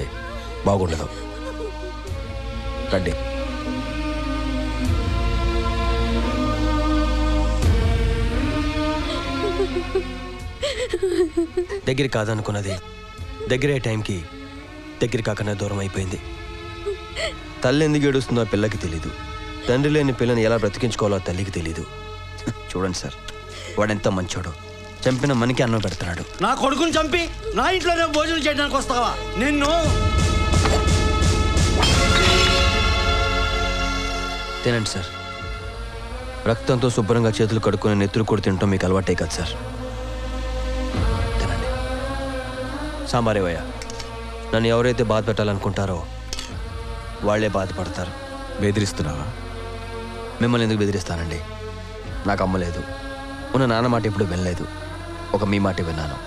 బాగుండదు. రండి. దగ్గర కాదనుకున్నది దగ్గరే టైంకి దగ్గర కాకనే దూరం అయిపోయింది. తల్లి ఎందుకు ఏడుస్తుందో ఆ పిల్లకి తెలీదు, తండ్రి లేని పిల్లని ఎలా బ్రతికించుకోవాలో తల్లికి తెలీదు. చూడండి సార్, వాడెంత మంచోడు. చంపిన మనకి అన్నం పెడుతున్నాడు. నా కొడుకుని చంపి నా ఇంట్లోనే భోజనం చేయడానికి వస్తావా? నిన్ను తినండి సార్. రక్తంతో శుభ్రంగా చేతులు కడుక్కుని నెత్తురు కూడా తినటం మీకు అలవాటే కదా సార్. తినండి. సాంబారేవయ్య, నన్ను ఎవరైతే బాధ పెట్టాలనుకుంటారో వాళ్లే బాధపడతారు. బెదిరిస్తున్నావా? మిమ్మల్ని ఎందుకు బెదిరిస్తానండి? నాకు అమ్మ లేదు, ఉన్న నాన్న మాట ఎప్పుడు వినలేదు. ఒక మీ మాట విన్నాను.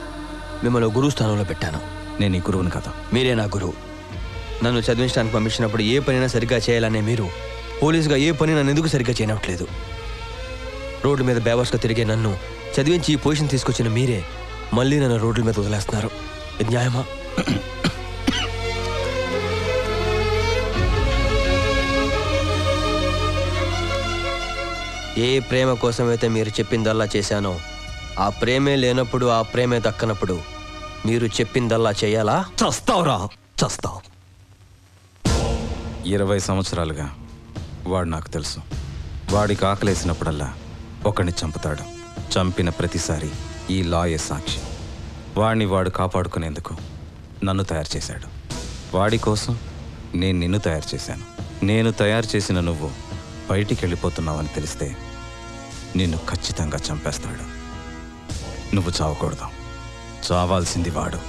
మిమ్మల్ని గురువు స్థానంలో పెట్టాను. నేను ఈ గురువుని కదా. మీరే నా గురువు. నన్ను చదివించడానికి పంపించినప్పుడు ఏ పనైనా సరిగ్గా చేయాలనే మీరు పోలీసుగా ఏ పని నన్ను ఎందుకు సరిగ్గా చేయనట్లేదు? రోడ్డు మీద బేవర్స్గా తిరిగే నన్ను చదివించి ఈ పొజిషన్ తీసుకొచ్చిన మీరే మళ్ళీ నన్ను రోడ్ల మీద వదిలేస్తున్నారు. ఇది న్యాయమా? ఏ ప్రేమ కోసమైతే మీరు చెప్పిందల్లా చేశానో ఆ ప్రేమే లేనప్పుడు, ఆ ప్రేమే దక్కనప్పుడు మీరు చెప్పిందల్లా చేయాలా? చస్తావురా, చస్తావు. 20 సంవత్సరాలుగా వాడు నాకు తెలుసు. వాడికి ఆకలేసినప్పుడల్లా ఒకడిని చంపుతాడు. చంపిన ప్రతిసారి ఈ లాయే సాక్షి. వాడిని వాడు కాపాడుకునేందుకు నన్ను తయారు చేశాడు. వాడి కోసం నేను నిన్ను తయారు చేశాను. నేను తయారు చేసిన నువ్వు బయటికి వెళ్ళిపోతున్నావని తెలిస్తే నిన్ను ఖచ్చితంగా చంపేస్తాడు. నువ్వు చావకూడదు. చావాల్సింది వాడు.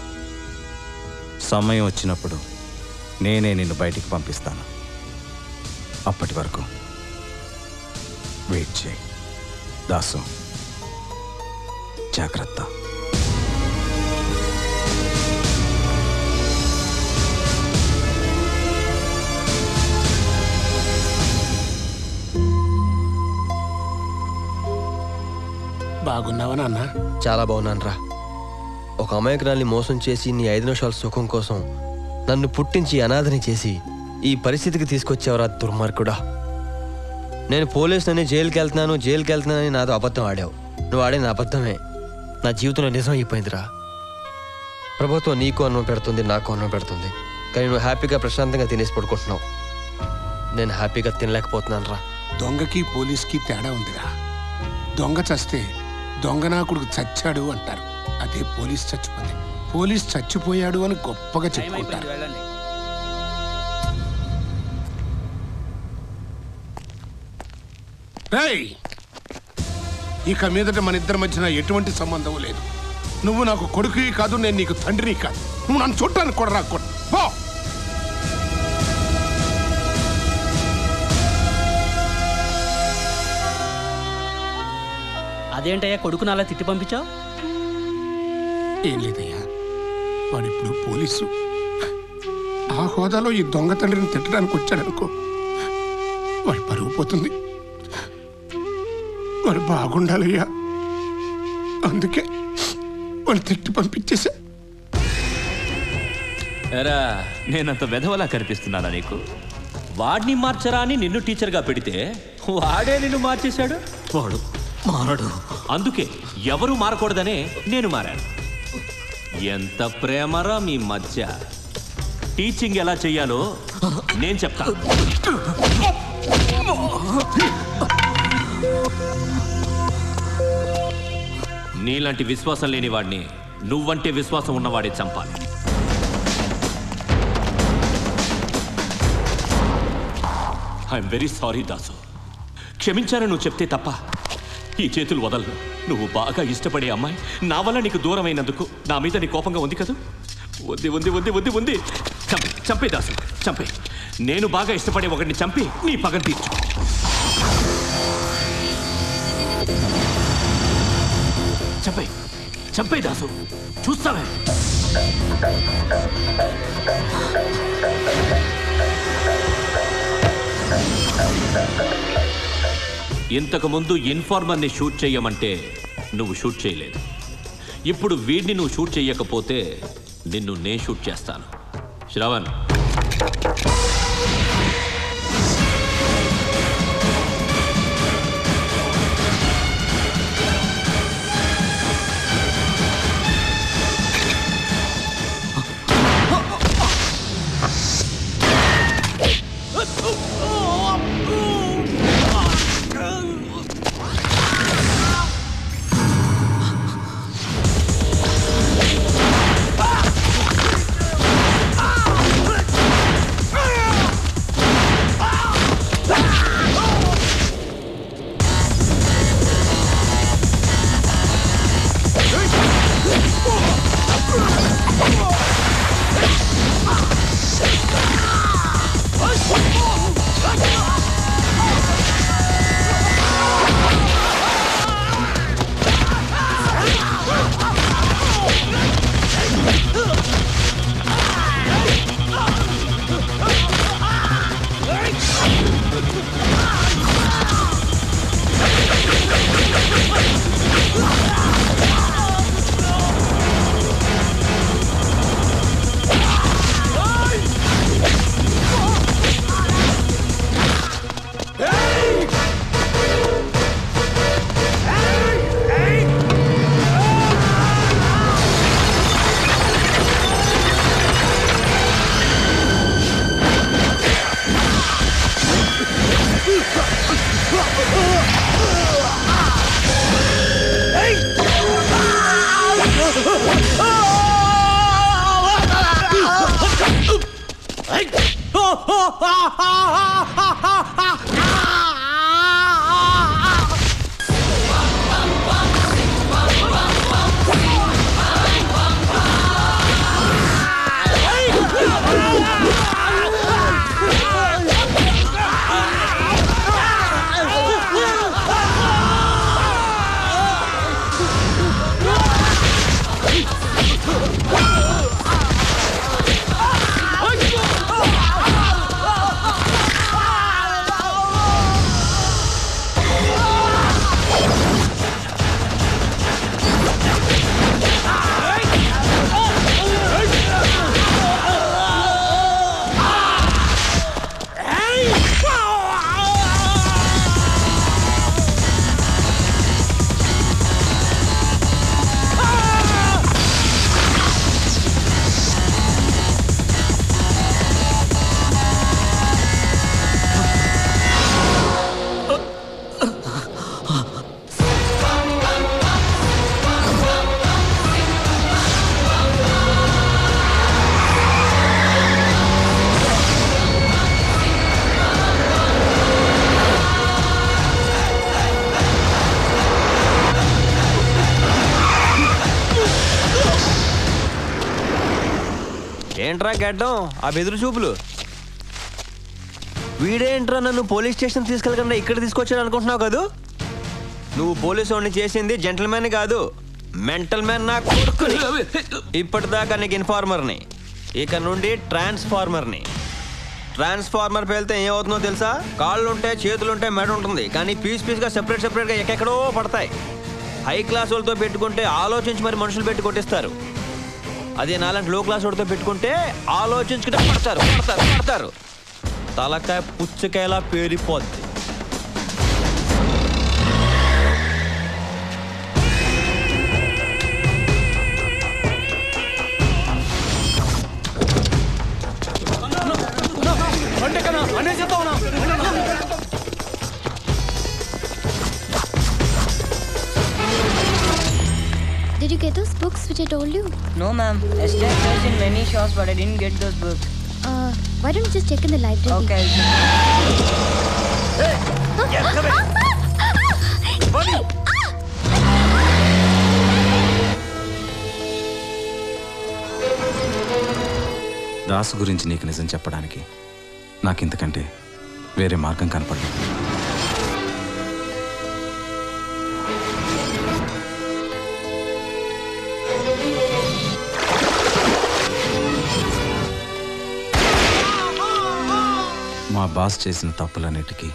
సమయం వచ్చినప్పుడు నేనే నిన్ను బయటికి పంపిస్తాను. అప్పటి వరకు వెయిట్ చేయి. దాసు, జాగ్రత్త. బాగున్నావా నాన్న? చాలా బాగున్నాను రా. ఒక అమాయకురాల్ని మోసం చేసి నీ 5 నిమిషాల సుఖం కోసం నన్ను పుట్టించి అనాథని చేసి ఈ పరిస్థితికి తీసుకొచ్చావురా దుర్మార్గుడా. నేను పోలీసులని జైలుకి వెళ్తున్నానని నాతో అబద్ధం ఆడావు. నువ్వు ఆడే నా అబద్ధమే నా జీవితంలో నిజం అయిపోయిందిరా. ప్రభుత్వం నీకు అన్నం పెడుతుంది, నాకు అన్నం పెడుతుంది, కానీ నువ్వు హ్యాపీగా ప్రశాంతంగా తినేసి పడుకుంటున్నావు. నేను హ్యాపీగా తినలేకపోతున్నాను రా. దొంగకి పోలీస్కి తేడా ఉందిరా. దొంగ చస్తే దొంగనాకుడు చచ్చాడు అంటారు. అదే పోలీస్ చచ్చిపోతే పోలీస్ చచ్చిపోయాడు అని గొప్పగా చెప్పుకుంటారు. రేయ్, ఇక మీదట మన ఇద్దరి మధ్యన ఎటువంటి సంబంధం లేదు. నువ్వు నాకు కొడుకువి కాదు, నేను నీకు తండ్రిని కాదు. నువ్వు నన్ను చూడటానికి కూడా రాకూడదు. పో. అదేంటయ్యా కొడుకుని అలా తిట్టి పంపించావు? ఏం లేదయ్యా, వాడిప్పుడు పోలీసు. ఆ హోదాలో ఈ దొంగ తండ్రిని తిట్టడానికి వచ్చాడనుకో, వాడి పరువు పోతుంది. వాడు బాగుండాలయ్యా, అందుకే వాడు తిట్టి పంపించేశా. ఎరా, నేనంత వెధవలా కనిపిస్తున్నానా నీకు? వాడిని మార్చరా అని నిన్ను టీచర్గా పెడితే వాడే నిన్ను మార్చేశాడు. వాడు మారడు. అందుకే ఎవరు మారకూడదనే నేను మారాను. ఎంత ప్రేమరా మీ మధ్య. టీచింగ్ ఎలా చెయ్యాలో నేను చెప్తాను. నీలాంటి విశ్వాసం లేని వాడిని నువ్వంటే విశ్వాసం ఉన్నవాడే చంపాలి. I'm very sorry Dasu. క్షమించాను నువ్వు చెప్తే తప్ప ఈ చేతులు వదలను. నువ్వు బాగా ఇష్టపడే అమ్మాయి నా వల్ల నీకు దూరమైనందుకు నా మీద నీ కోపంగా ఉంది కదా? ఉంది ఉంది ఉంది ఉంది ఉంది చంపే దాసు, చంపే. నేను బాగా ఇష్టపడే ఒకటిని చంపి నీ పగని తీర్చు. చంపే చంపే దాసు, చూస్తావే. ఇంతకుముందు ఇన్ఫార్మర్ని షూట్ చెయ్యమంటే నువ్వు షూట్ చేయలేదు. ఇప్పుడు వీడిని నువ్వు షూట్ చెయ్యకపోతే నిన్ను నేను షూట్ చేస్తాను. శ్రవణ్, ఏంట్రా గడ్డం ఆ బెదురు చూపులు? వీడేంట్రా నన్ను పోలీస్ స్టేషన్ తీసుకెళ్ళకుండా ఇక్కడ తీసుకొచ్చాడు అనుకుంటున్నావు కదూ? నువ్వు పోలీసు వాడిని చేసింది జెంటల్మెన్ కాదు, మెంటల్ మ్యాన్. నా కొడుకుని ఇప్పటిదాకా నీకు ఇన్ఫార్మర్ని, ఇక నుండి ట్రాన్స్ఫార్మర్ని. ట్రాన్స్ఫార్మర్ పేలితే ఏమవుతుందో తెలుసా? కాళ్ళుంటే చేతులుంటే మెడ ఉంటుంది, కానీ పీస్ పీస్గా సెపరేట్గా ఎక్కడో పడతాయి. హై క్లాస్ వాళ్ళతో పెట్టుకుంటే ఆలోచించి మరి మనుషులు పెట్టి కొట్టిస్తారు. అదే నాలాంటి లో క్లాస్ వాడితో పెట్టుకుంటే ఆలోచించుకుంటే పడతారు. తలకాయ పుచ్చకాయలా పేరిపోద్ది. Did you get those books which I told you? No, ma'am. Esther searched in many shops, but I didn't get those books. Why don't you just check in the library? Okay. Hey! Yes, come in. Dasu గురించి నీకు నిజం చెప్పడానికి నాకు ఇంతకంటే వేరే మార్గం కనపడలేదు. మా బాస్ చేసిన తప్పులన్నిటికీ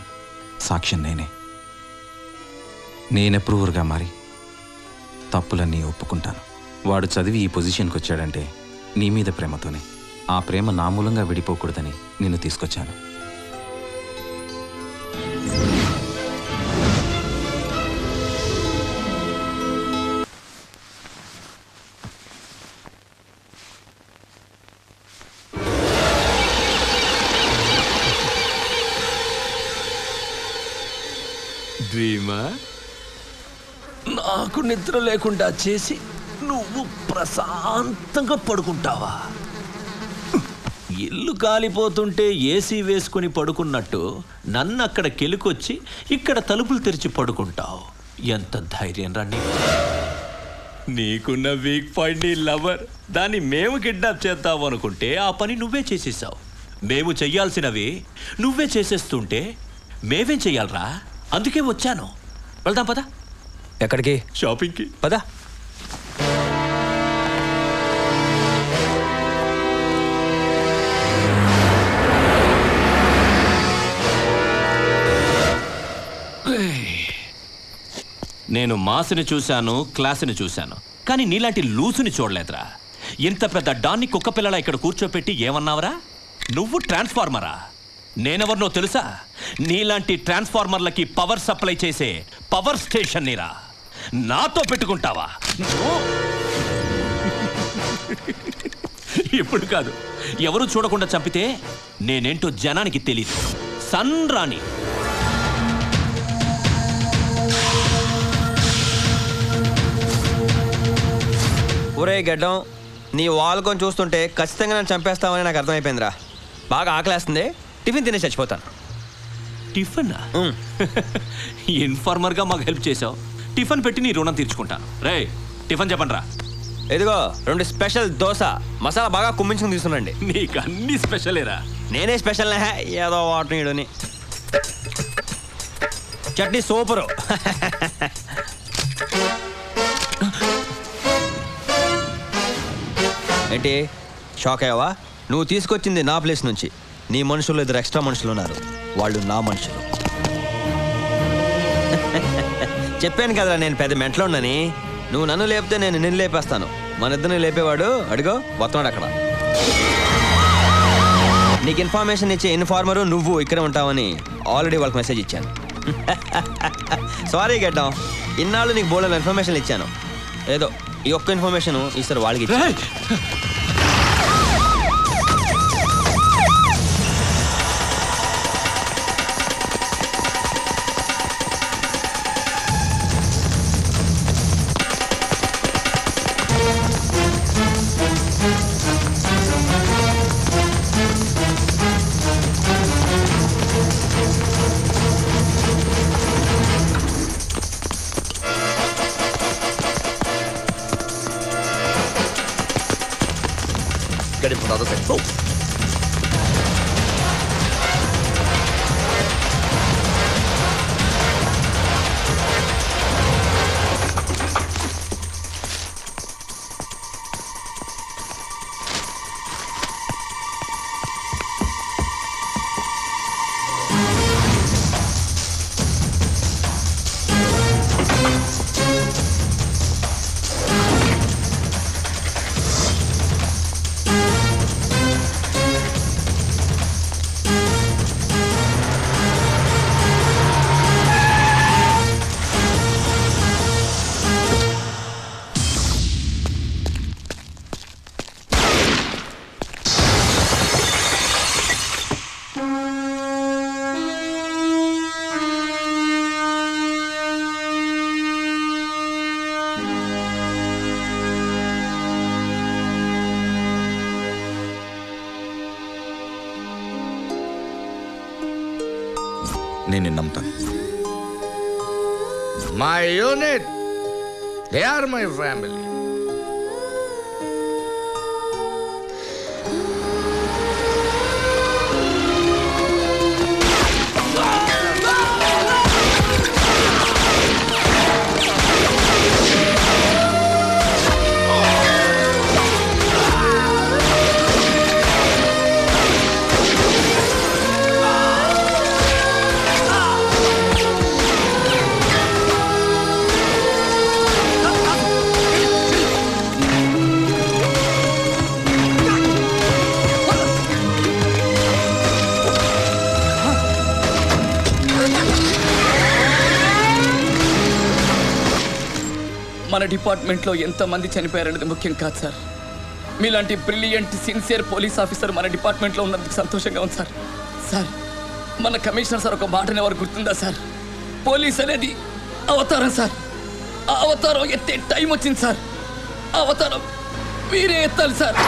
సాక్ష్యం నేనే ప్రూవర్గా మారి తప్పులన్నీ ఒప్పుకుంటాను. వాడు చదివి ఈ పొజిషన్కి వచ్చాడంటే నీ మీద ప్రేమతోనే. ఆ ప్రేమ నా మూలంగా విడిపోకూడదని నిన్ను తీసుకొచ్చాను. డ్రీమా, నాకు నిద్ర లేకుండా చేసి నువ్వు ప్రశాంతంగా పడుకుంటావా? ఇల్లు కాలిపోతుంటే ఏసీ వేసుకుని పడుకున్నట్టు నన్ను అక్కడ కెలుకొచ్చి ఇక్కడ తలుపులు తెరిచి పడుకుంటావు. ఎంత ధైర్యం రా నీకున్న వీక్ పాయింట్ నీ లవర్. దాన్ని మేము కిడ్నాప్ చేద్దాం అనుకుంటే ఆ పని నువ్వే చేసేసావు. మేము చెయ్యాల్సినవి నువ్వే చేసేస్తుంటే మేమేం చెయ్యాలరా? అందుకే వచ్చాను. వెళ్దాం పదా. ఎక్కడికి? షాపింగ్కి పదా. నేను మాస్ని చూశాను, క్లాస్ని చూశాను, కానీ నీలాంటి లూసుని చూడలేదురా. ఇంత పెద్ద డాన్ని కుక్క పిల్లల ఇక్కడ కూర్చోపెట్టి ఏమన్నావరా? నువ్వు ట్రాన్స్ఫార్మరా? నేనెవరినో తెలుసా? నీలాంటి ట్రాన్స్ఫార్మర్లకి పవర్ సప్లై చేసే పవర్ స్టేషన్ నీరా. నాతో పెట్టుకుంటావా? ఇప్పుడు కాదు, ఎవరు చూడకుండా చంపితే నేనేంటో జనానికి తెలీదు. సన్ రాణి. ఒరే గడ్డం, నీ వాల్కొని చూస్తుంటే ఖచ్చితంగా నన్ను చంపేస్తావని నాకు అర్థమైపోయిందిరా. బాగా ఆకలేస్తుంది, టిఫిన్ తినేసి చచ్చిపోతాను. టిఫిన్? ఇన్ఫార్మర్గా మాకు హెల్ప్ చేసావు. టిఫిన్ పెట్టి నీ రుణం తీర్చుకుంటాను. రే, టిఫిన్ చెప్పండి రా. ఇదిగో 2 స్పెషల్ దోశ, మసాలా బాగా కుమ్మించుకుని తీసుకురండి. నీకు అన్ని స్పెషలేరా? నేనే స్పెషల్ ఏదో వాటనీడుని. చట్నీ సూపరు. ఏంటి షాక్ అయ్యావా? నువ్వు తీసుకొచ్చింది నా ప్లేస్ నుంచి. నీ మనుషులు 2 ఎక్స్ట్రా మనుషులు ఉన్నారు, వాళ్ళు నా మనుషులు. చెప్పాను కదరా నేను పెద్ద మెంట్లో ఉన్నాని. నువ్వు నన్ను లేపితే నేను నిన్ను లేపేస్తాను. మన ఇద్దరిని లేపేవాడు అడిగో వస్తున్నాడు అక్కడ. నీకు ఇన్ఫర్మేషన్ ఇచ్చే ఇన్ఫార్మరు నువ్వు ఇక్కడ ఉంటావని ఆల్రెడీ వాళ్ళకి మెసేజ్ ఇచ్చాను. సారీ గడ్డం, ఇన్నాళ్ళు నీకు బోల్డ్ ఇన్ఫర్మేషన్ ఇచ్చాను. ఏదో ఈ ఒక్క ఇన్ఫర్మేషన్ ఈసారి వాళ్ళకి ఇచ్చాను. Get him from the other side. Go! నేను నమ్ముతాను. My unit, they are my family. మన డిపార్ట్మెంట్లో ఎంతమంది చనిపోయారనేది ముఖ్యం కాదు సార్. మీలాంటి బ్రిలియంట్ సిన్సియర్ పోలీస్ ఆఫీసర్ మన డిపార్ట్మెంట్లో ఉన్నందుకు సంతోషంగా ఉంది సార్. సార్, మన కమిషనర్ సార్ ఒక మాటని ఎవరు గుర్తుందా సార్? పోలీస్ అనేది అవతారం సార్. ఆ అవతారం ఎత్తే టైం వచ్చింది సార్. ఆ అవతారం మీరే ఎత్తాలి సార్.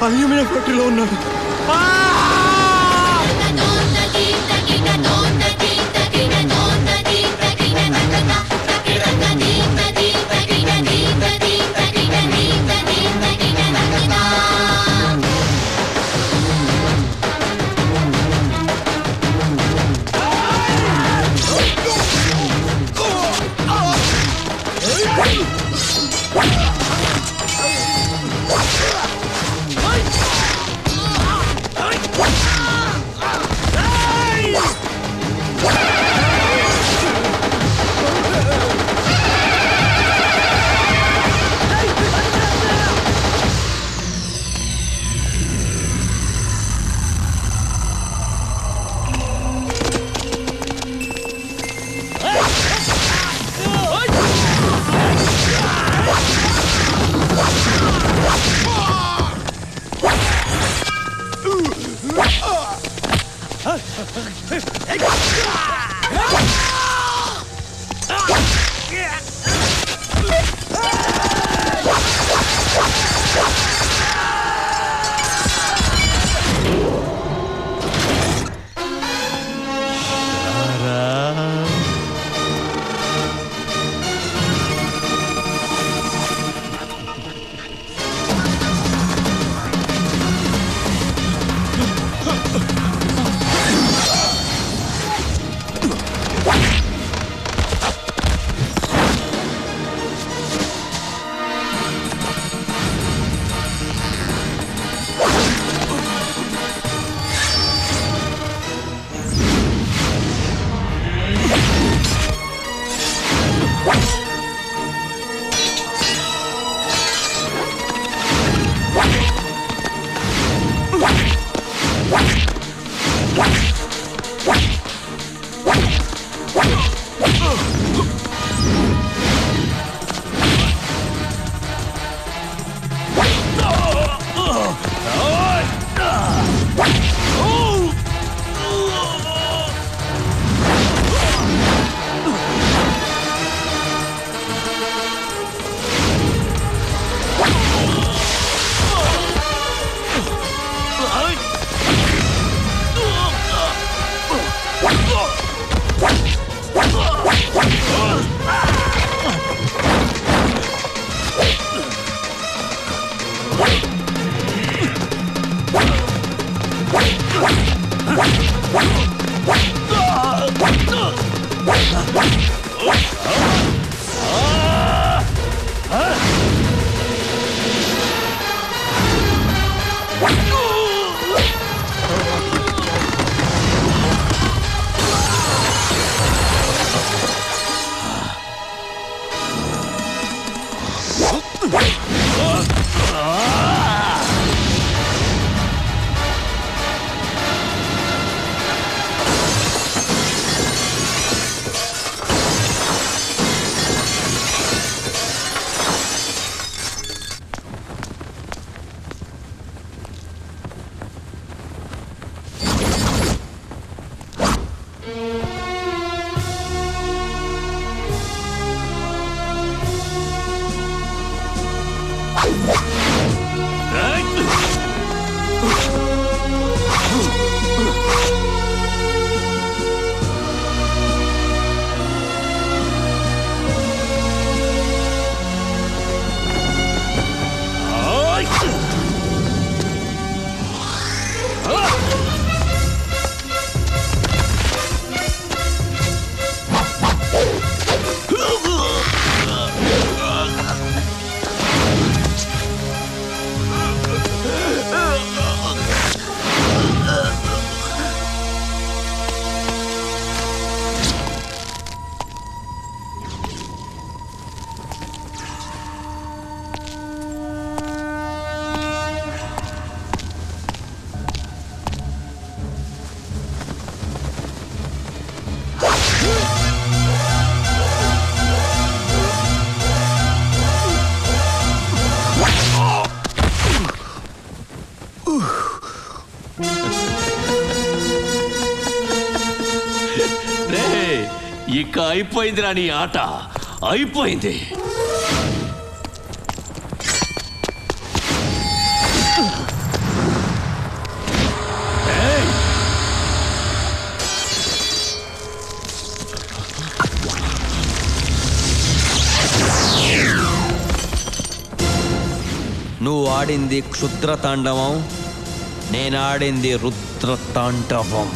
అల్యూమినియం ఫ్యాక్టరీలో ఉన్నాడు. ఇక అయిపోయిందిరా నీ ఆట, అయిపోయింది. నువ్వు ఆడింది క్షుద్ర తాండవం, నేను ఆడింది రుద్ర తాండవం.